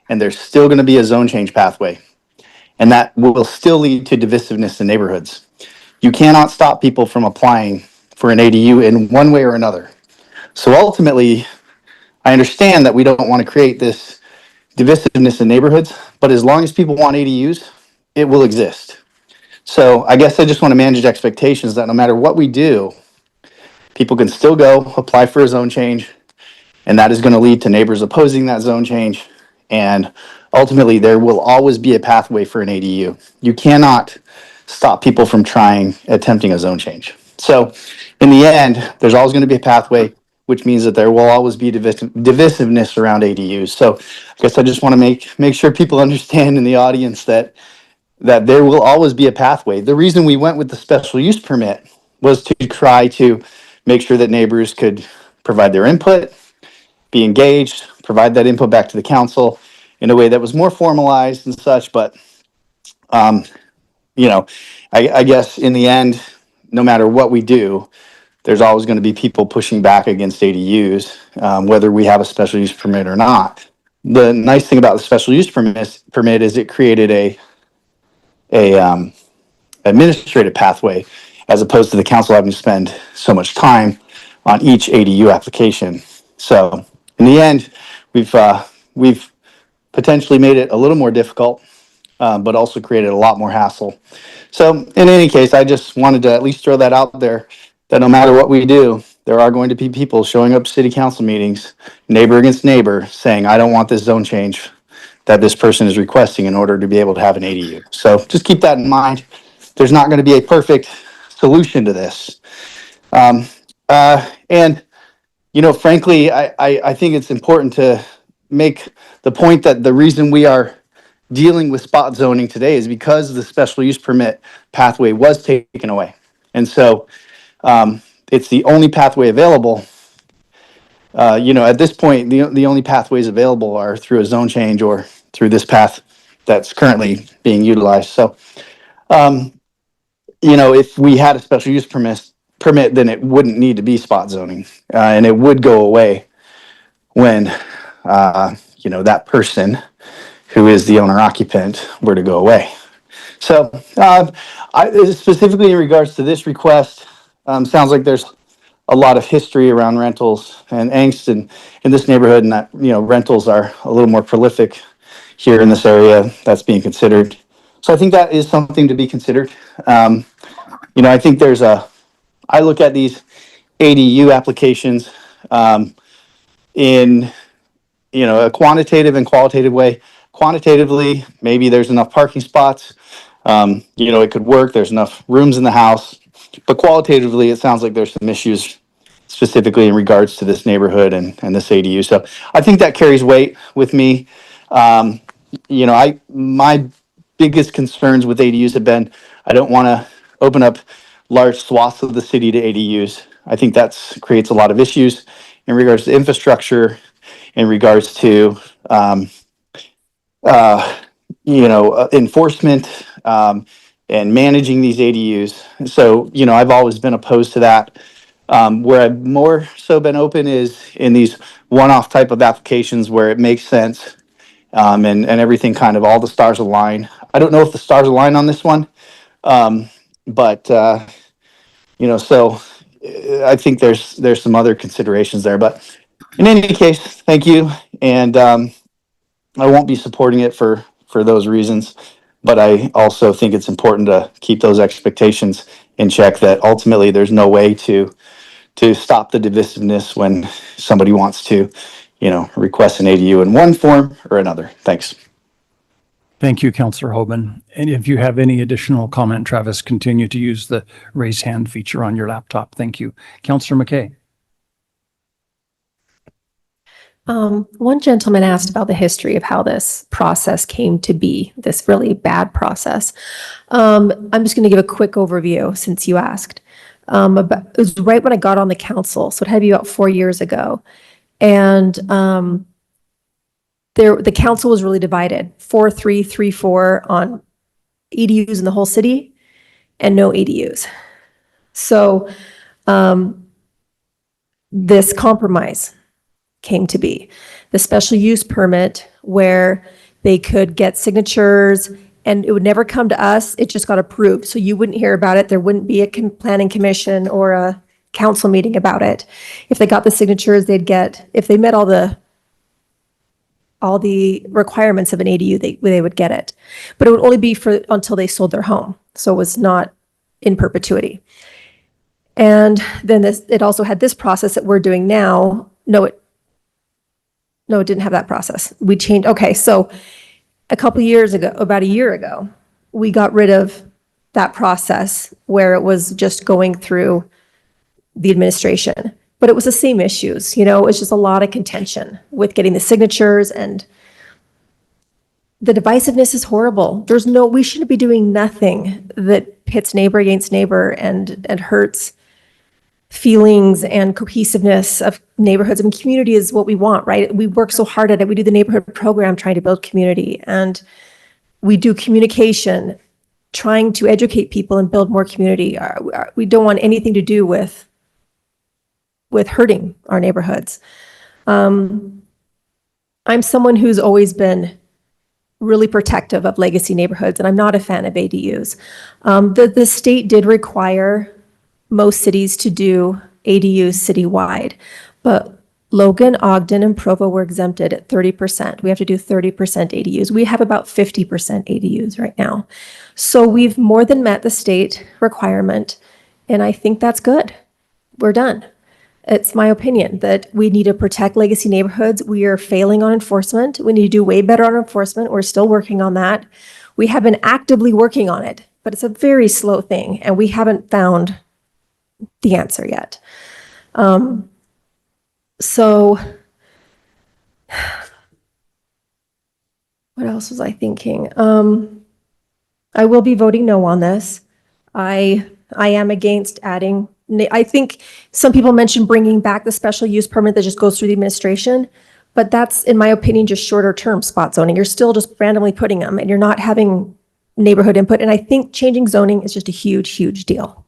and there's still going to be a zone change pathway. And that will still lead to divisiveness in neighborhoods. You cannot stop people from applying for an ADU in one way or another. So ultimately, I understand that we don't want to create this divisiveness in neighborhoods, but as long as people want ADUs, it will exist. So I guess I just want to manage expectations that no matter what we do, people can still go apply for a zone change, and that is going to lead to neighbors opposing that zone change. And ultimately, there will always be a pathway for an ADU. You cannot stop people from attempting a zone change. So in the end, there's always going to be a pathway, which means that there will always be divisiveness around ADUs. So I guess I just want to make sure people understand in the audience that there will always be a pathway. The reason we went with the special use permit was to try to make sure that neighbors could provide their input, be engaged, provide that input back to the council in a way that was more formalized and such. But, I guess in the end, no matter what we do, there's always going to be people pushing back against ADUs, whether we have a special use permit or not. The nice thing about the special use permit is it created a administrative pathway, as opposed to the council having to spend so much time on each ADU application. So in the end, we've potentially made it a little more difficult, but also created a lot more hassle. So in any case, I just wanted to at least throw that out there, that no matter what we do, there are going to be people showing up to city council meetings, neighbor against neighbor, saying, I don't want this zone change that this person is requesting in order to be able to have an ADU. So just keep that in mind. There's not going to be a perfect solution to this. And frankly, I think it's important to make the point that the reason we are dealing with spot zoning today is because the special use permit pathway was taken away. And so it's the only pathway available. At this point, the only pathways available are through a zone change or through this path that's currently being utilized. So, if we had a special use permit, then it wouldn't need to be spot zoning, and it would go away when, that person who is the owner occupant were to go away. So, specifically in regards to this request, sounds like there's a lot of history around rentals and angst in this neighborhood, and that, rentals are a little more prolific here in this area. That's being considered. So I think that is something to be considered. I think I look at these ADU applications in, a quantitative and qualitative way. Quantitatively, maybe there's enough parking spots. It could work. There's enough rooms in the house. But qualitatively, it sounds like there's some issues specifically in regards to this neighborhood and this ADU. So I think that carries weight with me. My biggest concerns with ADUs have been, I don't want to open up large swaths of the city to ADUs. I think that creates a lot of issues in regards to infrastructure, in regards to enforcement and managing these ADUs. So, I've always been opposed to that. Where I've more so been open is in these one-off type of applications where it makes sense, and everything kind of, all the stars align. I don't know if the stars align on this one, but so I think there's some other considerations there. But in any case, thank you, and I won't be supporting it for those reasons. But I also think it's important to keep those expectations in check, that ultimately there's no way to stop the divisiveness when somebody wants to, request an ADU in one form or another. Thanks. Thank you, Councillor Hoban. And if you have any additional comment, Travis, continue to use the raise hand feature on your laptop. Thank you. Councillor McKay. One gentleman asked about the history of how this process came to be, this really bad process. I'm just going to give a quick overview since you asked. It was right when I got on the council, so it had to be about 4 years ago. And the council was really divided, 4-3, 3-4 on ADUs in the whole city and no ADUs. So this compromise came to be the special use permit, where they could get signatures and it would never come to us. It just got approved. So you wouldn't hear about it. There wouldn't be a planning commission or a council meeting about it. If they got the signatures, if they met all the requirements of an ADU, they would get it. But it would only be until they sold their home. So it was not in perpetuity. And then it also had this process that we're doing now. No, it didn't have that process. We changed. Okay, so about a year ago, we got rid of that process where it was just going through the administration. But it was the same issues, it was just a lot of contention with getting the signatures, and the divisiveness is horrible. We shouldn't be doing nothing that pits neighbor against neighbor and hurts feelings and cohesiveness of neighborhoods. And community is what we want, right? We work so hard at it. We do the neighborhood program trying to build community, and we do communication trying to educate people and build more community. We don't want anything to do with hurting our neighborhoods. I'm someone who's always been really protective of legacy neighborhoods, and I'm not a fan of ADUs. The state did require most cities to do ADUs citywide, but Logan, Ogden, and Provo were exempted at 30%. We have to do 30% ADUs. We have about 50% ADUs right now. So we've more than met the state requirement, and I think that's good. We're done. It's my opinion that we need to protect legacy neighborhoods. We are failing on enforcement. We need to do way better on enforcement. We're still working on that. We have been actively working on it, but it's a very slow thing, and we haven't found the answer yet. So what else was I thinking? I will be voting no on this. I am against adding. I think some people mentioned bringing back the special use permit that just goes through the administration, but that's, in my opinion, just shorter term spot zoning. You're still just randomly putting them, and you're not having neighborhood input. And I think changing zoning is just a huge, huge deal.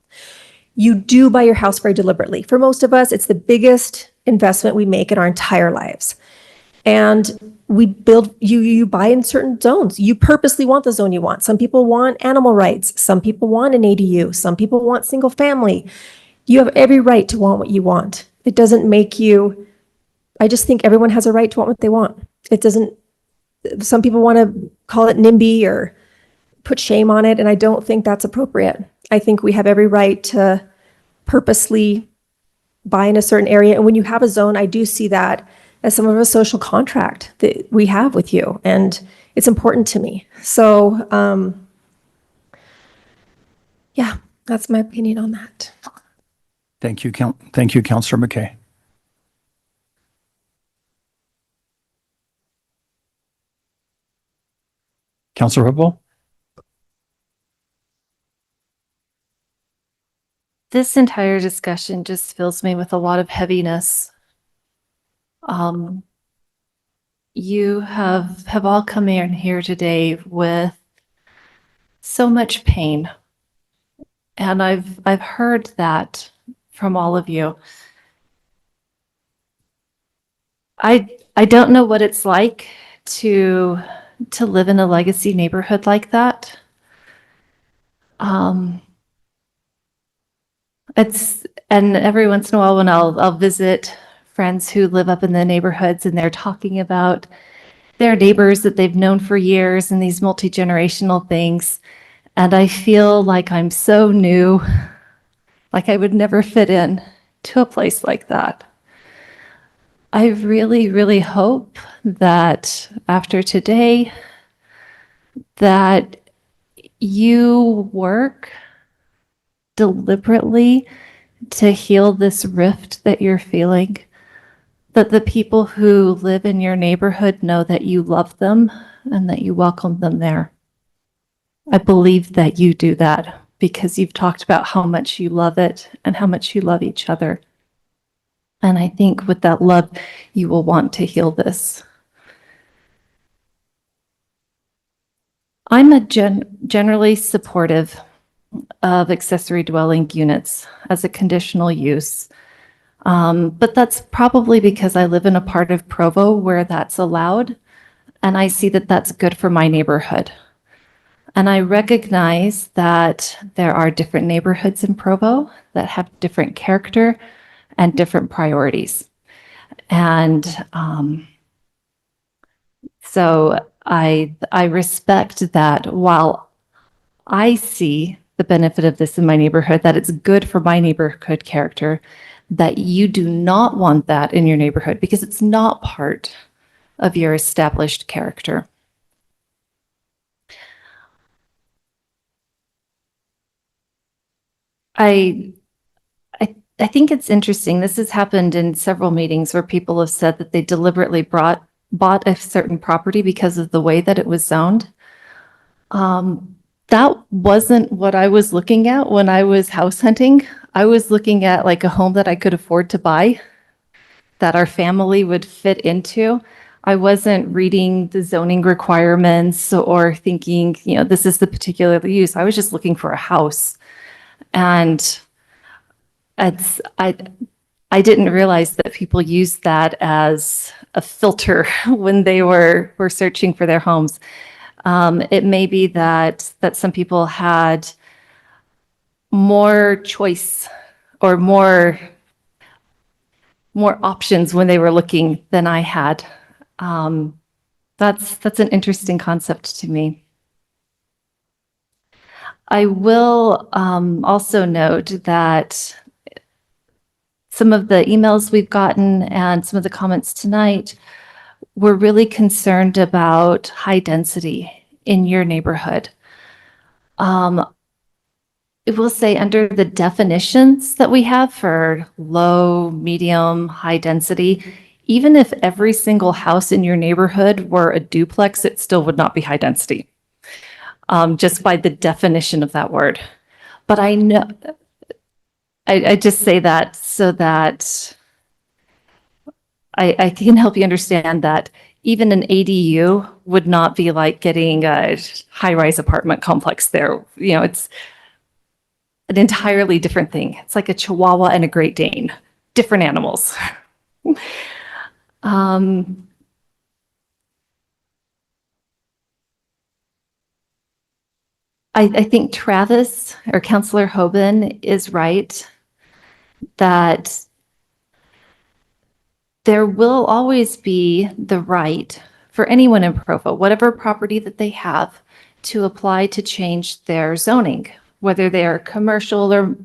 You do buy your house very deliberately. For most of us, it's the biggest investment we make in our entire lives. And you buy in certain zones. You purposely want the zone you want. Some people want animal rights. Some people want an ADU. Some people want single family. You have every right to want what you want. It doesn't make you, I just think everyone has a right to want what they want. It doesn't, some people want to call it NIMBY or put shame on it, and I don't think that's appropriate. I think we have every right to purposely buy in a certain area. And when you have a zone, I do see that as some of a social contract that we have with you. And it's important to me. So, yeah, that's my opinion on that. Thank you, Councillor McKay. Councillor Whipple? This entire discussion just fills me with a lot of heaviness. You have all come in here today with so much pain, and I've heard that from all of you. I don't know what it's like to live in a legacy neighborhood like that. And every once in a while when I'll visit friends who live up in the neighborhoods, and they're talking about their neighbors that they've known for years and these multi-generational things. And I feel like I'm so new, like I would never fit in to a place like that. I really, really hope that after today, that you work deliberately to heal this rift that you're feeling, that the people who live in your neighborhood know that you love them and that you welcome them there. I believe that you do that because you've talked about how much you love it and how much you love each other. And I think with that love, you will want to heal this. I'm generally supportive of accessory dwelling units as a conditional use. But that's probably because I live in a part of Provo where that's allowed, and I see that that's good for my neighborhood. And I recognize that there are different neighborhoods in Provo that have different character and different priorities. And so I respect that while I see the benefit of this in my neighborhood, that it's good for my neighborhood character, that you do not want that in your neighborhood because it's not part of your established character. I think it's interesting. This has happened in several meetings where people have said that they deliberately bought a certain property because of the way that it was zoned. That wasn't what I was looking at when I was house hunting. I was looking at like a home that I could afford to buy, that our family would fit into. I wasn't reading the zoning requirements or thinking, you know, this is the particular use. I was just looking for a house. And I didn't realize that people used that as a filter when they were searching for their homes. It may be that some people had more choice or more options when they were looking than I had. That's an interesting concept to me. I will also note that some of the emails we've gotten and some of the comments tonight, we're really concerned about high density in your neighborhood. It will say under the definitions that we have for low, medium, high density, even if every single house in your neighborhood were a duplex, it still would not be high density, just by the definition of that word. But I know, I just say that so that I can help you understand that even an ADU would not be like getting a high-rise apartment complex there. You know, it's an entirely different thing. It's like a Chihuahua and a Great Dane, different animals. I think Travis or Councillor Hoban is right that there will always be the right for anyone in Provo, whatever property that they have, to apply to change their zoning, whether they are commercial or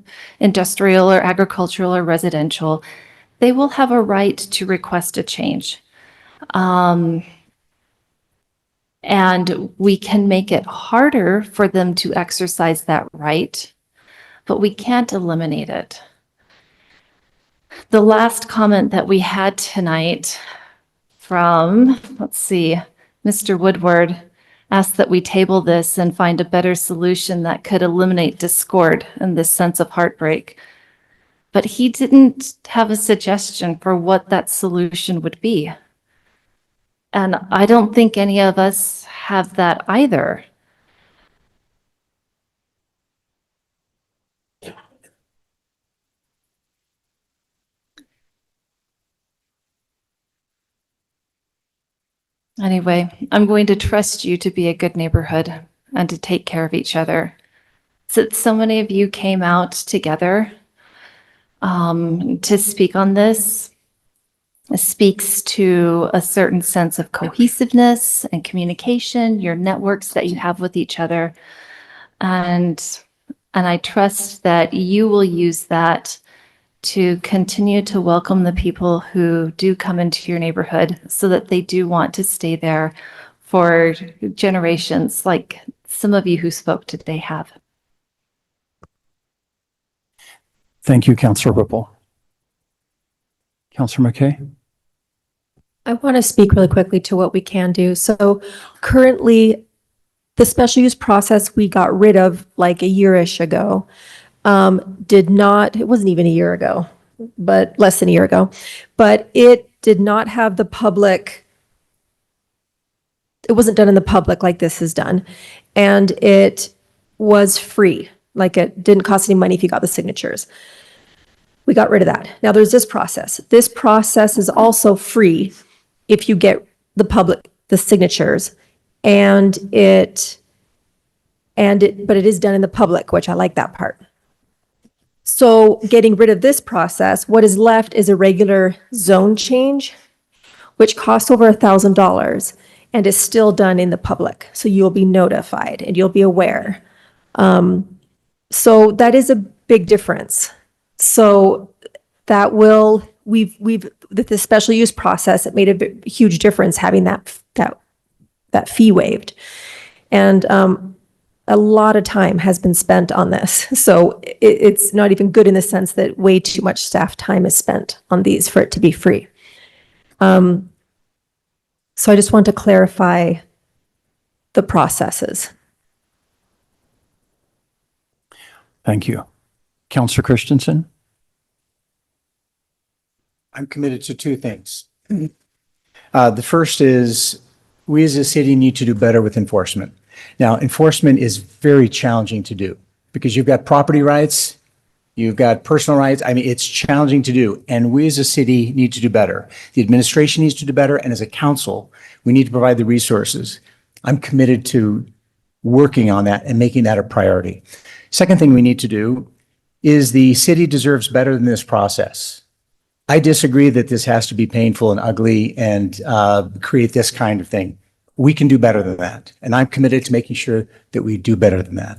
industrial or agricultural or residential. They will have a right to request a change. And we can make it harder for them to exercise that right, but we can't eliminate it. The last comment that we had tonight from, let's see, Mr. Woodward asked that we table this and find a better solution that could eliminate discord and this sense of heartbreak. But he didn't have a suggestion for what that solution would be. And I don't think any of us have that either. Anyway, I'm going to trust you to be a good neighborhood and to take care of each other. So many of you came out together to speak on this. speaks to a certain sense of cohesiveness and communication, your networks that you have with each other. And I trust that you will use that to continue to welcome the people who do come into your neighborhood so that they do want to stay there for generations, like some of you who spoke today have. Thank you, Councillor Whipple. Councillor McKay? I want to speak really quickly to what we can do. So currently, the special use process we got rid of like a year-ish ago it wasn't even a year ago, but less than a year ago, but it did not have the public, it wasn't done in the public like this is done. And it was free, like it didn't cost any money if you got the signatures. We got rid of that. Now there's this process. This process is also free if you get the signatures, but it is done in the public, which I like that part. So getting rid of this process, what is left is a regular zone change, which costs over $1,000 and is still done in the public. So you'll be notified and you'll be aware. So that is a big difference. So that with the special use process, it made a huge difference having that fee waived. And a lot of time has been spent on this. So it's not even good in the sense that way too much staff time is spent on these for it to be free. So I just want to clarify the processes. Thank you. Councillor Christensen? I'm committed to two things. The first is we as a city need to do better with enforcement. Now, enforcement is very challenging to do because you've got property rights, you've got personal rights. I mean, it's challenging to do. And we as a city need to do better. The administration needs to do better. And as a council, we need to provide the resources. I'm committed to working on that and making that a priority. Second thing we need to do is the city deserves better than this process. I disagree that this has to be painful and ugly and create this kind of thing. We can do better than that. And I'm committed to making sure that we do better than that.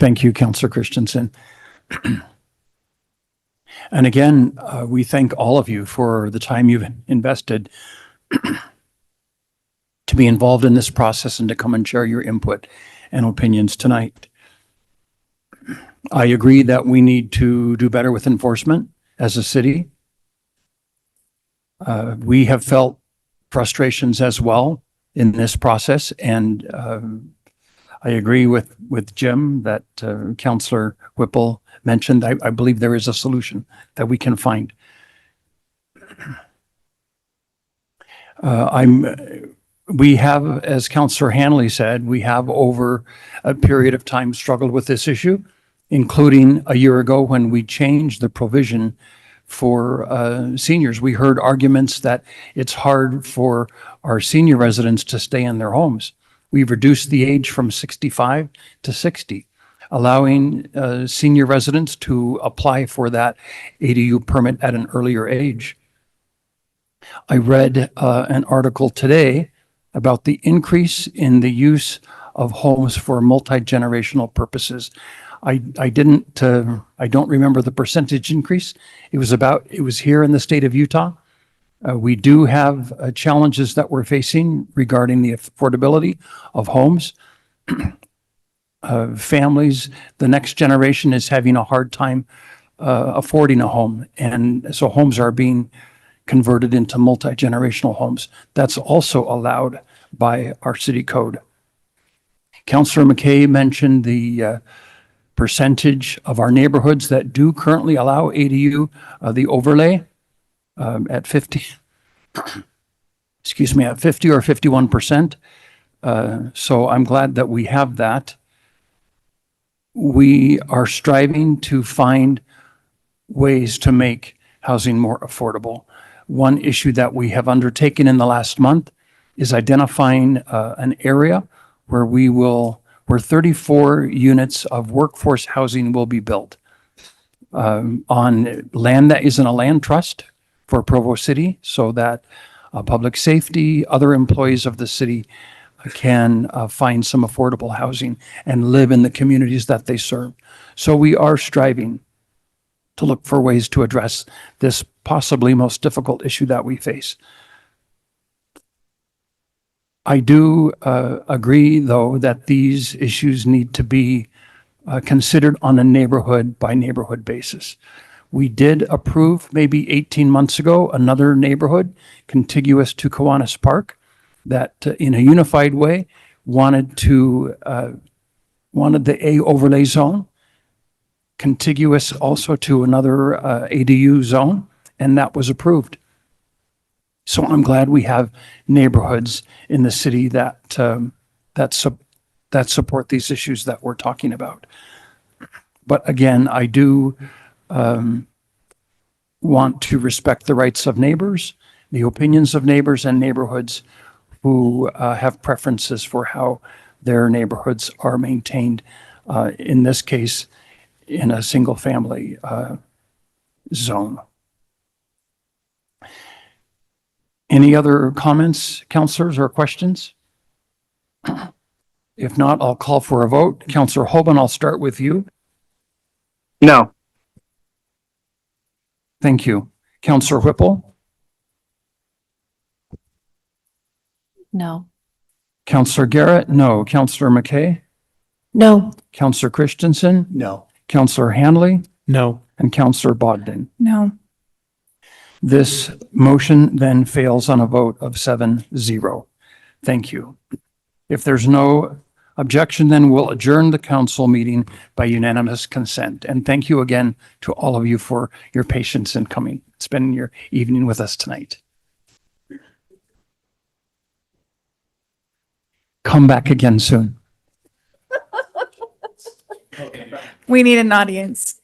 Thank you, Councillor Christensen. And again, we thank all of you for the time you've invested to be involved in this process and to come and share your input and opinions tonight. I agree that we need to do better with enforcement as a city. We have felt frustrations as well in this process, and I agree with Jim that Councillor Whipple mentioned. I believe there is a solution that we can find. We have, as Councillor Hanley said, we have over a period of time struggled with this issue, including a year ago when we changed the provision for seniors. We heard arguments that it's hard for our senior residents to stay in their homes. We've reduced the age from 65 to 60, allowing senior residents to apply for that ADU permit at an earlier age. I read an article today about the increase in the use of homes for multi-generational purposes. I don't remember the percentage increase. It was here in the state of Utah. We do have challenges that we're facing regarding the affordability of homes. Families, the next generation is having a hard time affording a home. And so homes are being converted into multi-generational homes. That's also allowed by our city code. Councillor McKay mentioned the percentage of our neighborhoods that do currently allow ADU, the overlay at 50, excuse me, at 50 or 51%. So I'm glad that we have that. We are striving to find ways to make housing more affordable. One issue that we have undertaken in the last month is identifying an area where 34 units of workforce housing will be built. on land that isn't a land trust for Provo City so that public safety, other employees of the city can find some affordable housing and live in the communities that they serve. So we are striving to look for ways to address this possibly most difficult issue that we face. I do agree, though, that these issues need to be considered on a neighborhood by neighborhood basis. We did approve maybe 18 months ago another neighborhood contiguous to Kiwanis Park that in a unified way wanted the A overlay zone contiguous also to another ADU zone, and that was approved. So I'm glad we have neighborhoods in the city that support these issues that we're talking about. But again, I do want to respect the rights of neighbors, the opinions of neighbors and neighborhoods who have preferences for how their neighborhoods are maintained. In this case, in a single family zone. Any other comments, councilors, or questions? If not, I'll call for a vote. Councilor Hoban, I'll start with you. No. Thank you. Councilor Whipple, No. Councilor Garrett, no. Councilor McKay, No. Councilor Christensen, No. Councilor Hanley, No. and Councilor Bodden. No. This motion then fails on a vote of 7-0. Thank you. If there's no objection, then we'll adjourn the council meeting by unanimous consent. And thank you again to all of you for your patience in coming, spending your evening with us tonight. Come back again soon. We need an audience.